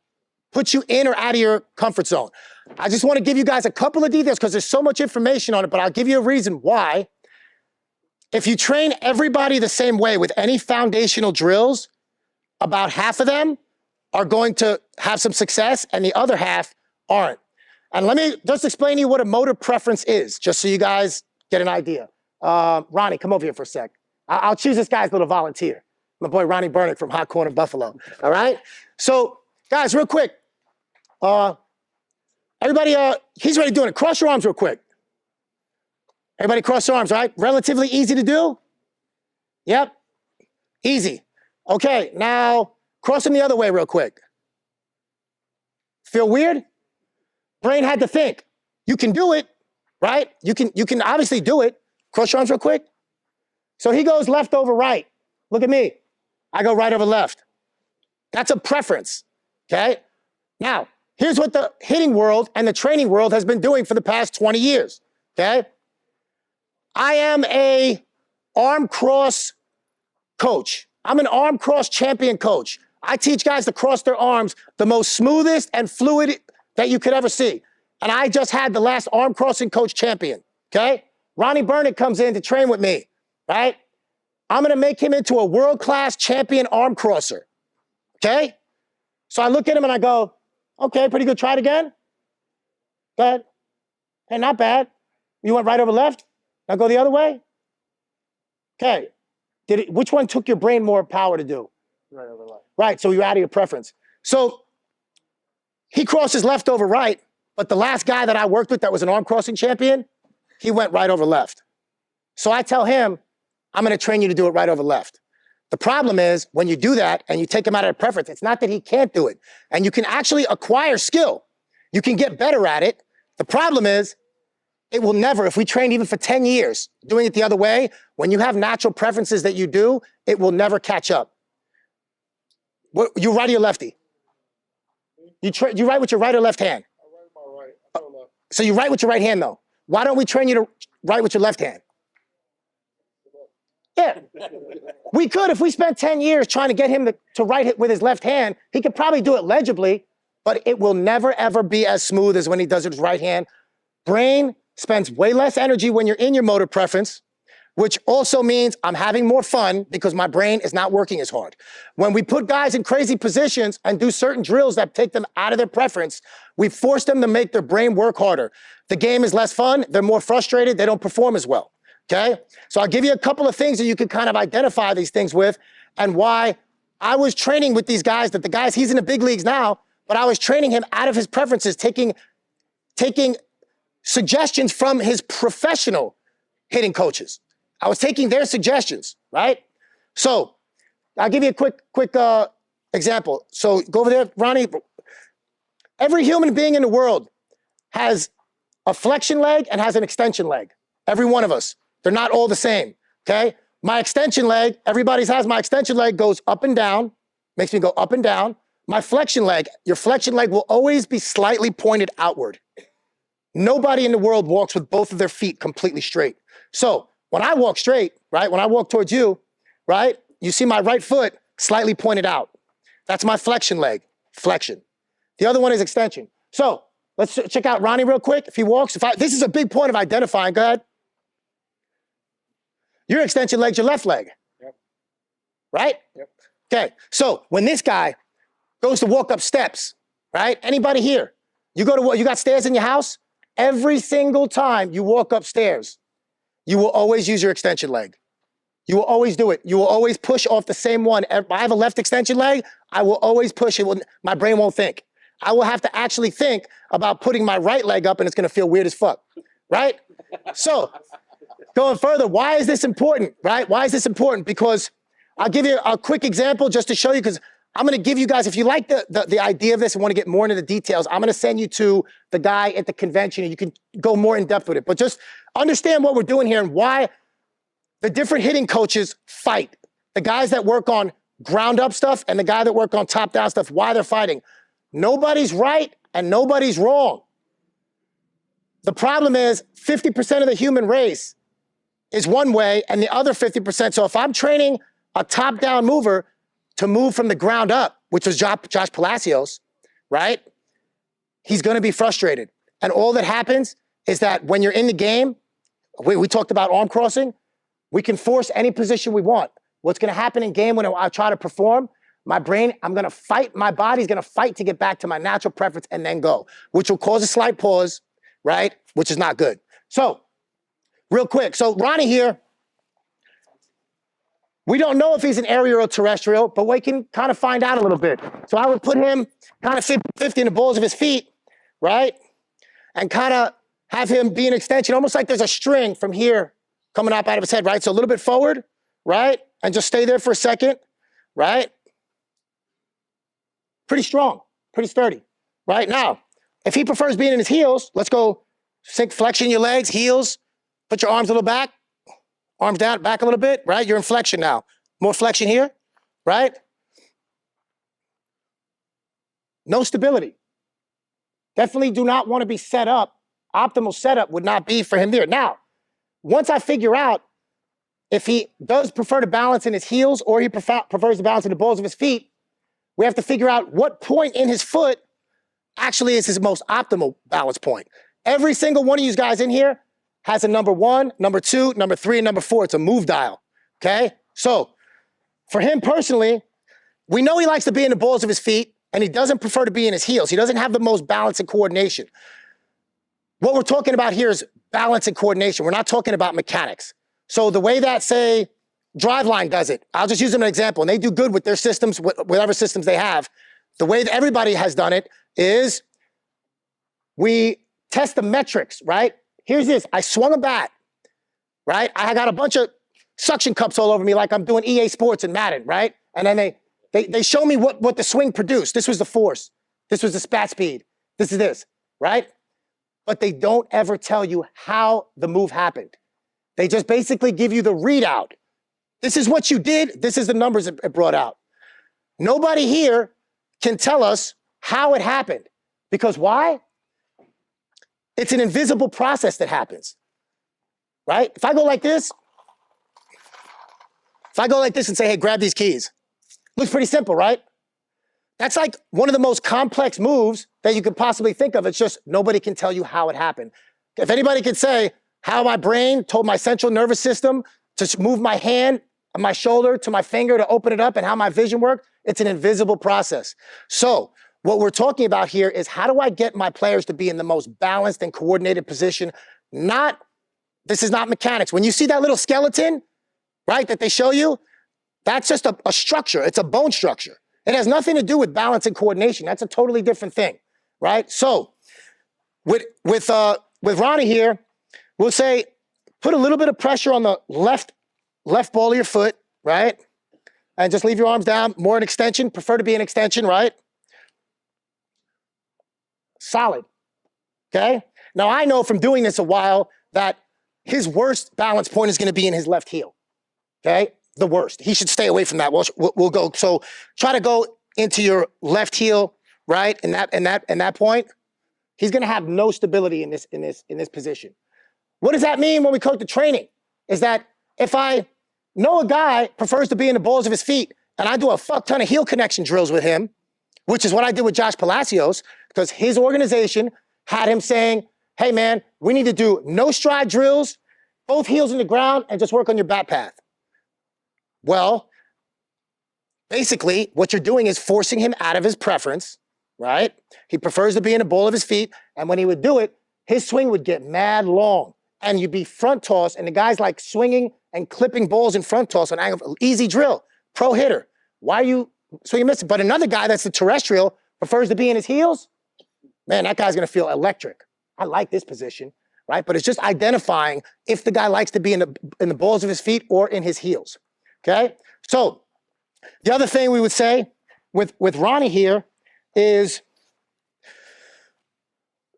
put you in or out of your comfort zone. I just want to give you guys a couple of details because there's so much information on it, but I'll give you a reason why. If you train everybody the same way with any foundational drills, about half of them are going to have some success and the other half aren't. And let me just explain to you what a motor preference is, just so you guys get an idea. Ronnie, come over here for a sec. I'll choose this guy as a little volunteer. My boy Ronnie Burnick from Hot Corner Buffalo, all right? So, guys, real quick. Everybody, he's ready doing it. Cross your arms real quick. Everybody cross your arms, right? Relatively easy to do? Yep, easy. Okay, now cross them the other way real quick. Feel weird? Brain had to think. You can do it, right? You can obviously do it. Cross your arms real quick. So he goes left over right. Look at me. I go right over left. That's a preference, okay? Now, here's what the hitting world and the training world has been doing for the past 20 years, okay? I am a arm cross coach. I'm an arm cross champion coach. I teach guys to cross their arms the most smoothest and fluid that you could ever see. And I just had the last arm crossing coach champion, okay? Ronnie Burnick comes in to train with me, right? I'm gonna make him into a world-class champion arm crosser, okay? So I look at him and I go, okay, pretty good, try it again. Go ahead. Hey, not bad. You went right over left? Now go the other way? Okay. Which one took your brain more power to do? Right over left. Right, so you're out of your preference. So he crosses left over right, but the last guy that I worked with that was an arm crossing champion, he went right over left. So I tell him, I'm gonna train you to do it right over left. The problem is when you do that and you take him out of preference, it's not that he can't do it. And you can actually acquire skill. You can get better at it. The problem is it will never, if we train even for 10 years, doing it the other way, when you have natural preferences that you do, it will never catch up. You righty or lefty? You write with your right or left hand? I write my right. I don't know. So you write with your right hand though. Why don't we train you to write with your left hand? Yeah, we could. If we spent 10 years trying to get him to write it with his left hand, he could probably do it legibly, but it will never, ever be as smooth as when he does it with his right hand. Brain spends way less energy when you're in your motor preference, which also means I'm having more fun because my brain is not working as hard. When we put guys in crazy positions and do certain drills that take them out of their preference, we force them to make their brain work harder. The game is less fun, they're more frustrated, they don't perform as well. Okay? So I'll give you a couple of things that you can kind of identify these things with and why I was training with these guys, that the guys, he's in the big leagues now, but I was training him out of his preferences, taking suggestions from his professional hitting coaches. I was taking their suggestions, right? So I'll give you a quick example. So go over there, Ronnie. Every human being in the world has a flexion leg and has an extension leg. Every one of us. They're not all the same, okay? My extension leg, everybody's has my extension leg goes up and down, makes me go up and down. My flexion leg, your flexion leg will always be slightly pointed outward. Nobody in the world walks with both of their feet completely straight. So when I walk straight, right, when I walk towards you, right, you see my right foot slightly pointed out. That's my flexion leg, flexion. The other one is extension. So let's check out Ronnie real quick. If he walks, this is a big point of identifying, go ahead. Your extension leg's your left leg, Yep. right? Yep. Okay, so when this guy goes to walk up steps, right? Anybody here, you got stairs in your house? Every single time you walk upstairs, you will always use your extension leg. You will always do it. You will always push off the same one. If I have a left extension leg, I will always push it. My brain won't think. I will have to actually think about putting my right leg up and it's gonna feel weird as fuck, right? So, going further, why is this important, right? Why is this important? Because I'll give you a quick example just to show you, because I'm gonna give you guys, if you like the idea of this and wanna get more into the details, I'm gonna send you to the guy at the convention and you can go more in depth with it. But just understand what we're doing here and why the different hitting coaches fight. The guys that work on ground up stuff and the guy that work on top down stuff, why they're fighting. Nobody's right and nobody's wrong. The problem is 50% of the human race is one way and the other 50%. So if I'm training a top down mover to move from the ground up, which was Josh Palacios, right? He's gonna be frustrated. And all that happens is that when you're in the game, we talked about arm crossing, we can force any position we want. What's gonna happen in game when I try to perform, my brain, I'm gonna fight, my body's gonna fight to get back to my natural preference and then go, which will cause a slight pause, right? Which is not good. So, real quick, so Ronnie here, we don't know if he's an aerial or terrestrial, but we can kind of find out a little bit. So I would put him kind of 50-50 in the balls of his feet, right? And kind of have him be an extension, almost like there's a string from here coming up out of his head, right? So a little bit forward, right? And just stay there for a second, right? Pretty strong, pretty sturdy, right? Now, if he prefers being in his heels, let's go flexion your legs, heels, put your arms a little back, arms down, back a little bit, right? You're in flexion now. More flexion here, right? No stability. Definitely do not want to be set up. Optimal setup would not be for him there. Now, once I figure out if he does prefer to balance in his heels or he prefers to balance in the balls of his feet, we have to figure out what point in his foot actually is his most optimal balance point. Every single one of you guys in here has a number 1, number 2, number 3, and number 4. It's a move dial, okay? So for him personally, we know he likes to be in the balls of his feet and he doesn't prefer to be in his heels. He doesn't have the most balance and coordination. What we're talking about here is balance and coordination. We're not talking about mechanics. So the way that, say, Driveline does it, I'll just use them as an example, and they do good with their systems, whatever systems they have. The way that everybody has done it is we test the metrics, right? Here's this, I swung a bat, right? I got a bunch of suction cups all over me like I'm doing EA Sports and Madden, right? And then they show me what the swing produced. This was the force. This was the spat speed. This is this, right? But they don't ever tell you how the move happened. They just basically give you the readout. This is what you did. This is the numbers it brought out. Nobody here can tell us how it happened. Because why? It's an invisible process that happens, right? If I go like this and say, hey, grab these keys, looks pretty simple, right? That's like one of the most complex moves that you could possibly think of. It's just nobody can tell you how it happened. If anybody could say how my brain told my central nervous system to move my hand and my shoulder to my finger to open it up and how my vision worked, it's an invisible process. So what we're talking about here is how do I get my players to be in the most balanced and coordinated position? This is not mechanics. When you see that little skeleton, right, that they show you, that's just a structure. It's a bone structure. It has nothing to do with balance and coordination. That's a totally different thing, right? So with Ronnie here, we'll say put a little bit of pressure on the left ball of your foot, right? And just leave your arms down, more an extension, prefer to be an extension, right? Solid, okay? Now I know from doing this a while that his worst balance point is gonna be in his left heel, okay? The worst. He should stay away from that. We'll go. So try to go into your left heel, right? In that point, he's going to have no stability in this position. What does that mean when we coach the training? Is that if I know a guy prefers to be in the balls of his feet, and I do a fuck ton of heel connection drills with him, which is what I did with Josh Palacios, because his organization had him saying, hey man, we need to do no stride drills, both heels in the ground, and just work on your bat path. Well, basically, what you're doing is forcing him out of his preference, right? He prefers to be in the ball of his feet, and when he would do it, his swing would get mad long, and you'd be front toss, and the guy's like swinging and clipping balls in front toss on angle. Easy drill, pro hitter. Why are you swinging missing? But another guy that's the terrestrial prefers to be in his heels, man, that guy's gonna feel electric. I like this position, right? But it's just identifying if the guy likes to be in the balls of his feet or in his heels, okay? So the other thing we would say with Ronnie here is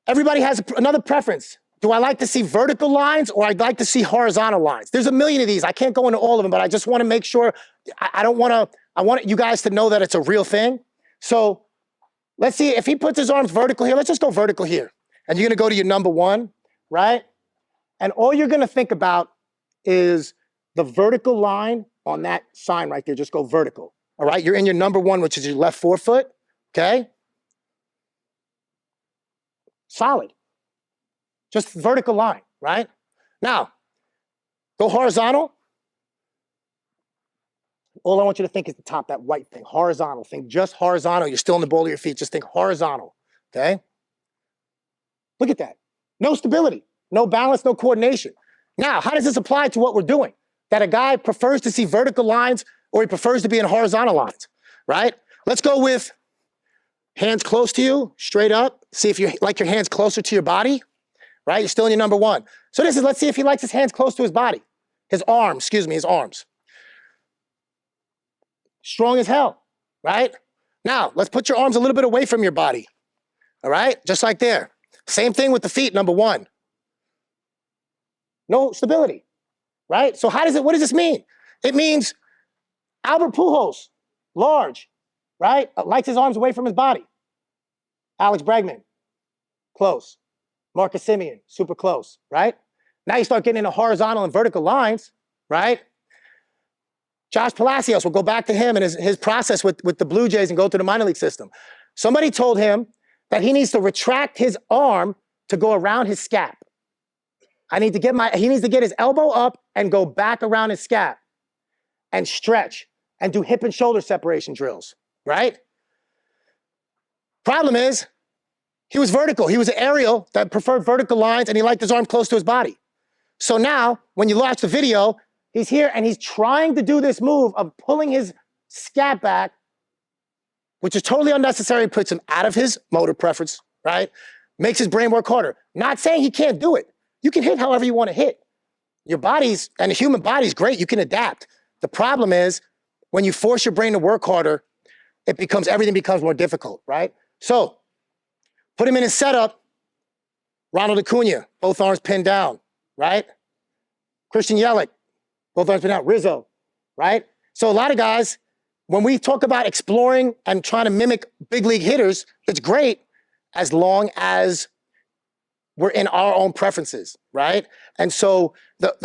everybody has another preference. Do I like to see vertical lines or I'd like to see horizontal lines? There's a million of these. I can't go into all of them, but I just want to make sure, I want you guys to know that it's a real thing. So let's see, if he puts his arms vertical here, let's just go vertical here. And you're gonna go to your number one, right? And all you're gonna think about is the vertical line on that sign right there. Just go vertical, all right? You're in your number one, which is your left forefoot, okay? Solid. Just vertical line, right? Now, go horizontal. All I want you to think is the top, that white thing, horizontal. Think just horizontal. You're still in the ball of your feet. Just think horizontal, okay? Look at that. No stability, no balance, no coordination. Now, how does this apply to what we're doing? That a guy prefers to see vertical lines or he prefers to be in horizontal lines, right? Let's go with hands close to you, straight up. See if you like your hands closer to your body, right? You're still in your number one. So this is, let's see if he likes his hands close to his body. His arms, his arms. Strong as hell, right? Now, let's put your arms a little bit away from your body, all right? Just like there. Same thing with the feet, number one. No stability, right? So what does this mean? It means Albert Pujols, large, right? Likes his arms away from his body. Alex Bregman, close. Marcus Semien, super close, right? Now you start getting into horizontal and vertical lines, right? Josh Palacios, we'll go back to him and his process with the Blue Jays and go to the minor league system. Somebody told him that he needs to retract his arm to go around his scap. He needs to get his elbow up and go back around his scap and stretch and do hip and shoulder separation drills, right? Problem is, he was vertical. He was an aerial that preferred vertical lines and he liked his arm close to his body. So now, when you watch the video, he's here and he's trying to do this move of pulling his scap back, which is totally unnecessary, puts him out of his motor preference, right? Makes his brain work harder. Not saying he can't do it. You can hit however you want to hit. Your body's, and the human body's great, you can adapt. The problem is, when you force your brain to work harder, everything becomes more difficult, right? So, put him in his setup, Ronald Acuna, both arms pinned down, right? Christian Yelich, both arms pinned down. Rizzo, right? So a lot of guys, when we talk about exploring and trying to mimic big league hitters, it's great as long as we're in our own preferences, right? And so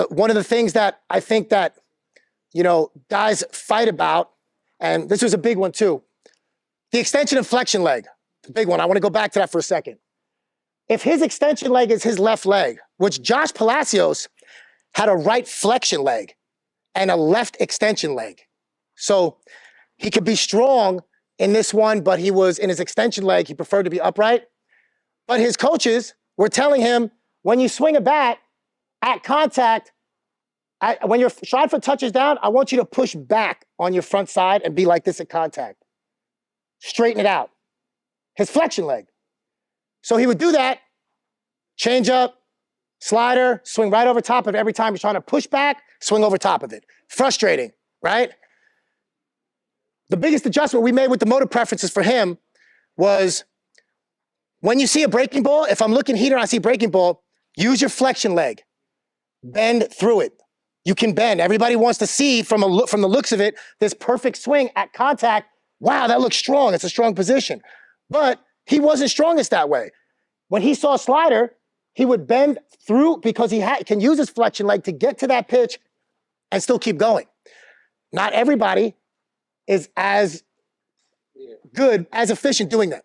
one of the things that I think that, guys fight about, and this was a big one too, the extension and flexion leg, the big one. I want to go back to that for a second. If his extension leg is his left leg, which Josh Palacios had a right flexion leg and a left extension leg. So he could be strong in this one, but he was in his extension leg, he preferred to be upright. But his coaches were telling him, when you swing a bat at contact, when your stride foot touches down, I want you to push back on your front side and be like this at contact. Straighten it out. His flexion leg. So he would do that, change up, slider, swing right over top of it. Every time he's trying to push back, swing over top of it. Frustrating, right? The biggest adjustment we made with the motor preferences for him was when you see a breaking ball, if I'm looking heater and I see breaking ball, use your flexion leg. Bend through it. You can bend. Everybody wants to see from the looks of it, this perfect swing at contact. Wow, that looks strong. It's a strong position. But he wasn't strongest that way. When he saw a slider, he would bend through because he can use his flexion leg to get to that pitch and still keep going. Not everybody is as good, as efficient doing that.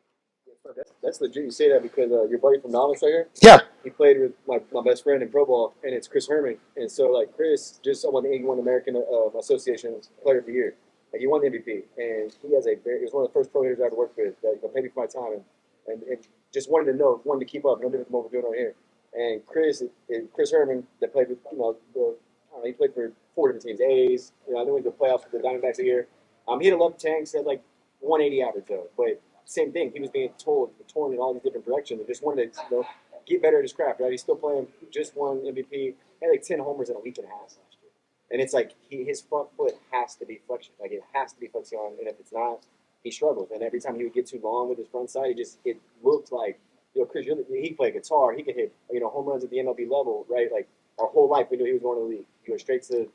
That's legit. You say that because your buddy from Novice right here. Yeah. He played with my best friend in pro ball, and it's Chris Herman. And so Chris just won the 81 American Association Player of the Year. He won the MVP, and he was one of the first pro hitters I ever worked with. That paid me for my time, and just wanted to keep up. No different than what we're doing right here. And Chris Herman, that played with he played for 4 different teams. A's, I think we went to the playoffs with the Diamondbacks a year. He had 11 tanks at 180 average though, but same thing. He was being torn in all these different directions and just wanted to, get better at his craft, right? He's still playing, just won MVP, had like 10 homers in a week and a half last year. And it's like his front foot has to be flexing. Like it has to be flexing on, and if it's not, he struggles. And every time he would get too long with his front side, it looked like, Chris, he played guitar, he could hit, home runs at the MLB level, right? Like our whole life we knew he was going to the league. He goes straight to,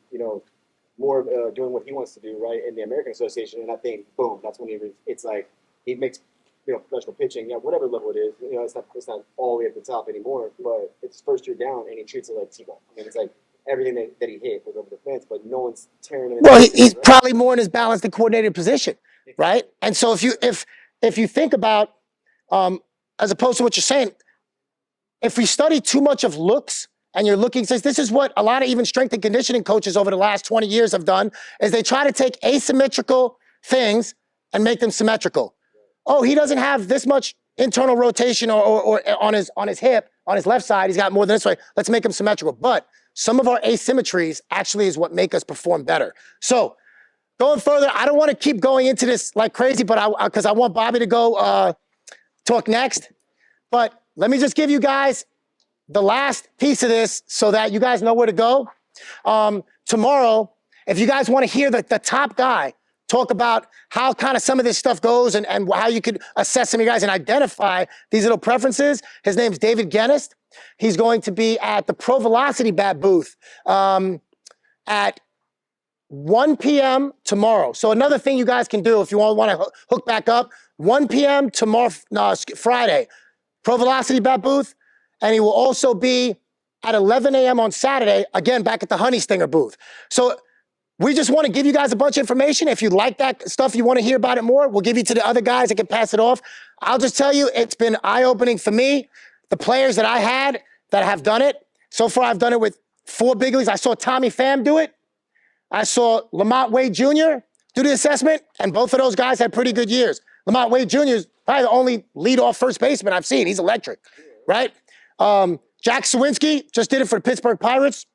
more doing what he wants to do, right, in the American Association. And I think, boom, that's when it's like he makes, professional pitching, whatever level it is. It's not all the way at the top anymore, but it's his first year down, and he treats it like T-ball. I mean, it's like everything that he hit was over the fence, but no one's tearing him. Well, he's probably more in his balanced and coordinated position, right? And so if you think about, as opposed to what you're saying, if we study too much of looks, and you're looking, says this is what a lot of even strength and conditioning coaches over the last 20 years have done, is they try to take asymmetrical things and make them symmetrical. Oh, he doesn't have this much internal rotation or on his hip, on his left side, he's got more than this way. Let's make him symmetrical. But some of our asymmetries actually is what make us perform better. So going further, I don't want to keep going into this like crazy, but because I want Bobby to go talk next. But let me just give you guys the last piece of this so that you guys know where to go. Tomorrow, if you guys want to hear the top guy talk about how kind of some of this stuff goes and how you could assess some of you guys and identify these little preferences, his name's David Genest. He's going to be at the Pro Velocity Bat booth at 1 p.m. tomorrow. So another thing you guys can do if you want to hook back up, 1 p.m. tomorrow, Friday, Pro Velocity Bat booth. And he will also be at 11 a.m. on Saturday, again, back at the Honey Stinger booth. So we just want to give you guys a bunch of information. If you like that stuff, you want to hear about it more, we'll give you to the other guys that can pass it off. I'll just tell you, it's been eye-opening for me. The players that I had that have done it, so far I've done it with 4 big leagues. I saw Tommy Pham do it. I saw Lamont Wade Jr. do the assessment, and both of those guys had pretty good years. Lamont Wade Jr. is probably the only leadoff first baseman I've seen. He's electric, right? Jack Sawinski just did it for the Pittsburgh Pirates.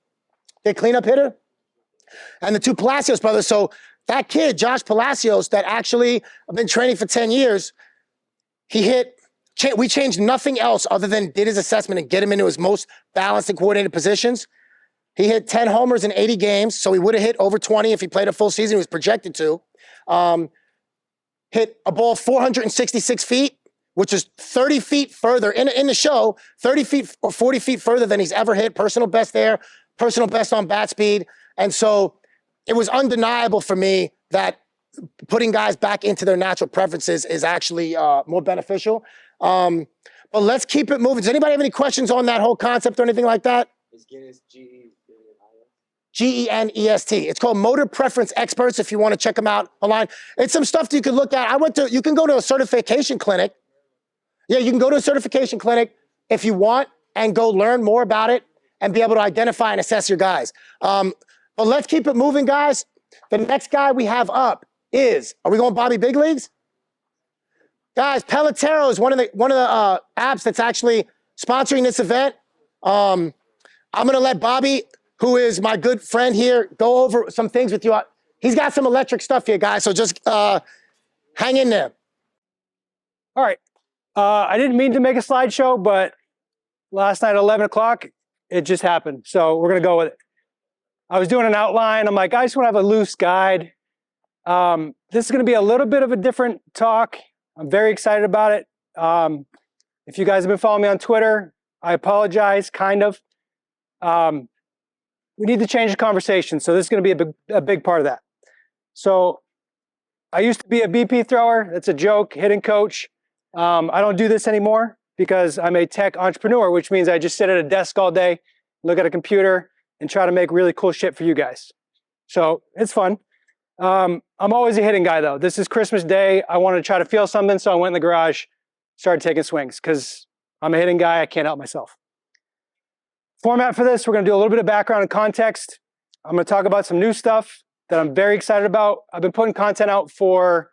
Their cleanup hitter. And the 2 Palacios brothers. So that kid, Josh Palacios, that actually I've been training for 10 years, we changed nothing else other than did his assessment and get him into his most balanced and coordinated positions. He hit 10 homers in 80 games, so he would have hit over 20 if he played a full season. He was projected to. Hit a ball 466 feet, which is 30 feet further, in the show, 30 feet or 40 feet further than he's ever hit. Personal best there, personal best on bat speed. And so it was undeniable for me that putting guys back into their natural preferences is actually more beneficial. But let's keep it moving. Does anybody have any questions on that whole concept or anything like that? Is Guinness G-E-N-E-S-T? G-E-N-E-S-T. It's called Motor Preference Experts if you want to check them out online. It's some stuff that you can look at. You can go to a certification clinic. Yeah, you can go to a certification clinic if you want and go learn more about it and be able to identify and assess your guys. But let's keep it moving, guys. The next guy we have up is, are we going Bobby Big Leagues? Guys, Pelotero is one of the apps that's actually sponsoring this event. I'm going to let Bobby, who is my good friend here, go over some things with you. He's got some electric stuff here, guys, so just hang in there. All right. I didn't mean to make a slideshow, but last night at 11 o'clock, it just happened. So we're going to go with it. I was doing an outline. I'm like, I just want to have a loose guide. This is going to be a little bit of a different talk. I'm very excited about it. If you guys have been following me on Twitter, I apologize, kind of. We need to change the conversation. So this is going to be a big part of that. So I used to be a BP thrower. That's a joke, hitting coach. I don't do this anymore because I'm a tech entrepreneur, which means I just sit at a desk all day, look at a computer, and try to make really cool shit for you guys. So it's fun. I'm always a hitting guy, though. This is Christmas Day. I wanted to try to feel something, so I went in the garage, started taking swings because I'm a hitting guy. I can't help myself. Format for this, we're going to do a little bit of background and context. I'm going to talk about some new stuff that I'm very excited about. I've been putting content out for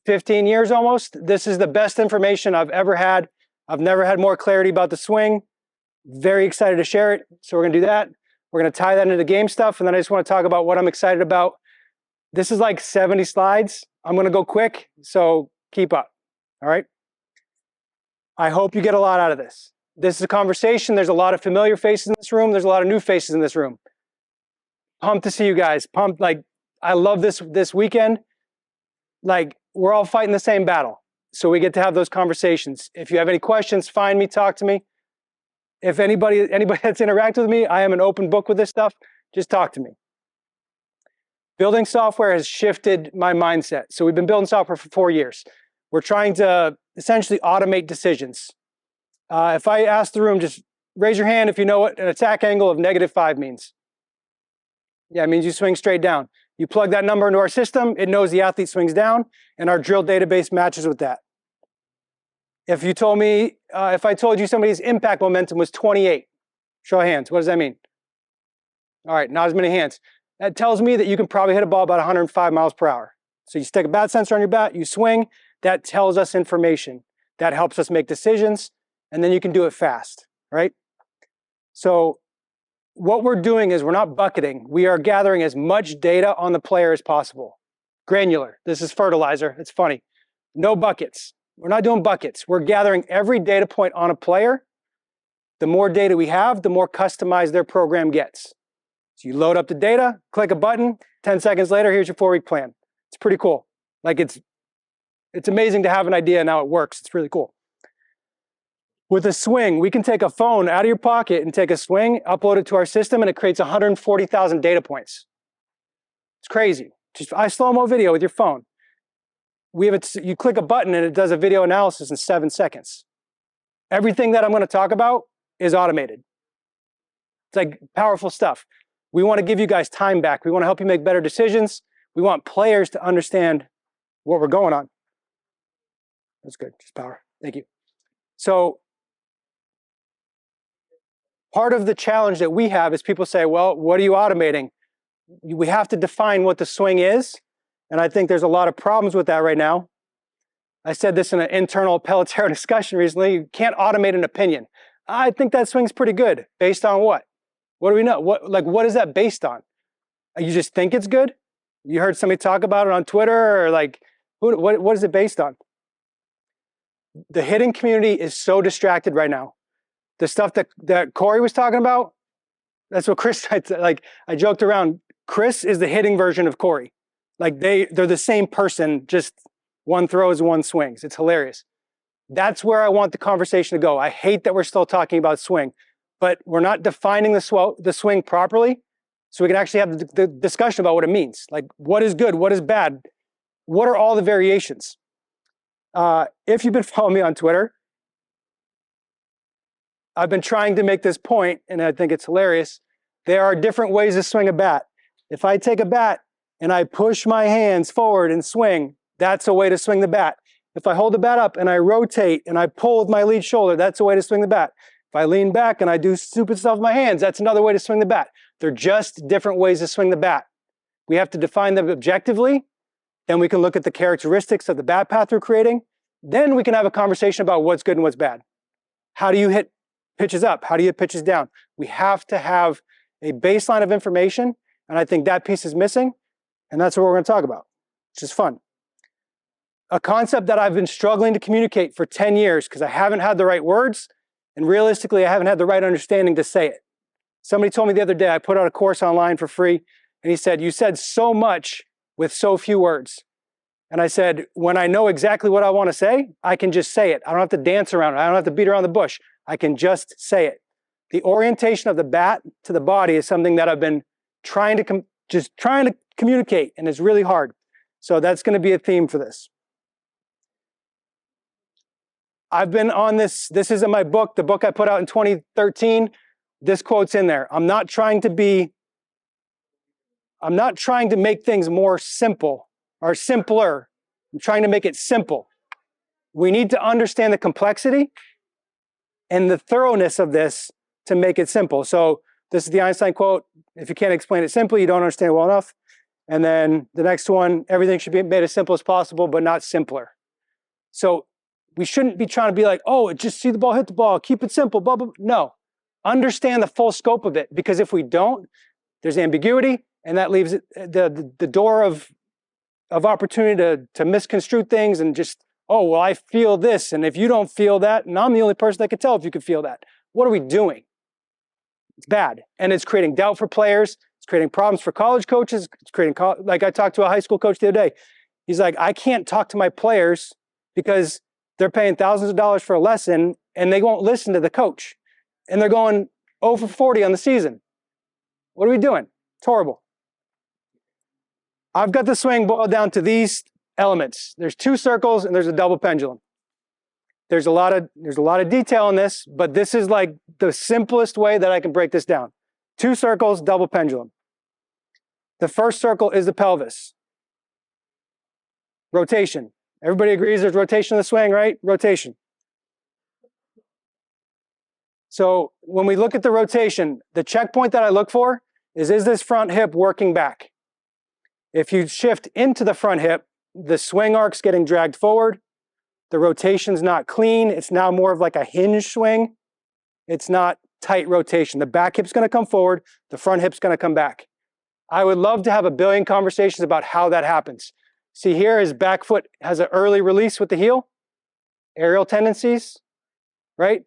15 years almost. This is the best information I've ever had. I've never had more clarity about the swing. Very excited to share it. So we're going to do that. We're going to tie that into the game stuff. And then I just want to talk about what I'm excited about. This is like 70 slides. I'm going to go quick, so keep up. all right? I hope you get a lot out of this. This is a conversation. There's a lot of familiar faces in this room. There's a lot of new faces in this room. Pumped to see you guys. Pumped, like, I love this weekend. Like, we're all fighting the same battle. So we get to have those conversations. If you have any questions, find me, talk to me. If anybody that's interacted with me, I am an open book with this stuff. Just talk to me. Building software has shifted my mindset. So we've been building software for 4 years. We're trying to essentially automate decisions. If I ask the room, just raise your hand if you know what an attack angle of -5 means. Yeah, it means you swing straight down. You plug that number into our system, it knows the athlete swings down, and our drill database matches with that. If you told me, if I told you somebody's impact momentum was 28, show of hands, what does that mean? All right, not as many hands. That tells me that you can probably hit a ball about 105 miles per hour. So you stick a bat sensor on your bat, you swing, that tells us information. That helps us make decisions, and then you can do it fast, right? So what we're doing is we're not bucketing. We are gathering as much data on the player as possible. Granular. This is fertilizer. It's funny. No buckets. We're not doing buckets. We're gathering every data point on a player. The more data we have, the more customized their program gets. So you load up the data, click a button, 10 seconds later, here's your 4-week plan. It's pretty cool. Like it's amazing to have an idea and how it works. It's really cool. With a swing, we can take a phone out of your pocket and take a swing, upload it to our system, and it creates 140,000 data points. It's crazy. Just a slow-mo video with your phone. You click a button and it does a video analysis in 7 seconds. Everything that I'm going to talk about is automated. It's like powerful stuff. We want to give you guys time back. We want to help you make better decisions. We want players to understand what we're going on. That's good. Just power. Thank you. So part of the challenge that we have is people say, well, what are you automating? We have to define what the swing is. And I think there's a lot of problems with that right now. I said this in an internal Pelotero discussion recently. You can't automate an opinion. I think that swing's pretty good. Based on what? What do we know? What is that based on? You just think it's good? You heard somebody talk about it on Twitter, or like, what is it based on? The hitting community is so distracted right now. The stuff that Corey was talking about, that's what Chris, I joked around. Chris is the hitting version of Corey. Like they're the same person, just one throws, one swings. It's hilarious. That's where I want the conversation to go. I hate that we're still talking about swing, but we're not defining the swing properly, so we can actually have the discussion about what it means. Like, what is good? What is bad? What are all the variations? If you've been following me on Twitter, I've been trying to make this point, and I think it's hilarious. There are different ways to swing a bat. If I take a bat and I push my hands forward and swing, that's a way to swing the bat. If I hold the bat up and I rotate and I pull with my lead shoulder, that's a way to swing the bat. If I lean back and I do stupid stuff with my hands, that's another way to swing the bat. They're just different ways to swing the bat. We have to define them objectively. Then we can look at the characteristics of the bat path we're creating. Then we can have a conversation about what's good and what's bad. How do you hit pitches up? How do you hit pitches down? We have to have a baseline of information, and I think that piece is missing, and that's what we're going to talk about, which is fun. A concept that I've been struggling to communicate for 10 years because I haven't had the right words, and realistically, I haven't had the right understanding to say it. Somebody told me the other day, I put out a course online for free, and he said, you said so much with so few words. And I said, when I know exactly what I want to say, I can just say it. I don't have to dance around it. I don't have to beat around the bush. I can just say it. The orientation of the bat to the body is something that I've been trying to communicate, and it's really hard. So that's going to be a theme for this. I've been on this is in my book, the book I put out in 2013. This quote's in there. I'm not trying to make things more simple or simpler. I'm trying to make it simple. We need to understand the complexity and the thoroughness of this to make it simple. So this is the Einstein quote. If you can't explain it simply, you don't understand it well enough. And then the next one, everything should be made as simple as possible, but not simpler. So we shouldn't be trying to be like, oh, just see the ball, hit the ball, keep it simple, blah, blah, blah. No, understand the full scope of it, because if we don't, there's ambiguity, and that leaves the door of opportunity to misconstrue things and just oh, well, I feel this, and if you don't feel that, and I'm the only person that can tell if you can feel that. What are we doing? It's bad, and it's creating doubt for players. It's creating problems for college coaches. It's creating, like I talked to a high school coach the other day. He's like, I can't talk to my players because they're paying thousands of dollars for a lesson, and they won't listen to the coach. And they're going 0 for 40 on the season. What are we doing? It's horrible. I've got the swing boiled down to these elements. There's 2 circles and there's a double pendulum. There's a lot of detail in this, but this is like the simplest way that I can break this down. 2 circles, double pendulum. The first circle is the pelvis. Rotation. Everybody agrees there's rotation in the swing, right? Rotation. So when we look at the rotation, the checkpoint that I look for is this front hip working back? If you shift into the front hip, the swing arc's getting dragged forward. The rotation's not clean. It's now more of like a hinge swing. It's not tight rotation. The back hip's going to come forward. The front hip's going to come back. I would love to have a billion conversations about how that happens. See here, his back foot has an early release with the heel. Aerial tendencies, right?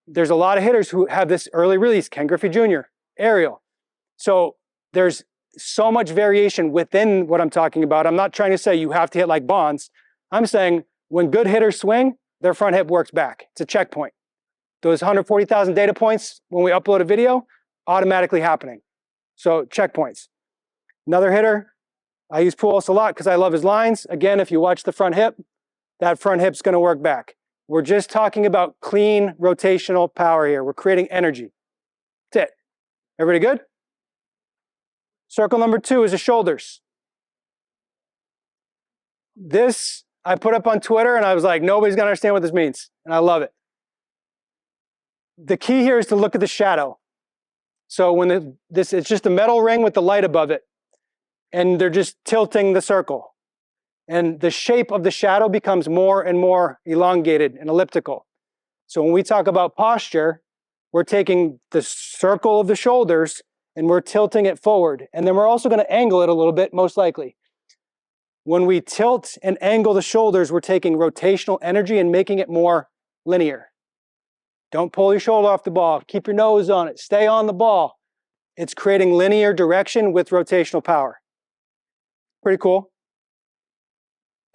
There's a lot of hitters who have this early release. Ken Griffey Jr., aerial. So there's so much variation within what I'm talking about. I'm not trying to say you have to hit like Bonds. I'm saying when good hitters swing, their front hip works back. It's a checkpoint. Those 140,000 data points when we upload a video, automatically happening. So checkpoints. Another hitter, I use Pujols a lot because I love his lines. Again, if you watch the front hip, that front hip's going to work back. We're just talking about clean rotational power here. We're creating energy. That's it. Everybody good? Circle number 2 is the shoulders. This I put up on Twitter and I was like, nobody's going to understand what this means. And I love it. The key here is to look at the shadow. So when it's just a metal ring with the light above it, and they're just tilting the circle. And the shape of the shadow becomes more and more elongated and elliptical. So when we talk about posture, we're taking the circle of the shoulders and we're tilting it forward. And then we're also going to angle it a little bit, most likely. When we tilt and angle the shoulders, we're taking rotational energy and making it more linear. Don't pull your shoulder off the ball. Keep your nose on it. Stay on the ball. It's creating linear direction with rotational power. Pretty cool.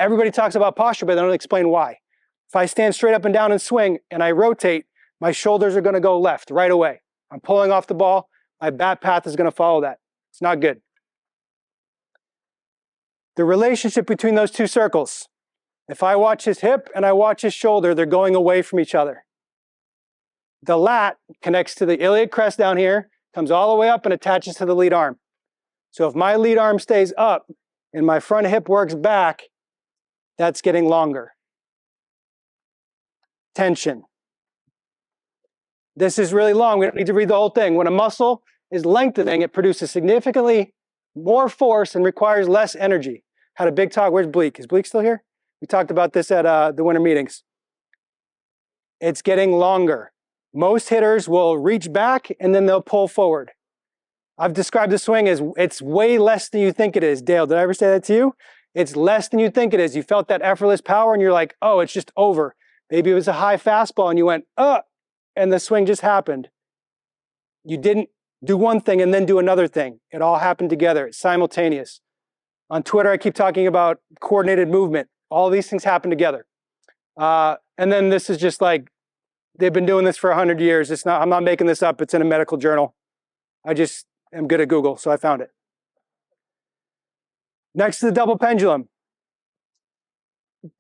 Everybody talks about posture, but they don't explain why. If I stand straight up and down and swing and I rotate, my shoulders are going to go left right away. I'm pulling off the ball. My bat path is going to follow that. It's not good. The relationship between those 2 circles. If I watch his hip and I watch his shoulder, they're going away from each other. The lat connects to the iliac crest down here, comes all the way up and attaches to the lead arm. So if my lead arm stays up and my front hip works back, that's getting longer. Tension. This is really long. We don't need to read the whole thing. When a muscle is lengthening, it produces significantly more force and requires less energy. Had a big talk. Where's Bleak? Is Bleak still here? We talked about this at the winter meetings. It's getting longer. Most hitters will reach back and then they'll pull forward. I've described the swing as it's way less than you think it is. Dale, did I ever say that to you? It's less than you think it is. You felt that effortless power and you're like, oh, it's just over. Maybe it was a high fastball and you went, and the swing just happened. You didn't do one thing and then do another thing. It all happened together. It's simultaneous. On Twitter, I keep talking about coordinated movement. All these things happen together. And then this is just like, they've been doing this for 100 years. I'm not making this up. It's in a medical journal. I just am good at Google, so I found it. Next to the double pendulum.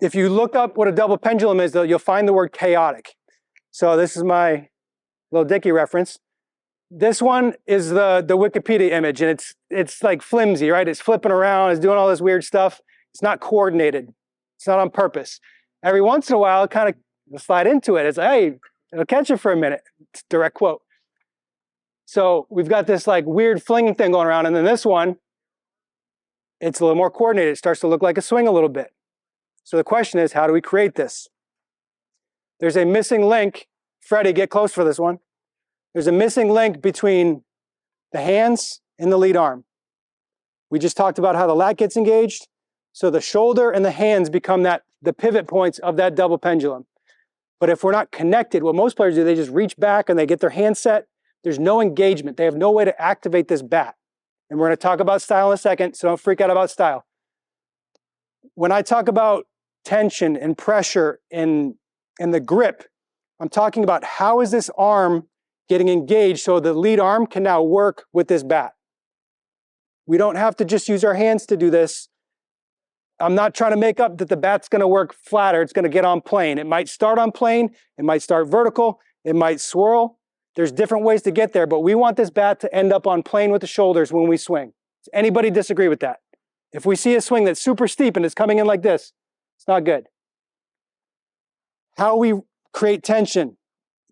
If you look up what a double pendulum is, you'll find the word chaotic. So this is my little Dicky reference. This one is the Wikipedia image, and it's like flimsy, right? It's flipping around, it's doing all this weird stuff. It's not coordinated. It's not on purpose. Every once in a while, it kind of slide into it. It's like, hey, it'll catch it for a minute. It's a direct quote. So we've got this like weird flinging thing going around, and then this one, it's a little more coordinated. It starts to look like a swing a little bit. So the question is, how do we create this? There's a missing link. Freddie, get close for this one. There's a missing link between the hands and the lead arm. We just talked about how the lat gets engaged. So the shoulder and the hands become that the pivot points of that double pendulum. But if we're not connected, what most players do, they just reach back and they get their hand set. There's no engagement. They have no way to activate this bat. And we're going to talk about style in a second, so don't freak out about style. When I talk about tension and pressure and the grip, I'm talking about how is this arm getting engaged so the lead arm can now work with this bat. We don't have to just use our hands to do this. I'm not trying to make up that the bat's going to work flatter. It's going to get on plane. It might start on plane. It might start vertical. It might swirl. There's different ways to get there, but we want this bat to end up on plane with the shoulders when we swing. Does anybody disagree with that? If we see a swing that's super steep and it's coming in like this, it's not good. How we create tension.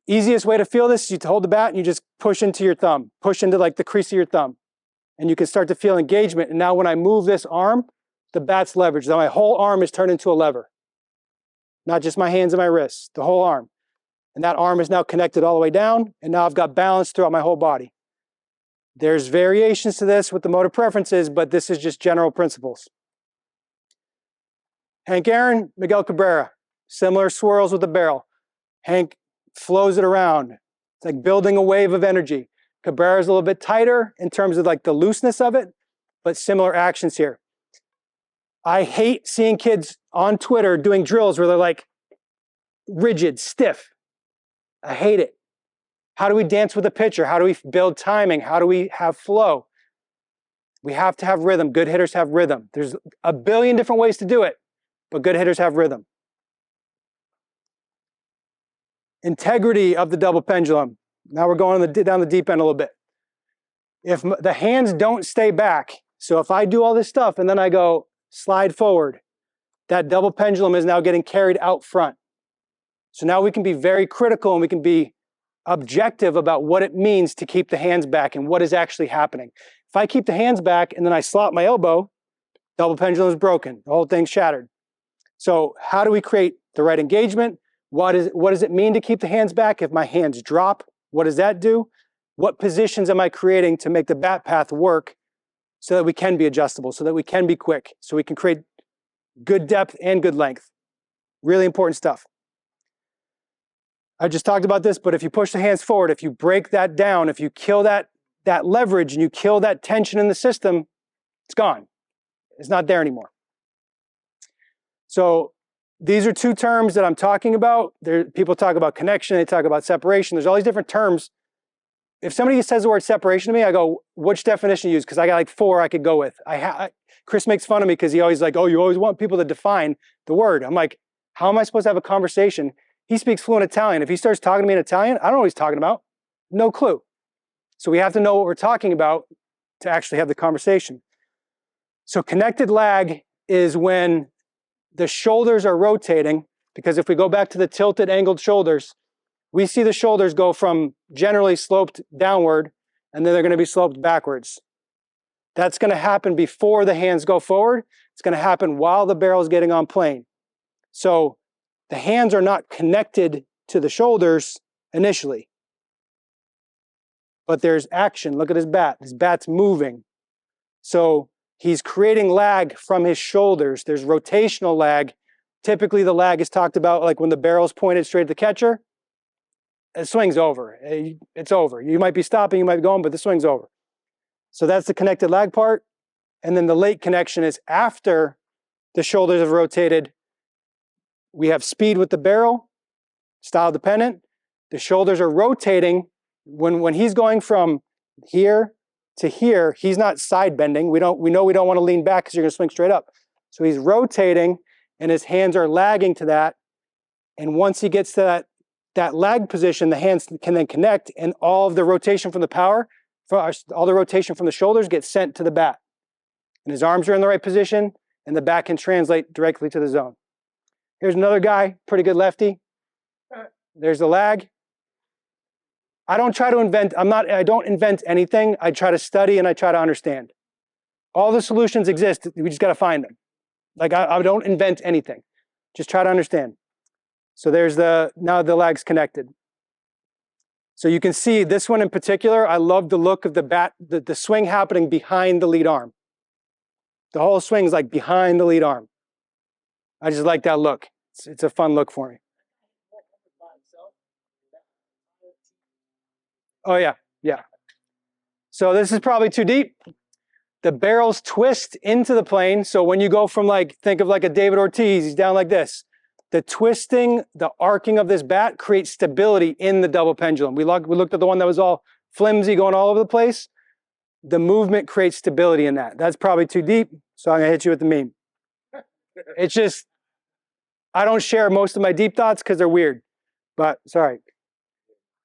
Easiest way to feel this is you hold the bat and you just push into your thumb. Push into like the crease of your thumb. And you can start to feel engagement. And now when I move this arm, the bat's leveraged. Now my whole arm is turned into a lever. Not just my hands and my wrists, the whole arm. And that arm is now connected all the way down, and now I've got balance throughout my whole body. There's variations to this with the motor preferences, but this is just general principles. Hank Aaron, Miguel Cabrera, similar swirls with the barrel. Hank flows it around. It's like building a wave of energy. Cabrera's a little bit tighter in terms of like the looseness of it, but similar actions here. I hate seeing kids on Twitter doing drills where they're like rigid, stiff. I hate it. How do we dance with the pitcher? How do we build timing? How do we have flow? We have to have rhythm. Good hitters have rhythm. There's a billion different ways to do it, but good hitters have rhythm. Integrity of the double pendulum. Now we're going down the deep end a little bit. If the hands don't stay back, so if I do all this stuff and then I go slide forward, that double pendulum is now getting carried out front. So now we can be very critical and we can be objective about what it means to keep the hands back and what is actually happening. If I keep the hands back and then I slot my elbow, double pendulum is broken. The whole thing's shattered. So how do we create the right engagement? What does it mean to keep the hands back? If my hands drop, what does that do? What positions am I creating to make the bat path work so that we can be adjustable, so that we can be quick, so we can create good depth and good length? Really important stuff. I just talked about this, but if you push the hands forward, if you break that down, if you kill that leverage and you kill that tension in the system, it's gone. It's not there anymore. So these are two terms that I'm talking about. People talk about connection, they talk about separation. There's all these different terms. If somebody says the word separation to me, I go, which definition to use? Because I got like 4 I could go with. Chris makes fun of me because he always like, oh, you always want people to define the word. I'm like, how am I supposed to have a conversation? He speaks fluent Italian. If he starts talking to me in Italian, I don't know what he's talking about. No clue. So we have to know what we're talking about to actually have the conversation. So connected lag is when the shoulders are rotating, because if we go back to the tilted angled shoulders, we see the shoulders go from generally sloped downward, and then they're going to be sloped backwards. That's going to happen before the hands go forward. It's going to happen while the barrel is getting on plane. So the hands are not connected to the shoulders initially. But there's action. Look at his bat. His bat's moving. So he's creating lag from his shoulders. There's rotational lag. Typically the lag is talked about like when the barrel's pointed straight at the catcher. The swing's over. It's over. You might be stopping, you might be going, but the swing's over. So that's the connected lag part. And then the late connection is after the shoulders have rotated. We have speed with the barrel, style dependent. The shoulders are rotating. When he's going from here to here, he's not side bending. We know we don't want to lean back because you're going to swing straight up. So he's rotating and his hands are lagging to that. And once he gets to that lag position, the hands can then connect and all of the rotation from the power, all the rotation from the shoulders gets sent to the bat. And his arms are in the right position and the bat can translate directly to the zone. Here's another guy, pretty good lefty. There's the lag. I don't try to invent, I don't invent anything. I try to study and I try to understand. All the solutions exist, we just got to find them. Like I don't invent anything. Just try to understand. So there's now the lag's connected. So you can see this one in particular, I love the look of the bat, the swing happening behind the lead arm. The whole swing is like behind the lead arm. I just like that look. It's a fun look for me. Oh yeah, yeah. So this is probably too deep. The barrels twist into the plane. So when you go from like, think of like a David Ortiz, he's down like this. The twisting, the arcing of this bat creates stability in the double pendulum. We looked at the one that was all flimsy, going all over the place. The movement creates stability in that. That's probably too deep, so I'm gonna hit you with the meme. It's just, I don't share most of my deep thoughts because they're weird, but sorry.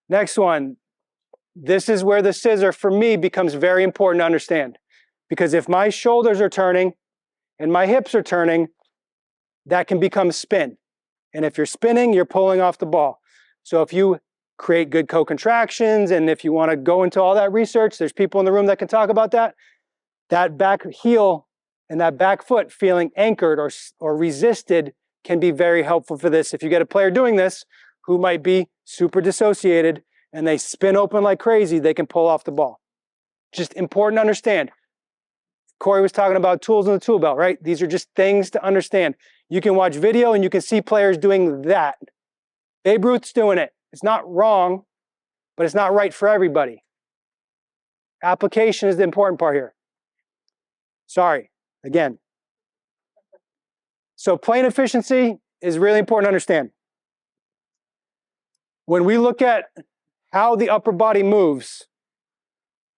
Next one. This is where the scissor, for me, becomes very important to understand. Because if my shoulders are turning and my hips are turning, that can become spin. And if you're spinning, you're pulling off the ball. So if you create good co-contractions, and if you want to go into all that research, there's people in the room that can talk about that. That back heel and that back foot feeling anchored or resisted can be very helpful for this. If you get a player doing this who might be super dissociated and they spin open like crazy, they can pull off the ball. Just important to understand. Corey was talking about tools in the tool belt, right? These are just things to understand. You can watch video and you can see players doing that. Babe Ruth's doing it. It's not wrong, but it's not right for everybody. Application is the important part here. Sorry, again. So plane efficiency is really important to understand. When we look at how the upper body moves,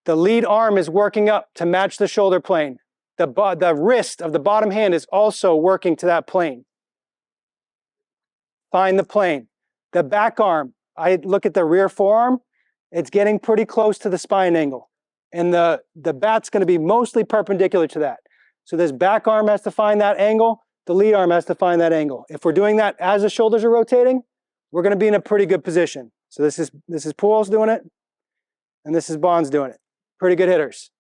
the lead arm is working up to match the shoulder plane. The wrist of the bottom hand is also working to that plane. Find the plane. The back arm, I look at the rear forearm, it's getting pretty close to the spine angle. And the bat's going to be mostly perpendicular to that. So this back arm has to find that angle, the lead arm has to find that angle. If we're doing that as the shoulders are rotating, we're going to be in a pretty good position. So this is Pujols doing it, and this is Bonds doing it. Pretty good hitters.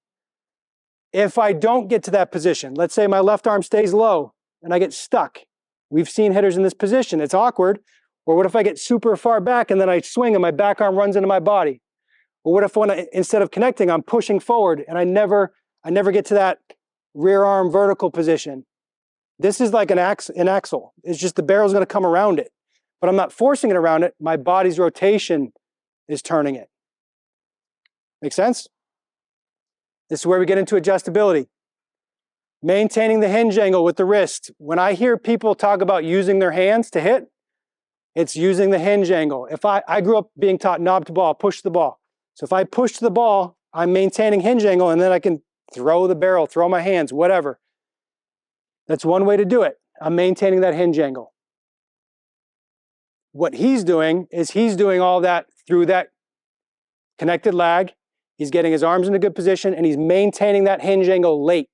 If I don't get to that position, let's say my left arm stays low and I get stuck. We've seen hitters in this position. It's awkward. Or what if I get super far back and then I swing and my back arm runs into my body? Or what if instead of connecting, I'm pushing forward and I never get to that rear arm vertical position? This is like an axle. It's just the barrel's going to come around it. But I'm not forcing it around it. My body's rotation is turning it. Make sense? This is where we get into adjustability. Maintaining the hinge angle with the wrist. When I hear people talk about using their hands to hit, it's using the hinge angle. If I grew up being taught knob to ball, push the ball. So if I push the ball, I'm maintaining hinge angle and then I can throw the barrel, throw my hands, whatever. That's one way to do it. I'm maintaining that hinge angle. What he's doing is he's doing all that through that connected lag. He's getting his arms in a good position and he's maintaining that hinge angle late.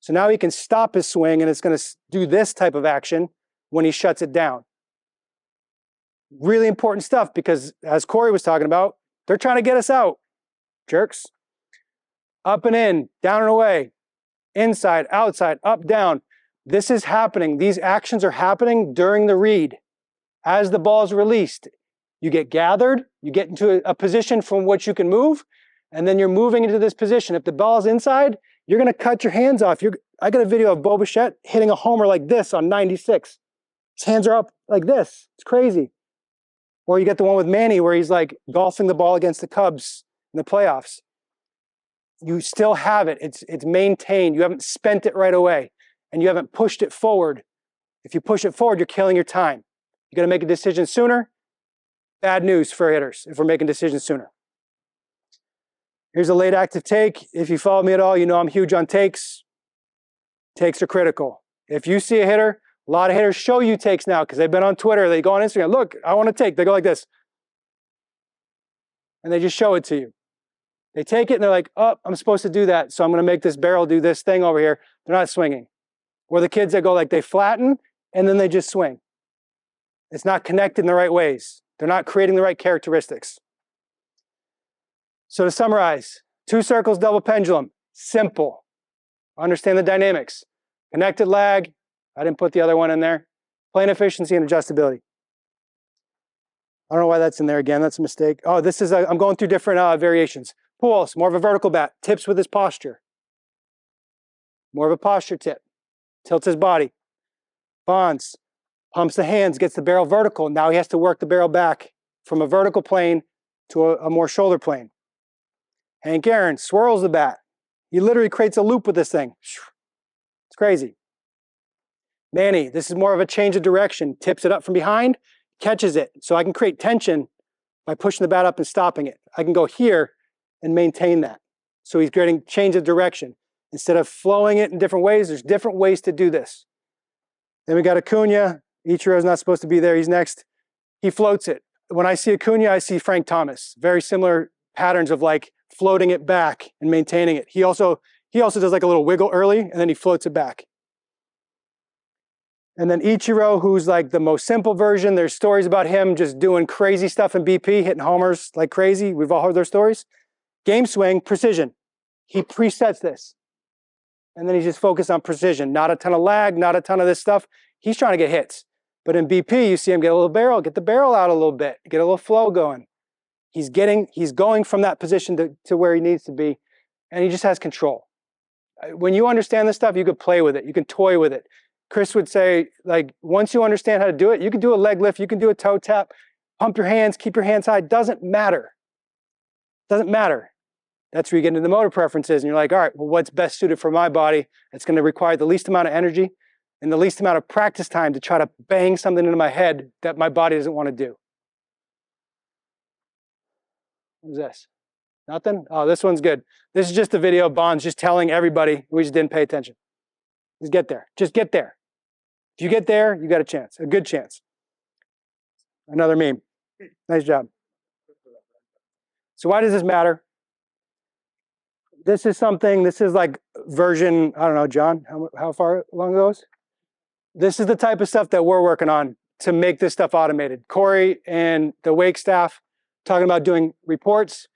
So now he can stop his swing and it's going to do this type of action when he shuts it down. Really important stuff because as Corey was talking about, they're trying to get us out. Jerks. Up and in, down and away, inside, outside, up, down. This is happening. These actions are happening during the read. As the ball is released, you get gathered, you get into a position from which you can move, and then you're moving into this position. If the ball is inside, you're going to cut your hands off. I got a video of Bo Bichette hitting a homer like this on 96. His hands are up like this. It's crazy. Or you get the one with Manny where he's like golfing the ball against the Cubs in the playoffs. You still have it. It's maintained. You haven't spent it right away, and you haven't pushed it forward. If you push it forward, you're killing your time. You got to make a decision sooner. Bad news for hitters if we're making decisions sooner. Here's a late active take. If you follow me at all, you know I'm huge on takes. Takes are critical. If you see a hitter, a lot of hitters show you takes now because they've been on Twitter. They go on Instagram. Look, I want to take. They go like this. And they just show it to you. They take it and they're like, oh, I'm supposed to do that. So I'm going to make this barrel do this thing over here. They're not swinging. Or the kids that go like they flatten and then they just swing. It's not connected in the right ways. They're not creating the right characteristics. So to summarize, 2 circles, double pendulum, simple. Understand the dynamics. Connected lag, I didn't put the other one in there. Plane efficiency and adjustability. I don't know why that's in there again, that's a mistake. Oh, this is, I'm going through different variations. Pujols, more of a vertical bat, tips with his posture. More of a posture tip, tilts his body. Bonds pumps the hands, gets the barrel vertical. Now he has to work the barrel back from a vertical plane to a more shoulder plane. Hank Aaron swirls the bat. He literally creates a loop with this thing. It's crazy. Manny, this is more of a change of direction. Tips it up from behind, catches it. So I can create tension by pushing the bat up and stopping it. I can go here and maintain that. So he's creating change of direction. Instead of flowing it in different ways, there's different ways to do this. Then we got Acuna. Ichiro's not supposed to be there. He's next. He floats it. When I see Acuna, I see Frank Thomas. Very similar patterns of like floating it back and maintaining it. He also does like a little wiggle early, and then he floats it back. And then Ichiro, who's like the most simple version. There's stories about him just doing crazy stuff in BP, hitting homers like crazy. We've all heard their stories. Game swing, precision. He presets this. And then he's just focused on precision. Not a ton of lag, not a ton of this stuff. He's trying to get hits. But in BP, you see him get a little barrel, get the barrel out a little bit, get a little flow going. He's going from that position to where he needs to be, and he just has control. When you understand this stuff, you can play with it. You can toy with it. Chris would say, like, once you understand how to do it, you can do a leg lift, you can do a toe tap, pump your hands, keep your hands high. Doesn't matter. Doesn't matter. That's where you get into the motor preferences, and you're like, all right, well, what's best suited for my body? It's going to require the least amount of energy and the least amount of practice time to try to bang something into my head that my body doesn't want to do. What is this? Nothing? Oh, this one's good. This is just a video of Bonds just telling everybody we just didn't pay attention. Just get there. Just get there. If you get there, you got a chance, a good chance. Another meme. Nice job. So why does this matter? This is like version, I don't know, John, how far along it goes? This is the type of stuff that we're working on to make this stuff automated. Corey and the Wake staff talking about doing reports.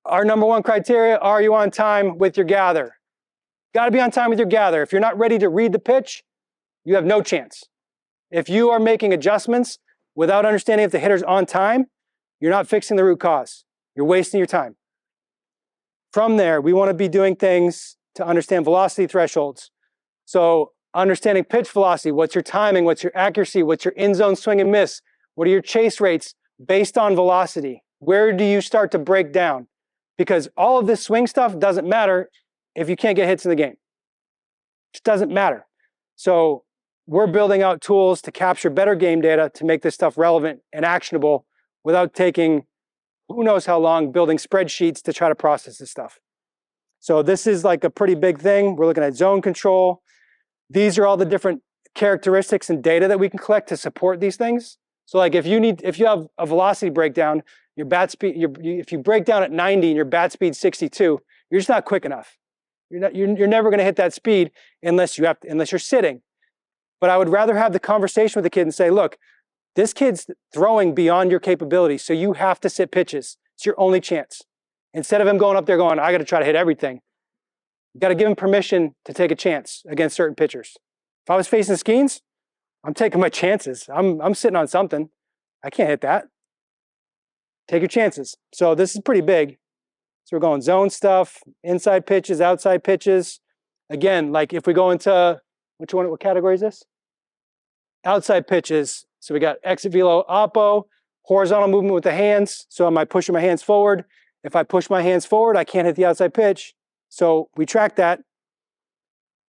Our number one criteria, are you on time with your gather? Got to be on time with your gather. If you're not ready to read the pitch, you have no chance. If you are making adjustments without understanding if the hitter's on time, you're not fixing the root cause. You're wasting your time. From there, we want to be doing things to understand velocity thresholds. So understanding pitch velocity, what's your timing, what's your accuracy, what's your in-zone swing and miss, what are your chase rates based on velocity? Where do you start to break down? Because all of this swing stuff doesn't matter if you can't get hits in the game. It just doesn't matter. So we're building out tools to capture better game data to make this stuff relevant and actionable without taking who knows how long building spreadsheets to try to process this stuff. So this is like a pretty big thing. We're looking at zone control. These are all the different characteristics and data that we can collect to support these things. So like if you have a velocity breakdown, your bat speed, if you break down at 90 and your bat speed 62, you're just not quick enough. You're never going to hit that speed unless you're sitting. But I would rather have the conversation with the kid and say, look, this kid's throwing beyond your capability, so you have to sit pitches. It's your only chance. Instead of him going up there going, I got to try to hit everything. You got to give him permission to take a chance against certain pitchers. If I was facing Skeens, I'm taking my chances. I'm sitting on something. I can't hit that. Take your chances. So this is pretty big. So we're going zone stuff, inside pitches, outside pitches. Again, like if we go into, what category is this? Outside pitches. So we got exit velo, oppo, horizontal movement with the hands. So am I pushing my hands forward? If I push my hands forward, I can't hit the outside pitch. So we track that.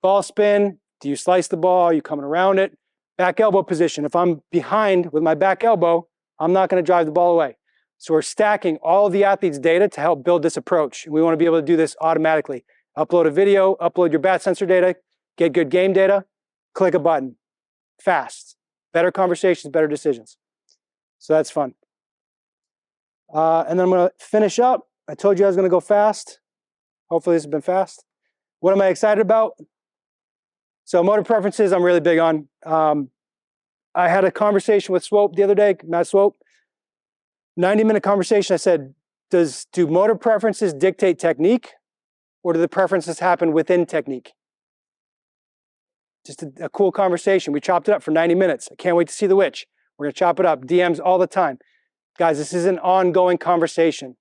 Ball spin. Do you slice the ball? Are you coming around it? Back elbow position. If I'm behind with my back elbow, I'm not going to drive the ball away. So we're stacking all of the athlete's data to help build this approach. We want to be able to do this automatically. Upload a video, upload your bat sensor data, get good game data, click a button. Fast. Better conversations, better decisions. So that's fun. And then I'm going to finish up. I told you I was going to go fast. Hopefully this has been fast. What am I excited about? So motor preferences, I'm really big on. I had a conversation with Swope the other day, Matt Swope. 90-minute conversation. I said, do motor preferences dictate technique, or do the preferences happen within technique? Just a cool conversation. We chopped it up for 90 minutes. I can't wait to see the witch. We're going to chop it up. DMs all the time. Guys, this is an ongoing conversation.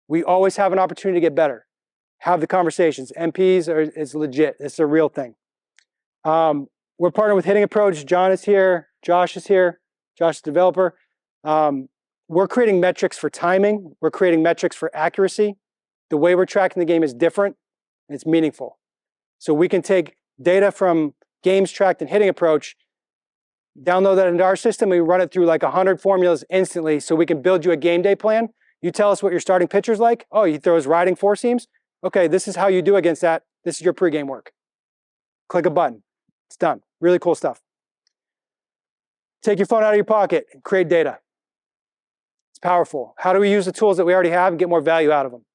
We always have an opportunity to get better. Have the conversations. MPs is legit. It's a real thing. we're partnered with Hitting Approach. John is here. Josh is here. Josh is the developer. We're creating metrics for timing. We're creating metrics for accuracy. The way we're tracking the game is different, and it's meaningful. So we can take data from games tracked and Hitting Approach, download that into our system, and we run it through like 100 formulas instantly so we can build you a game day plan. You tell us what your starting pitcher's like. Oh, he throws riding four seams. Okay, this is how you do against that. This is your pregame work. Click a button. It's done. Really cool stuff. Take your phone out of your pocket and create data. It's powerful. How do we use the tools that we already have and get more value out of them?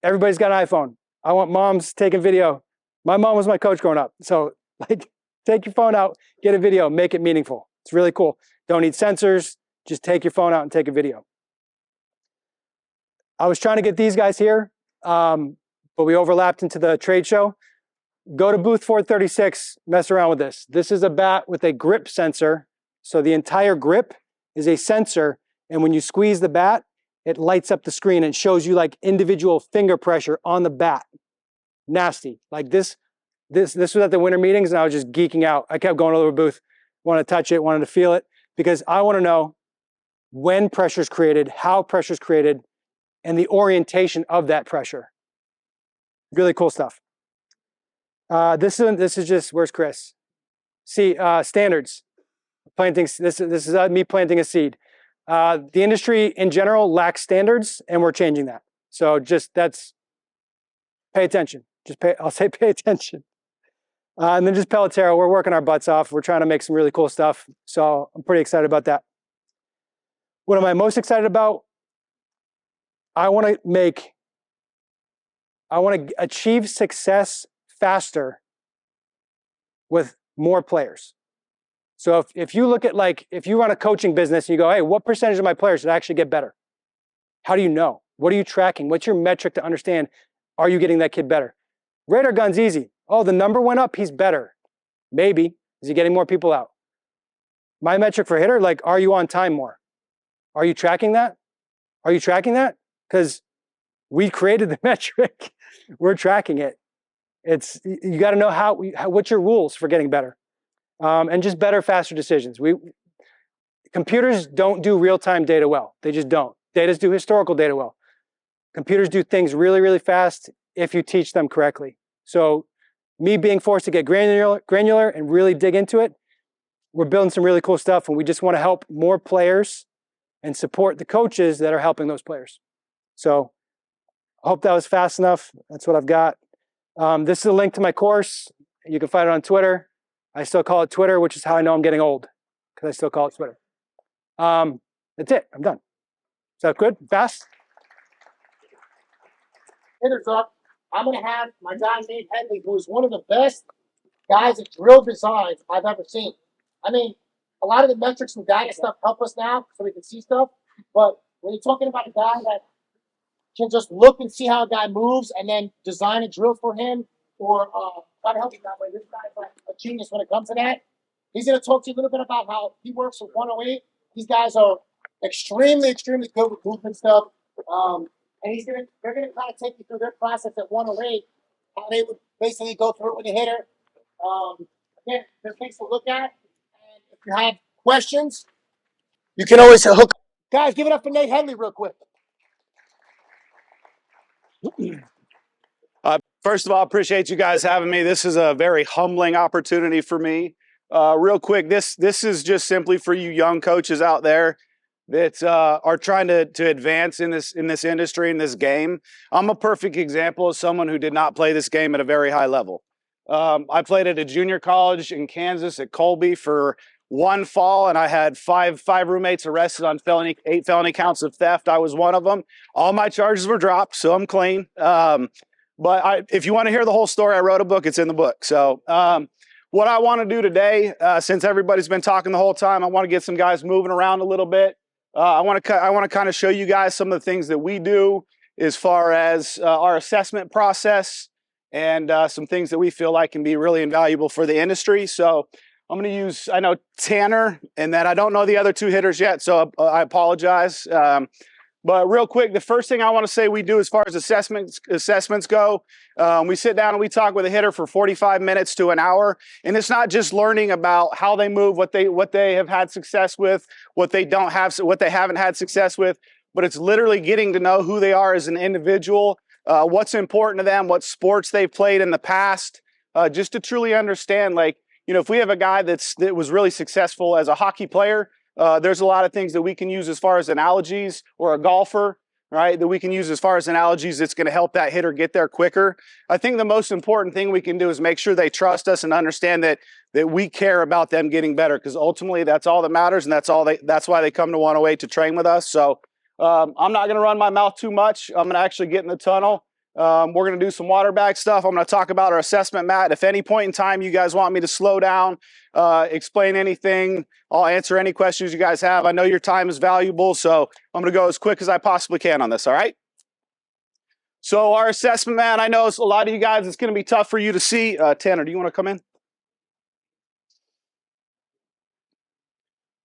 Everybody's got an iPhone. I want moms taking video. My mom was my coach growing up. So like, take your phone out, get a video, make it meaningful. It's really cool. Don't need sensors. Just take your phone out and take a video. I was trying to get these guys here, but we overlapped into the trade show. Go to booth 436, mess around with this. This is a bat with a grip sensor. So the entire grip is a sensor. And when you squeeze the bat, it lights up the screen and shows you like individual finger pressure on the bat. Nasty. Like this was at the winter meetings and I was just geeking out. I kept going over the booth, wanted to touch it, wanted to feel it, because I want to know when pressure is created, how pressure is created, and the orientation of that pressure. Really cool stuff. This is just, where's Chris? See, standards. Planting, this is me planting a seed. The industry in general lacks standards, and we're changing that. So just pay attention. I'll say pay attention. And then just Pelotero, we're working our butts off. We're trying to make some really cool stuff. So I'm pretty excited about that. What am I most excited about? I want to achieve success faster with more players. So if you look at if you run a coaching business and you go, hey, what percentage of my players did actually get better? How do you know? What are you tracking? What's your metric to understand? Are you getting that kid better? Radar gun's easy. Oh, the number went up, he's better. Maybe. Is he getting more people out? My metric for hitter, are you on time more? Are you tracking that? Are you tracking that? Because we created the metric. We're tracking it. You got to know what's your rules for getting better. And just better, faster decisions. Computers don't do real-time data well. They just don't. Data do historical data well. Computers do things really, really fast if you teach them correctly. So me being forced to get granular and really dig into it, we're building some really cool stuff, and we just want to help more players and support the coaches that are helping those players. So I hope that was fast enough. That's what I've got. This is a link to my course. You can find it on Twitter. I still call it Twitter, which is how I know I'm getting old, because I still call it Twitter. That's it. I'm done. Is that good? Fast? Hitters up. I'm going to have my guy Nate Headley, who is one of the best guys at drill designs I've ever seen. I mean, a lot of the metrics and data stuff help us now so we can see stuff. But when you're talking about a guy that can just look and see how a guy moves and then design a drill for him, or try to help him that way, this guy's like a genius when it comes to that. He's going to talk to you a little bit about how he works with 108. These guys are extremely, extremely good with movement stuff. And they're gonna kind of take you through their process at 108, how they would basically go through it with a hitter. Again, there's things to look at. And if you have questions, you can always hook. Guys, give it up for Nate Headley real quick. First of all, appreciate you guys having me. This is a very humbling opportunity for me. Real quick, this is just simply for you young coaches out there that are trying to advance in this industry, in this game. I'm a perfect example of someone who did not play this game at a very high level. I played at a junior college in Kansas at Colby for one fall, and I had five roommates arrested on 8 felony counts of theft. I was one of them. All my charges were dropped, so I'm clean. But if you want to hear the whole story, I wrote a book. It's in the book. So what I want to do today, since everybody's been talking the whole time, I want to get some guys moving around a little bit. I want to kind of show you guys some of the things that we do as far as our assessment process and some things that we feel like can be really invaluable for the industry. So I'm going to use, I know Tanner, and then I don't know the other two hitters yet, so I apologize. But real quick, the first thing I want to say we do as far as assessments go, we sit down and we talk with a hitter for 45 minutes to an hour. And it's not just learning about how they move, what they have had success with, what they haven't had success with, but it's literally getting to know who they are as an individual, what's important to them, what sports they've played in the past, just to truly understand, like, you know, if we have a guy that was really successful as a hockey player, there's a lot of things that we can use as far as analogies, or a golfer, right, that we can use as far as analogies that's going to help that hitter get there quicker. I think the most important thing we can do is make sure they trust us and understand that we care about them getting better, because ultimately that's all that matters, and that's why they come to 108 to train with us. So I'm not going to run my mouth too much. I'm going to actually get in the tunnel. We're going to do some water bag stuff. I'm going to talk about our assessment mat. If any point in time you guys want me to slow down, explain anything, I'll answer any questions you guys have. I know your time is valuable, so I'm going to go as quick as I possibly can on this, all right? So our assessment mat, I know a lot of you guys, it's going to be tough for you to see. Tanner, do you want to come in?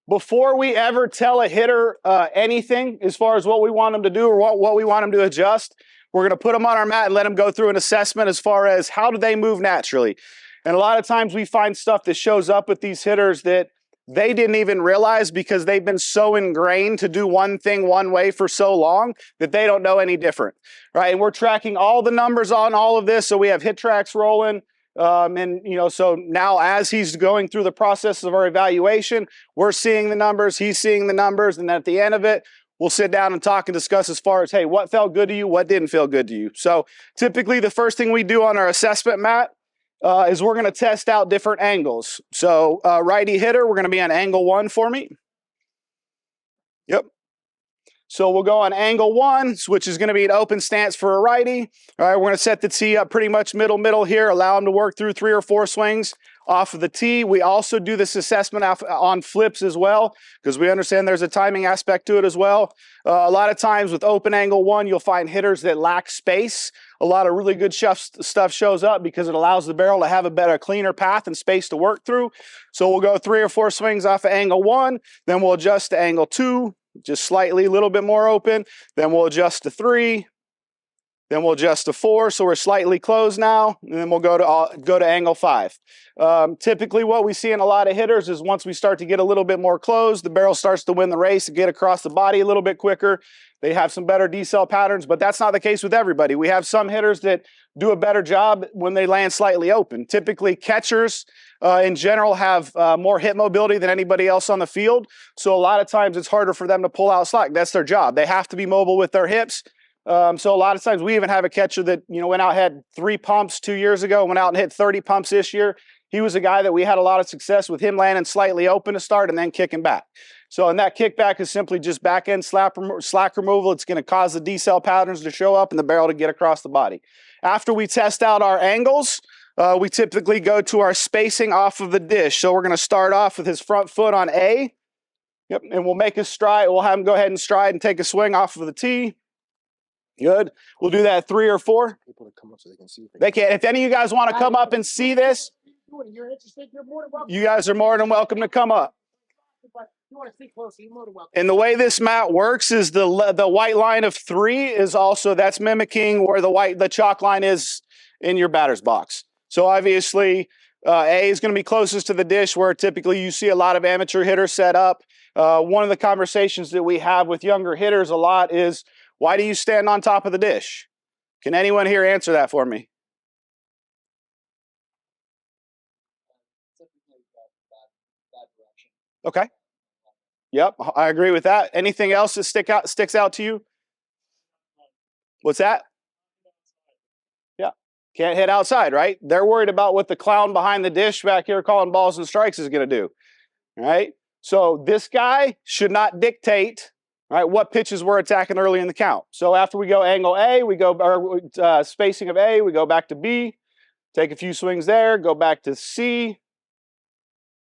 Before we ever tell a hitter anything as far as what we want them to do or what we want them to adjust, we're going to put them on our mat and let them go through an assessment as far as how do they move naturally. And a lot of times we find stuff that shows up with these hitters that they didn't even realize, because they've been so ingrained to do one thing one way for so long that they don't know any different, right? And we're tracking all the numbers on all of this. So we have hit tracks rolling. And, you know, so now as he's going through the process of our evaluation, we're seeing the numbers, he's seeing the numbers. And at the end of it, we'll sit down and talk and discuss as far as, hey, what felt good to you? What didn't feel good to you? So typically the first thing we do on our assessment mat is we're going to test out different angles. So righty hitter, we're going to be on angle 1 for me. Yep. So we'll go on angle 1, which is going to be an open stance for a righty. All right, we're going to set the tee up pretty much middle here, allow him to work through 3 or 4 swings off of the tee. We also do this assessment on flips as well, because we understand there's a timing aspect to it as well. A lot of times with open angle 1, you'll find hitters that lack space. A lot of really good stuff shows up because it allows the barrel to have a better, cleaner path and space to work through. So we'll go 3 or 4 swings off of angle 1, then we'll adjust to angle 2, just slightly a little bit more open. Then we'll adjust to 3. Then we'll adjust to 4, so we're slightly closed now. And then we'll go to angle 5. Typically what we see in a lot of hitters is once we start to get a little bit more closed, the barrel starts to win the race and get across the body a little bit quicker. They have some better decel patterns, but that's not the case with everybody. We have some hitters that do a better job when they land slightly open. Typically catchers in general have more hip mobility than anybody else on the field. So a lot of times it's harder for them to pull out slack. That's their job. They have to be mobile with their hips. So a lot of times we even have a catcher that, you know, went out, had 3 pumps 2 years ago, went out and hit 30 pumps this year. He was a guy that we had a lot of success with him landing slightly open to start and then kicking back. So, and that kickback is simply just back end slack removal. It's going to cause the decel patterns to show up and the barrel to get across the body. After we test out our angles, we typically go to our spacing off of the dish. So we're going to start off with his front foot on A. Yep, and we'll make a stride. We'll have him go ahead and stride and take a swing off of the tee. Good. We'll do that 3 or 4. People to come up so they can see. They can. If any of you guys want to come up and see this, you guys are more than welcome to come up. And the way this mat works is the white line of 3 is also, that's mimicking where the chalk line is in your batter's box. So obviously A is going to be closest to the dish, where typically you see a lot of amateur hitters set up. One of the conversations that we have with younger hitters a lot is, why do you stand on top of the dish? Can anyone here answer that for me? Okay. Yep, I agree with that. Anything else that sticks out to you? What's that? Yeah, can't hit outside, right? They're worried about what the clown behind the dish back here calling balls and strikes is going to do, right? So this guy should not dictate, right, what pitches we're attacking early in the count. So after we go angle A, we go spacing of A, we go back to B, take a few swings there, go back to C.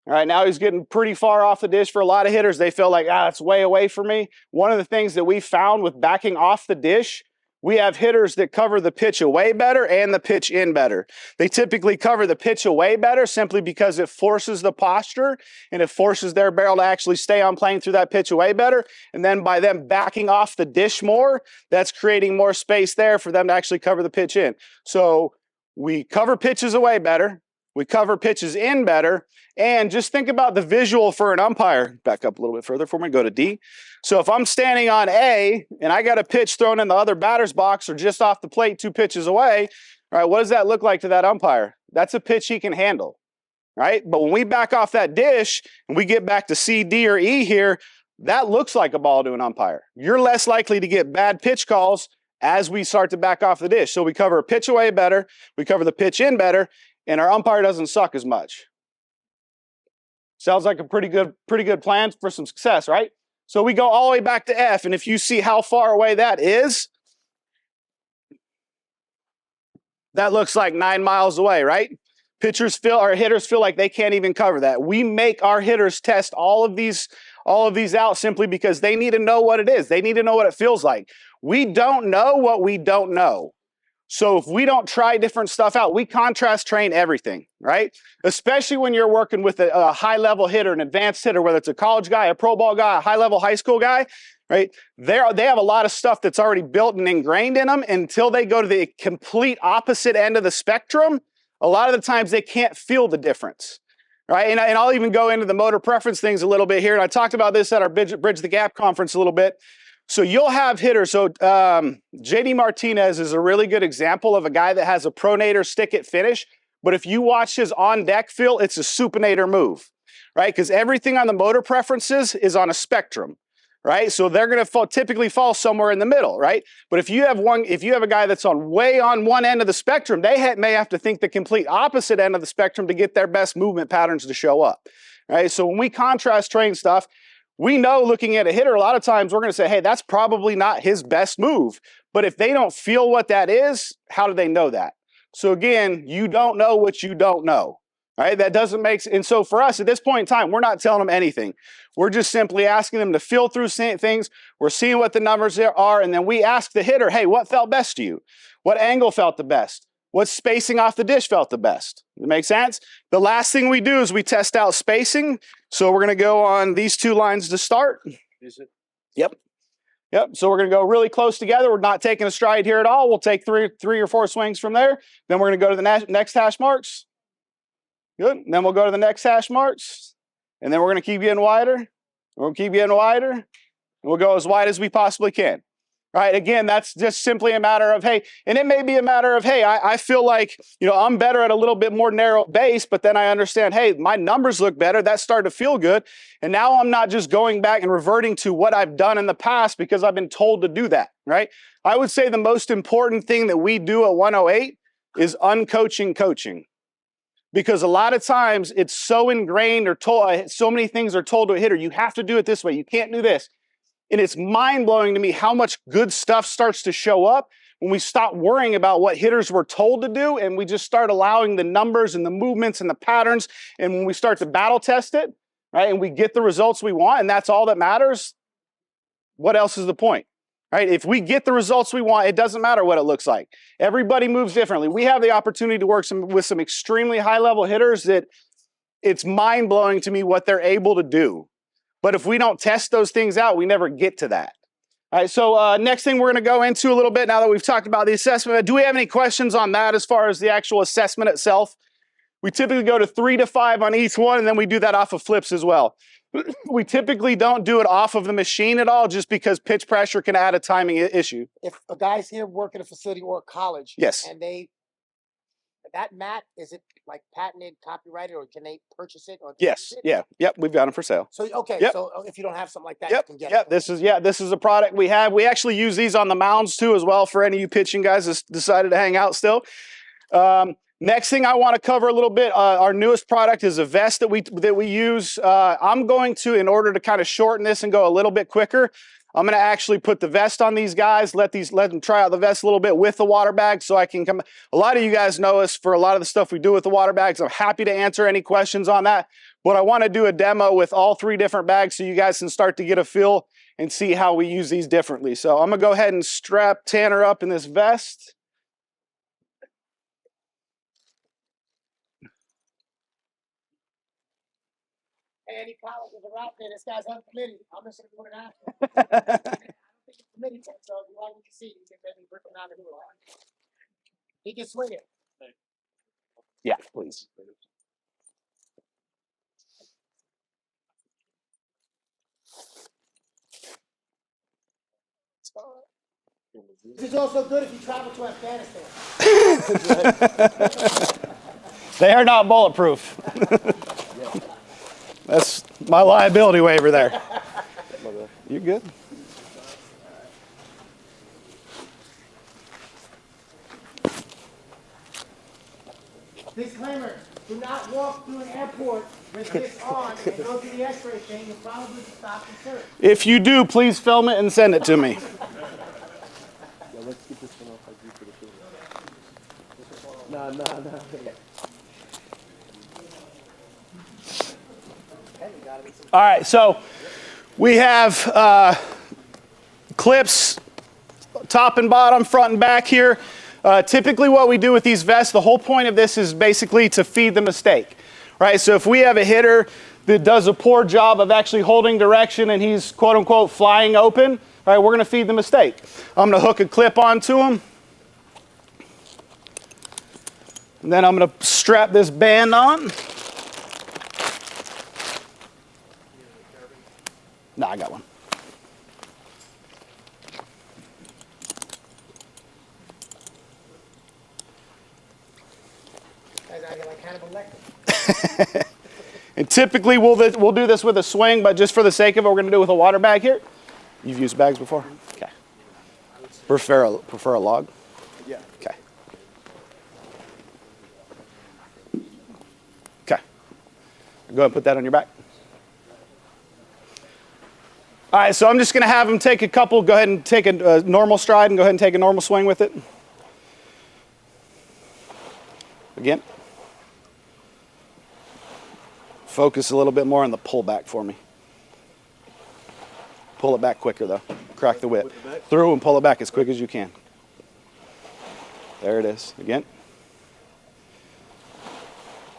All right, now he's getting pretty far off the dish. For a lot of hitters, they feel like, it's way away from me. One of the things that we found with backing off the dish, We have hitters that cover the pitch away better and the pitch in better. They typically cover the pitch away better simply because it forces the posture and it forces their barrel to actually stay on plane through that pitch away better. And then by them backing off the dish more, that's creating more space there for them to actually cover the pitch in. So we cover pitches away better. We cover pitches in better. And just think about the visual for an umpire. Back up a little bit further for me, go to D. So if I'm standing on A and I got a pitch thrown in the other batter's box or just off the plate 2 pitches away, all right, what does that look like to that umpire? That's a pitch he can handle, right? But when we back off that dish and we get back to C, D, or E here, that looks like a ball to an umpire. You're less likely to get bad pitch calls as we start to back off the dish. So we cover a pitch away better, we cover the pitch in better, and our umpire doesn't suck as much. Sounds like a pretty good plan for some success, right? So we go all the way back to F, and if you see how far away that is, that looks like 9 miles away, right? Hitters feel like they can't even cover that. We make our hitters test all of these out simply because they need to know what it is. They need to know what it feels like. We don't know what we don't know. So if we don't try different stuff out, we contrast train everything, right? Especially when you're working with a high-level hitter, an advanced hitter, whether it's a college guy, a pro ball guy, a high-level high school guy, right? They have a lot of stuff that's already built and ingrained in them. Until they go to the complete opposite end of the spectrum, a lot of the times they can't feel the difference, right? And I'll even go into the motor preference things a little bit here. And I talked about this at our Bridge the Gap conference a little bit. So you'll have hitters. So JD Martinez is a really good example of a guy that has a pronator stick it finish. But if you watch his on deck feel, it's a supinator move, right? Because everything on the motor preferences is on a spectrum, right? So they're going to typically fall somewhere in the middle, right? But if you have a guy that's way on one end of the spectrum, they may have to think the complete opposite end of the spectrum to get their best movement patterns to show up, right? So when we contrast train stuff, we know looking at a hitter, a lot of times we're going to say, hey, that's probably not his best move. But if they don't feel what that is, how do they know that? So again, you don't know what you don't know, right? That doesn't make sense. And so for us at this point in time, we're not telling them anything. We're just simply asking them to feel through things. We're seeing what the numbers are. And then we ask the hitter, hey, what felt best to you? What angle felt the best? What spacing off the dish felt the best? Does it make sense? The last thing we do is we test out spacing. So we're going to go on these 2 lines to start. Is it? Yep. So we're going to go really close together. We're not taking a stride here at all. We'll take three or four swings from there. Then we're going to go to the next hash marks. Good. And then we'll go to the next hash marks. And then we're going to keep getting wider. We'll keep getting wider. And we'll go as wide as we possibly can. Right. Again, that's just simply a matter of, hey, and it may be a matter of, hey, I feel like, I'm better at a little bit more narrow base, but then I understand, hey, my numbers look better. That started to feel good. And now I'm not just going back and reverting to what I've done in the past because I've been told to do that. Right. I would say the most important thing that we do at 108 is uncoaching coaching. Because a lot of times it's so ingrained or told, so many things are told to a hitter, you have to do it this way. You can't do this. And it's mind-blowing to me how much good stuff starts to show up when we stop worrying about what hitters were told to do and we just start allowing the numbers and the movements and the patterns. And when we start to battle test it, right, and we get the results we want, and that's all that matters, what else is the point? Right? If we get the results we want, it doesn't matter what it looks like. Everybody moves differently. We have the opportunity to work with some extremely high-level hitters that it's mind-blowing to me what they're able to do. But if we don't test those things out, we never get to that. All right, so next thing we're going to go into a little bit now that we've talked about the assessment. Do we have any questions on that as far as the actual assessment itself? We typically go to 3 to 5 on each one, and then we do that off of flips as well. We typically don't do it off of the machine at all just because pitch pressure can add a timing issue. If a guy's here working at a facility or a college, yes, and that mat, is it like patented, copyrighted, or can they purchase it? Or yes, it? Yeah, yep, we've got them for sale. So okay, yep. So if you don't have something like that, yep, you can get yep. it. This is a product we have. We actually use these on the mounds too, as well, for any of you pitching guys that decided to hang out still. Next thing I want to cover a little bit, our newest product is a vest that we use. I'm going to, in order to kind of shorten this and go a little bit quicker, I'm going to actually put the vest on these guys, let them try out the vest a little bit with the water bag so I can come. A lot of you guys know us for a lot of the stuff we do with the water bags. I'm happy to answer any questions on that. But I want to do a demo with all 3 different bags so you guys can start to get a feel and see how we use these differently. So I'm gonna go ahead and strap Tanner up in this vest. Any colleges are out there. This guy's on committee. I'm just going to put it out there. I don't think it's committee tech, so if you like what you see, you can maybe rip him down the middle. He can swing it. Yeah, please. This is also good if you travel to Afghanistan. They are not bulletproof. That's my liability waiver there. You good? Disclaimer, do not walk through an airport with this on and go through the x-ray thing. You'll probably stop and search. If you do, please film it and send it to me. No. All right, so we have clips top and bottom, front and back here. Typically what we do with these vests, the whole point of this is basically to feed the mistake, right? So if we have a hitter that does a poor job of actually holding direction and he's quote unquote flying open, right, we're gonna feed the mistake. I'm gonna hook a clip onto him. And then I'm gonna strap this band on. No, I got one. And typically we'll do this with a swing, but just for the sake of it, we're going to do it with a water bag here. You've used bags before? Okay. Prefer a log? Yeah. Okay. Okay. Go ahead and put that on your back. All right, so I'm just going to have him take a couple, go ahead and take a normal stride and go ahead and take a normal swing with it. Again. Focus a little bit more on the pullback for me. Pull it back quicker though. Crack the whip. Through and pull it back as quick as you can. There it is. Again.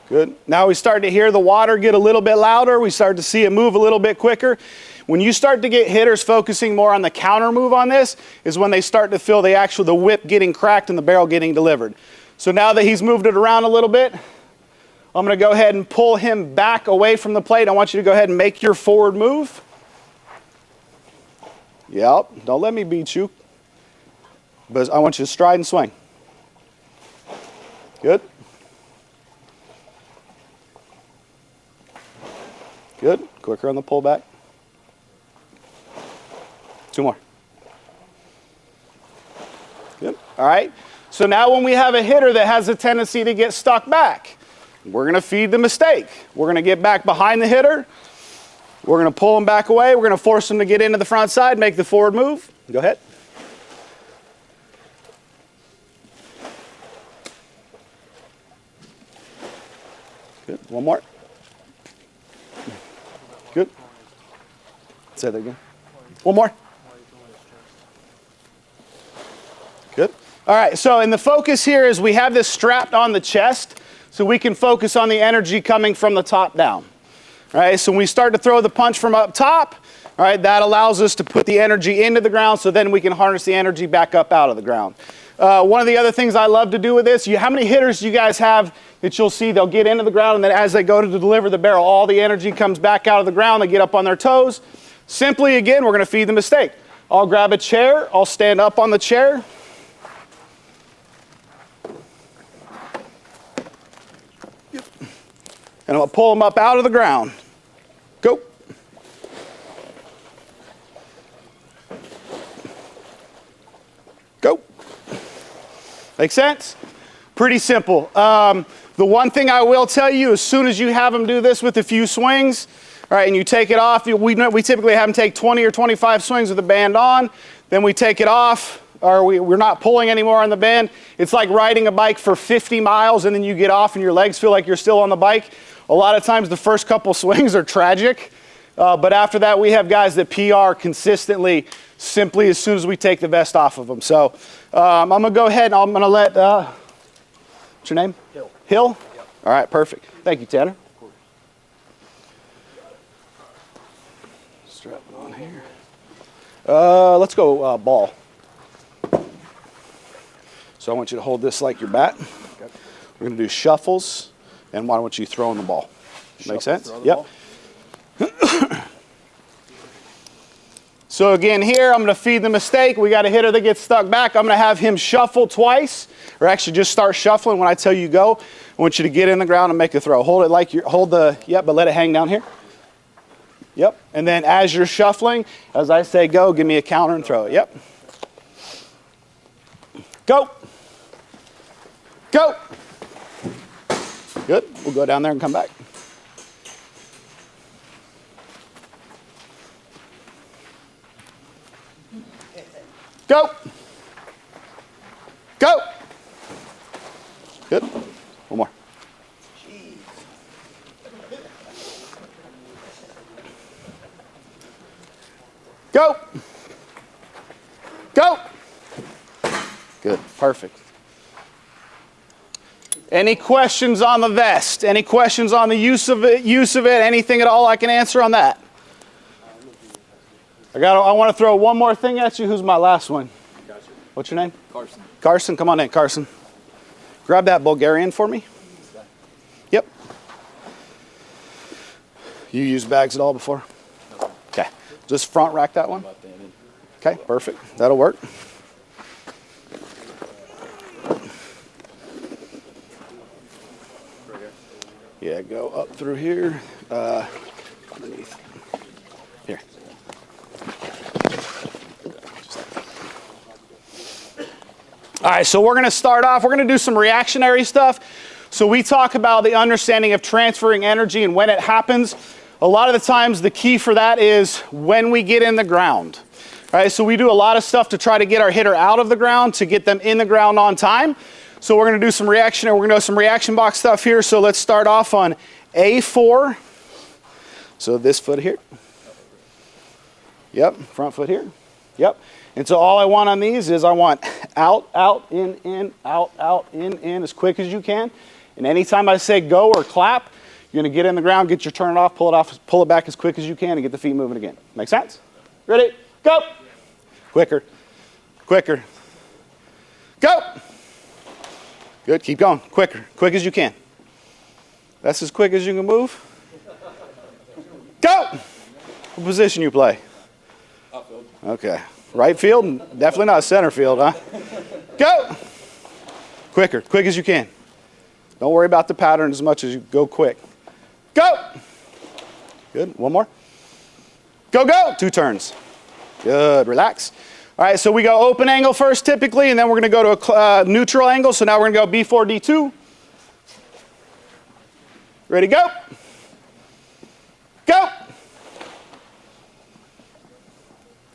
Good. Now we start to hear the water get a little bit louder. We start to see it move a little bit quicker. When you start to get hitters focusing more on the counter move on this is when they start to feel the whip getting cracked and the barrel getting delivered. So now that he's moved it around a little bit, I'm going to go ahead and pull him back away from the plate. I want you to go ahead and make your forward move. Yep, don't let me beat you. But I want you to stride and swing. Good. Good. Quicker on the pullback. Two more. Good. All right. So now when we have a hitter that has a tendency to get stuck back, we're going to feed the mistake. We're going to get back behind the hitter. We're going to pull him back away. We're going to force him to get into the front side, make the forward move. Go ahead. Good. One more. Good. Say that again. One more. Good. All right, so in the focus here is we have this strapped on the chest so we can focus on the energy coming from the top down. All right, so when we start to throw the punch from up top, all right, that allows us to put the energy into the ground so then we can harness the energy back up out of the ground. One of the other things I love to do with this, how many hitters do you guys have that you'll see they'll get into the ground and then as they go to deliver the barrel, all the energy comes back out of the ground, they get up on their toes. Simply, again, we're going to feed the mistake. I'll grab a chair, I'll stand up on the chair. And I'm going to pull them up out of the ground. Go. Go. Make sense? Pretty simple. The one thing I will tell you, as soon as you have them do this with a few swings, all right, and you take it off, we typically have them take 20 or 25 swings with the band on, then we take it off, or we're not pulling anymore on the band. It's like riding a bike for 50 miles and then you get off and your legs feel like you're still on the bike. A lot of times the first couple swings are tragic. But after that, we have guys that PR consistently simply as soon as we take the vest off of them. So I'm going to go ahead and I'm going to let, what's your name? Hill. Hill? Yep. All right, perfect. Thank you, Tanner. Strap it on here. Let's go ball. So I want you to hold this like your bat. Okay. We're going to do shuffles, and why don't you throw in the ball? Make sense? Yep. So again here, I'm going to feed the mistake. We got a hitter that gets stuck back. I'm going to have him shuffle twice, or actually just start shuffling when I tell you go. I want you to get in the ground and make a throw. Hold it like you're, but let it hang down here. Yep. And then as you're shuffling, as I say go, give me a counter and throw it. Yep. Go. Go. Good. We'll go down there and come back. Go. Go. Good. One more. Go. Go. Good. Perfect. Any questions on the vest? Any questions on the use of it? Anything at all I can answer on that? I want to throw one more thing at you. Who's my last one? Gotcha. What's your name? Carson. Carson, come on in, Carson. Grab that Bulgarian for me. Yep. You used bags at all before? No. Okay. Just front rack that one. Okay, perfect. That'll work. Yeah, go up through here. Underneath. Here. All right, so we're going to start off. We're going to do some reactionary stuff. So we talk about the understanding of transferring energy and when it happens. A lot of the times the key for that is when we get in the ground. All right, so we do a lot of stuff to try to get our hitter out of the ground, to get them in the ground on time. So we're going to do some reactionary. We're going to do some reaction box stuff here. So let's start off on A4. So this foot here. Yep, front foot here. Yep. And so all I want on these is I want out, out, in, out, in as quick as you can. And anytime I say go or clap, you're going to get in the ground, get your turn off, pull it back as quick as you can, and get the feet moving again. Make sense? Ready? Go. Quicker. Quicker. Go. Good. Keep going. Quicker. Quick as you can. That's as quick as you can move. Go. What position you play? Outfield. Okay. Right field? Definitely not center field, huh? Go. Quicker. Quick as you can. Don't worry about the pattern as much as you go quick. Go. Good. One more. Go, go. 2 turns. Good. Relax. All right, so we go open angle first typically, and then we're going to go to a neutral angle. So now we're going to go B4, D2. Ready, go. Go.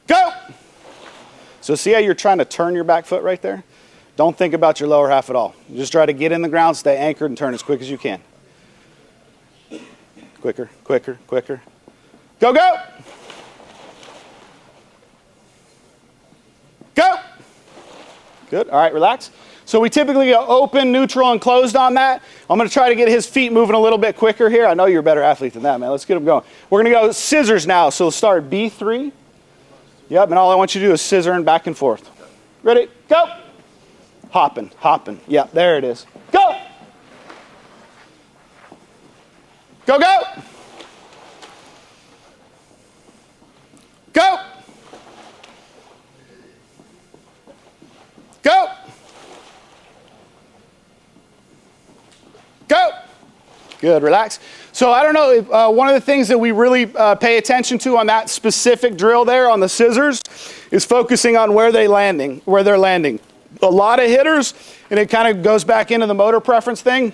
Go. So see how you're trying to turn your back foot right there? Don't think about your lower half at all. Just try to get in the ground, stay anchored, and turn as quick as you can. Quicker, quicker, quicker. Go, go. Go. Good. All right, relax. So we typically go open, neutral, and closed on that. I'm going to try to get his feet moving a little bit quicker here. I know you're a better athlete than that, man. Let's get him going. We're going to go scissors now. So we'll start B3. Yep, and all I want you to do is scissor and back and forth. Ready? Go. Hopping, hopping. Yep, there it is. Go. Go, go. Go. Go. Go. Good, relax. So I don't know, if, one of the things that we really pay attention to on that specific drill there on the scissors is focusing on where they're landing. A lot of hitters, and it kind of goes back into the motor preference thing,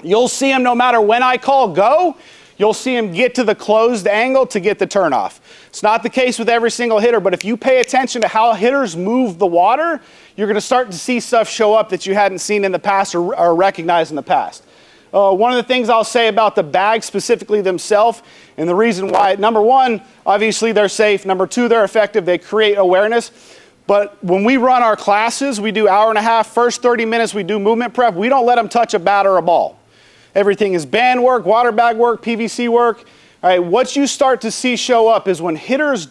you'll see them no matter when I call go, you'll see them get to the closed angle to get the turn off. It's not the case with every single hitter, but if you pay attention to how hitters move the water, you're going to start to see stuff show up that you hadn't seen in the past or recognized in the past. One of the things I'll say about the bags specifically themselves, and the reason why, number one, obviously they're safe. Number two, they're effective. They create awareness. But when we run our classes, we do hour and a half, first 30 minutes, we do movement prep. We don't let them touch a bat or a ball. Everything is band work, water bag work, PVC work. All right, what you start to see show up is when hitters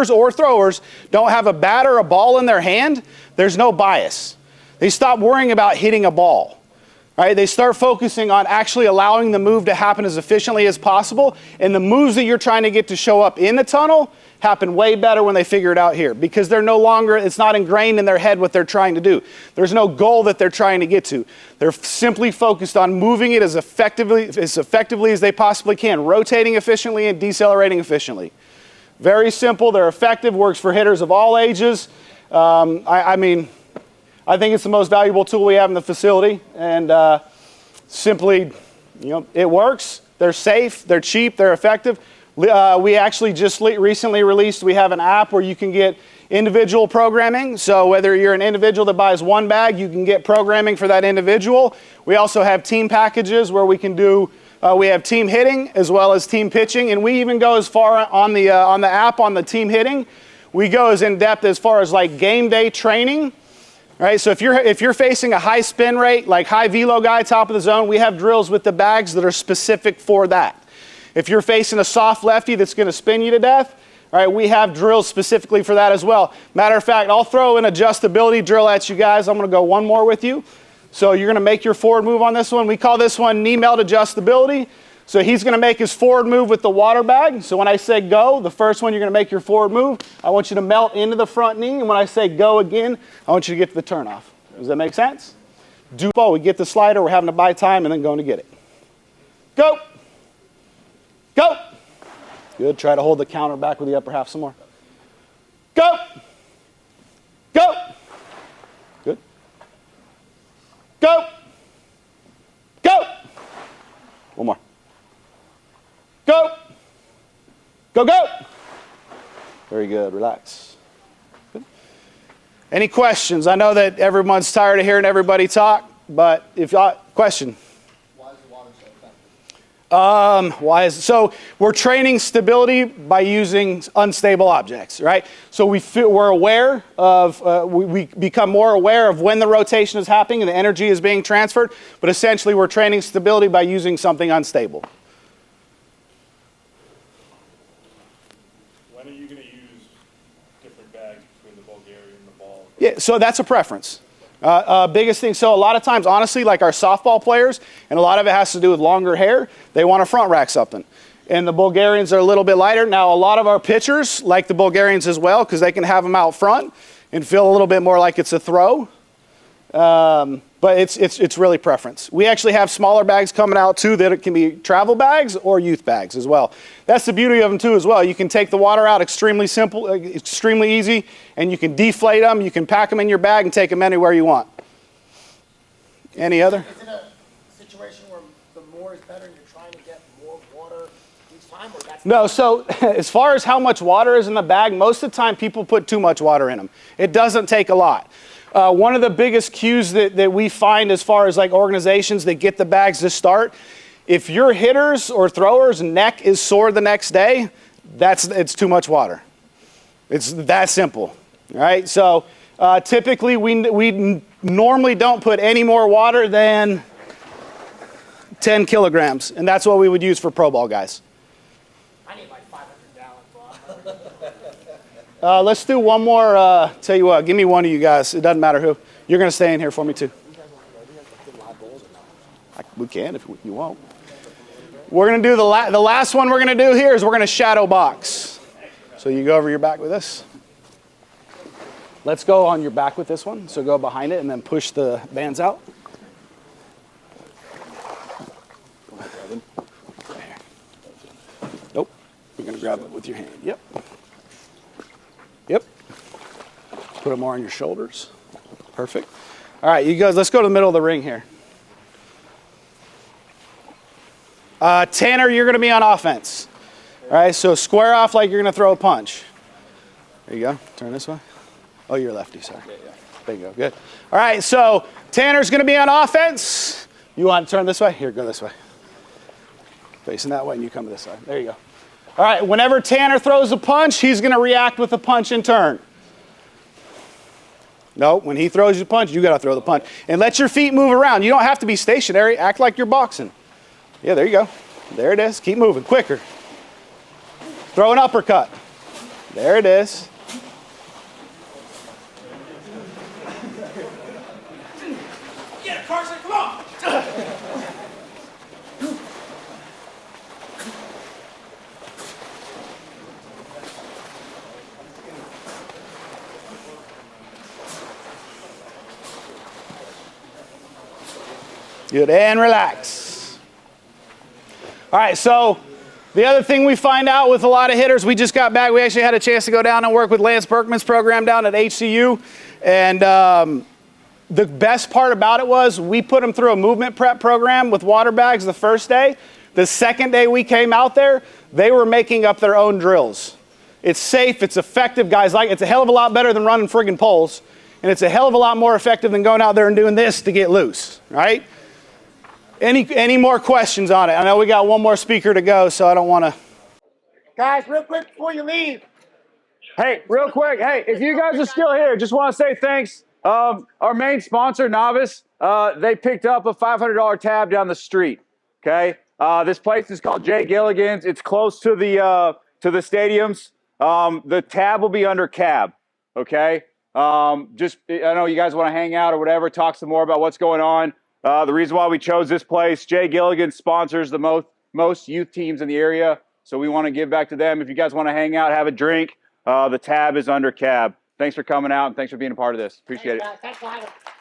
or throwers don't have a bat or a ball in their hand, there's no bias. They stop worrying about hitting a ball. All right, they start focusing on actually allowing the move to happen as efficiently as possible, and the moves that you're trying to get to show up in the tunnel happen way better when they figure it out here, because they're no longer, it's not ingrained in their head what they're trying to do. There's no goal that they're trying to get to. They're simply focused on moving it as effectively as they possibly can, rotating efficiently and decelerating efficiently. Very simple, they're effective, works for hitters of all ages. I think it's the most valuable tool we have in the facility, and simply, it works. They're safe, they're cheap, they're effective. We actually just recently released, we have an app where you can get individual programming. So whether you're an individual that buys one bag, you can get programming for that individual. We also have team packages where we can do, we have team hitting as well as team pitching, and we even go as far on the app on the team hitting. We go as in depth as far as like game day training. Right, so if you're facing a high spin rate, like high velo guy, top of the zone, we have drills with the bags that are specific for that. If you're facing a soft lefty that's going to spin you to death, all right, we have drills specifically for that as well. Matter of fact, I'll throw an adjustability drill at you guys. I'm going to go one more with you. So you're going to make your forward move on this one. We call this one knee melt adjustability. So he's going to make his forward move with the water bag. So when I say go, the first one you're going to make your forward move. I want you to melt into the front knee. And when I say go again, I want you to get to the turnoff. Does that make sense? Do both. We get the slider. We're having to buy time and then going to get it. Go. Go. Good. Try to hold the counter back with the upper half some more. Go. Go. Good. Go. Go. One more. Go. Go, go. Very good. Relax. Good. Any questions? I know that everyone's tired of hearing everybody talk, but if y'all, question. Why is the water so effective? So we're training stability by using unstable objects, right? So we're aware of, we become more aware of when the rotation is happening and the energy is being transferred, but essentially we're training stability by using something unstable. When are you going to use different bags between the Bulgarian and the ball? Yeah, so that's a preference. Biggest thing, so a lot of times, honestly, like our softball players, and a lot of it has to do with longer hair, they want to front rack something. And the Bulgarians are a little bit lighter. Now, a lot of our pitchers like the Bulgarians as well, because they can have them out front and feel a little bit more like it's a throw. But it's really preference. We actually have smaller bags coming out too that it can be travel bags or youth bags as well. That's the beauty of them too as well. You can take the water out extremely simple, extremely easy, and you can deflate them. You can pack them in your bag and take them anywhere you want. Any other? Is it a situation where the more is better and you're trying to get more water each time? Or that's No, so as far as how much water is in the bag, most of the time people put too much water in them. It doesn't take a lot. One of the biggest cues that we find as far as like organizations that get the bags to start, if your hitters or throwers' neck is sore the next day, it's too much water. It's that simple, right? So typically we normally don't put any more water than 10 kilograms, and that's what we would use for pro ball guys. I need like 500 gallons. Let's do one more. Tell you what, give me one of you guys. It doesn't matter who. You're going to stay in here for me too. We can if you want. We're going to do the last one we're going to do here is we're going to shadow box. So you go over your back with this. Let's go on your back with this one. So go behind it and then push the bands out. Nope. You're going to grab it with your hand. Yep. Yep. Put them more on your shoulders. Perfect. All right, you guys, let's go to the middle of the ring here. Tanner, you're going to be on offense. All right, so square off like you're going to throw a punch. There you go. Turn this way. Oh, you're lefty, sorry. Yeah. There you go. Good. All right, so Tanner's going to be on offense. You want to turn this way? Here, go this way. Facing that way, and you come this side. There you go. All right, whenever Tanner throws a punch, he's going to react with a punch in turn. No, when he throws you a punch, you got to throw the punch. And let your feet move around. You don't have to be stationary. Act like you're boxing. Yeah, there you go. There it is. Keep moving, quicker. Throw an uppercut. There it is. Get it, Carson, come on! Good, and relax. All right, so the other thing we find out with a lot of hitters, we just got back, we actually had a chance to go down and work with Lance Berkman's program down at HCU, and the best part about it was we put them through a movement prep program with water bags the first day. The second day we came out there, they were making up their own drills. It's safe, it's effective, guys. Like, it's a hell of a lot better than running friggin' poles, and it's a hell of a lot more effective than going out there and doing this to get loose, right? Any more questions on it? I know we got one more speaker to go, so I don't want to. Guys, real quick before you leave. Hey, real quick. Hey, if you guys are still here, just want to say thanks. Our main sponsor, Novice, they picked up a $500 tab down the street. Okay, this place is called Jay Gilligan's. It's close to the stadiums. The tab will be under cab. Okay, just I know you guys want to hang out or whatever, talk some more about what's going on. The reason why we chose this place, Jay Gilligan sponsors the most youth teams in the area, so we want to give back to them. If you guys want to hang out, have a drink, the tab is under cab. Thanks for coming out, and thanks for being a part of this. Appreciate it. Thanks, guys. Thanks for having me.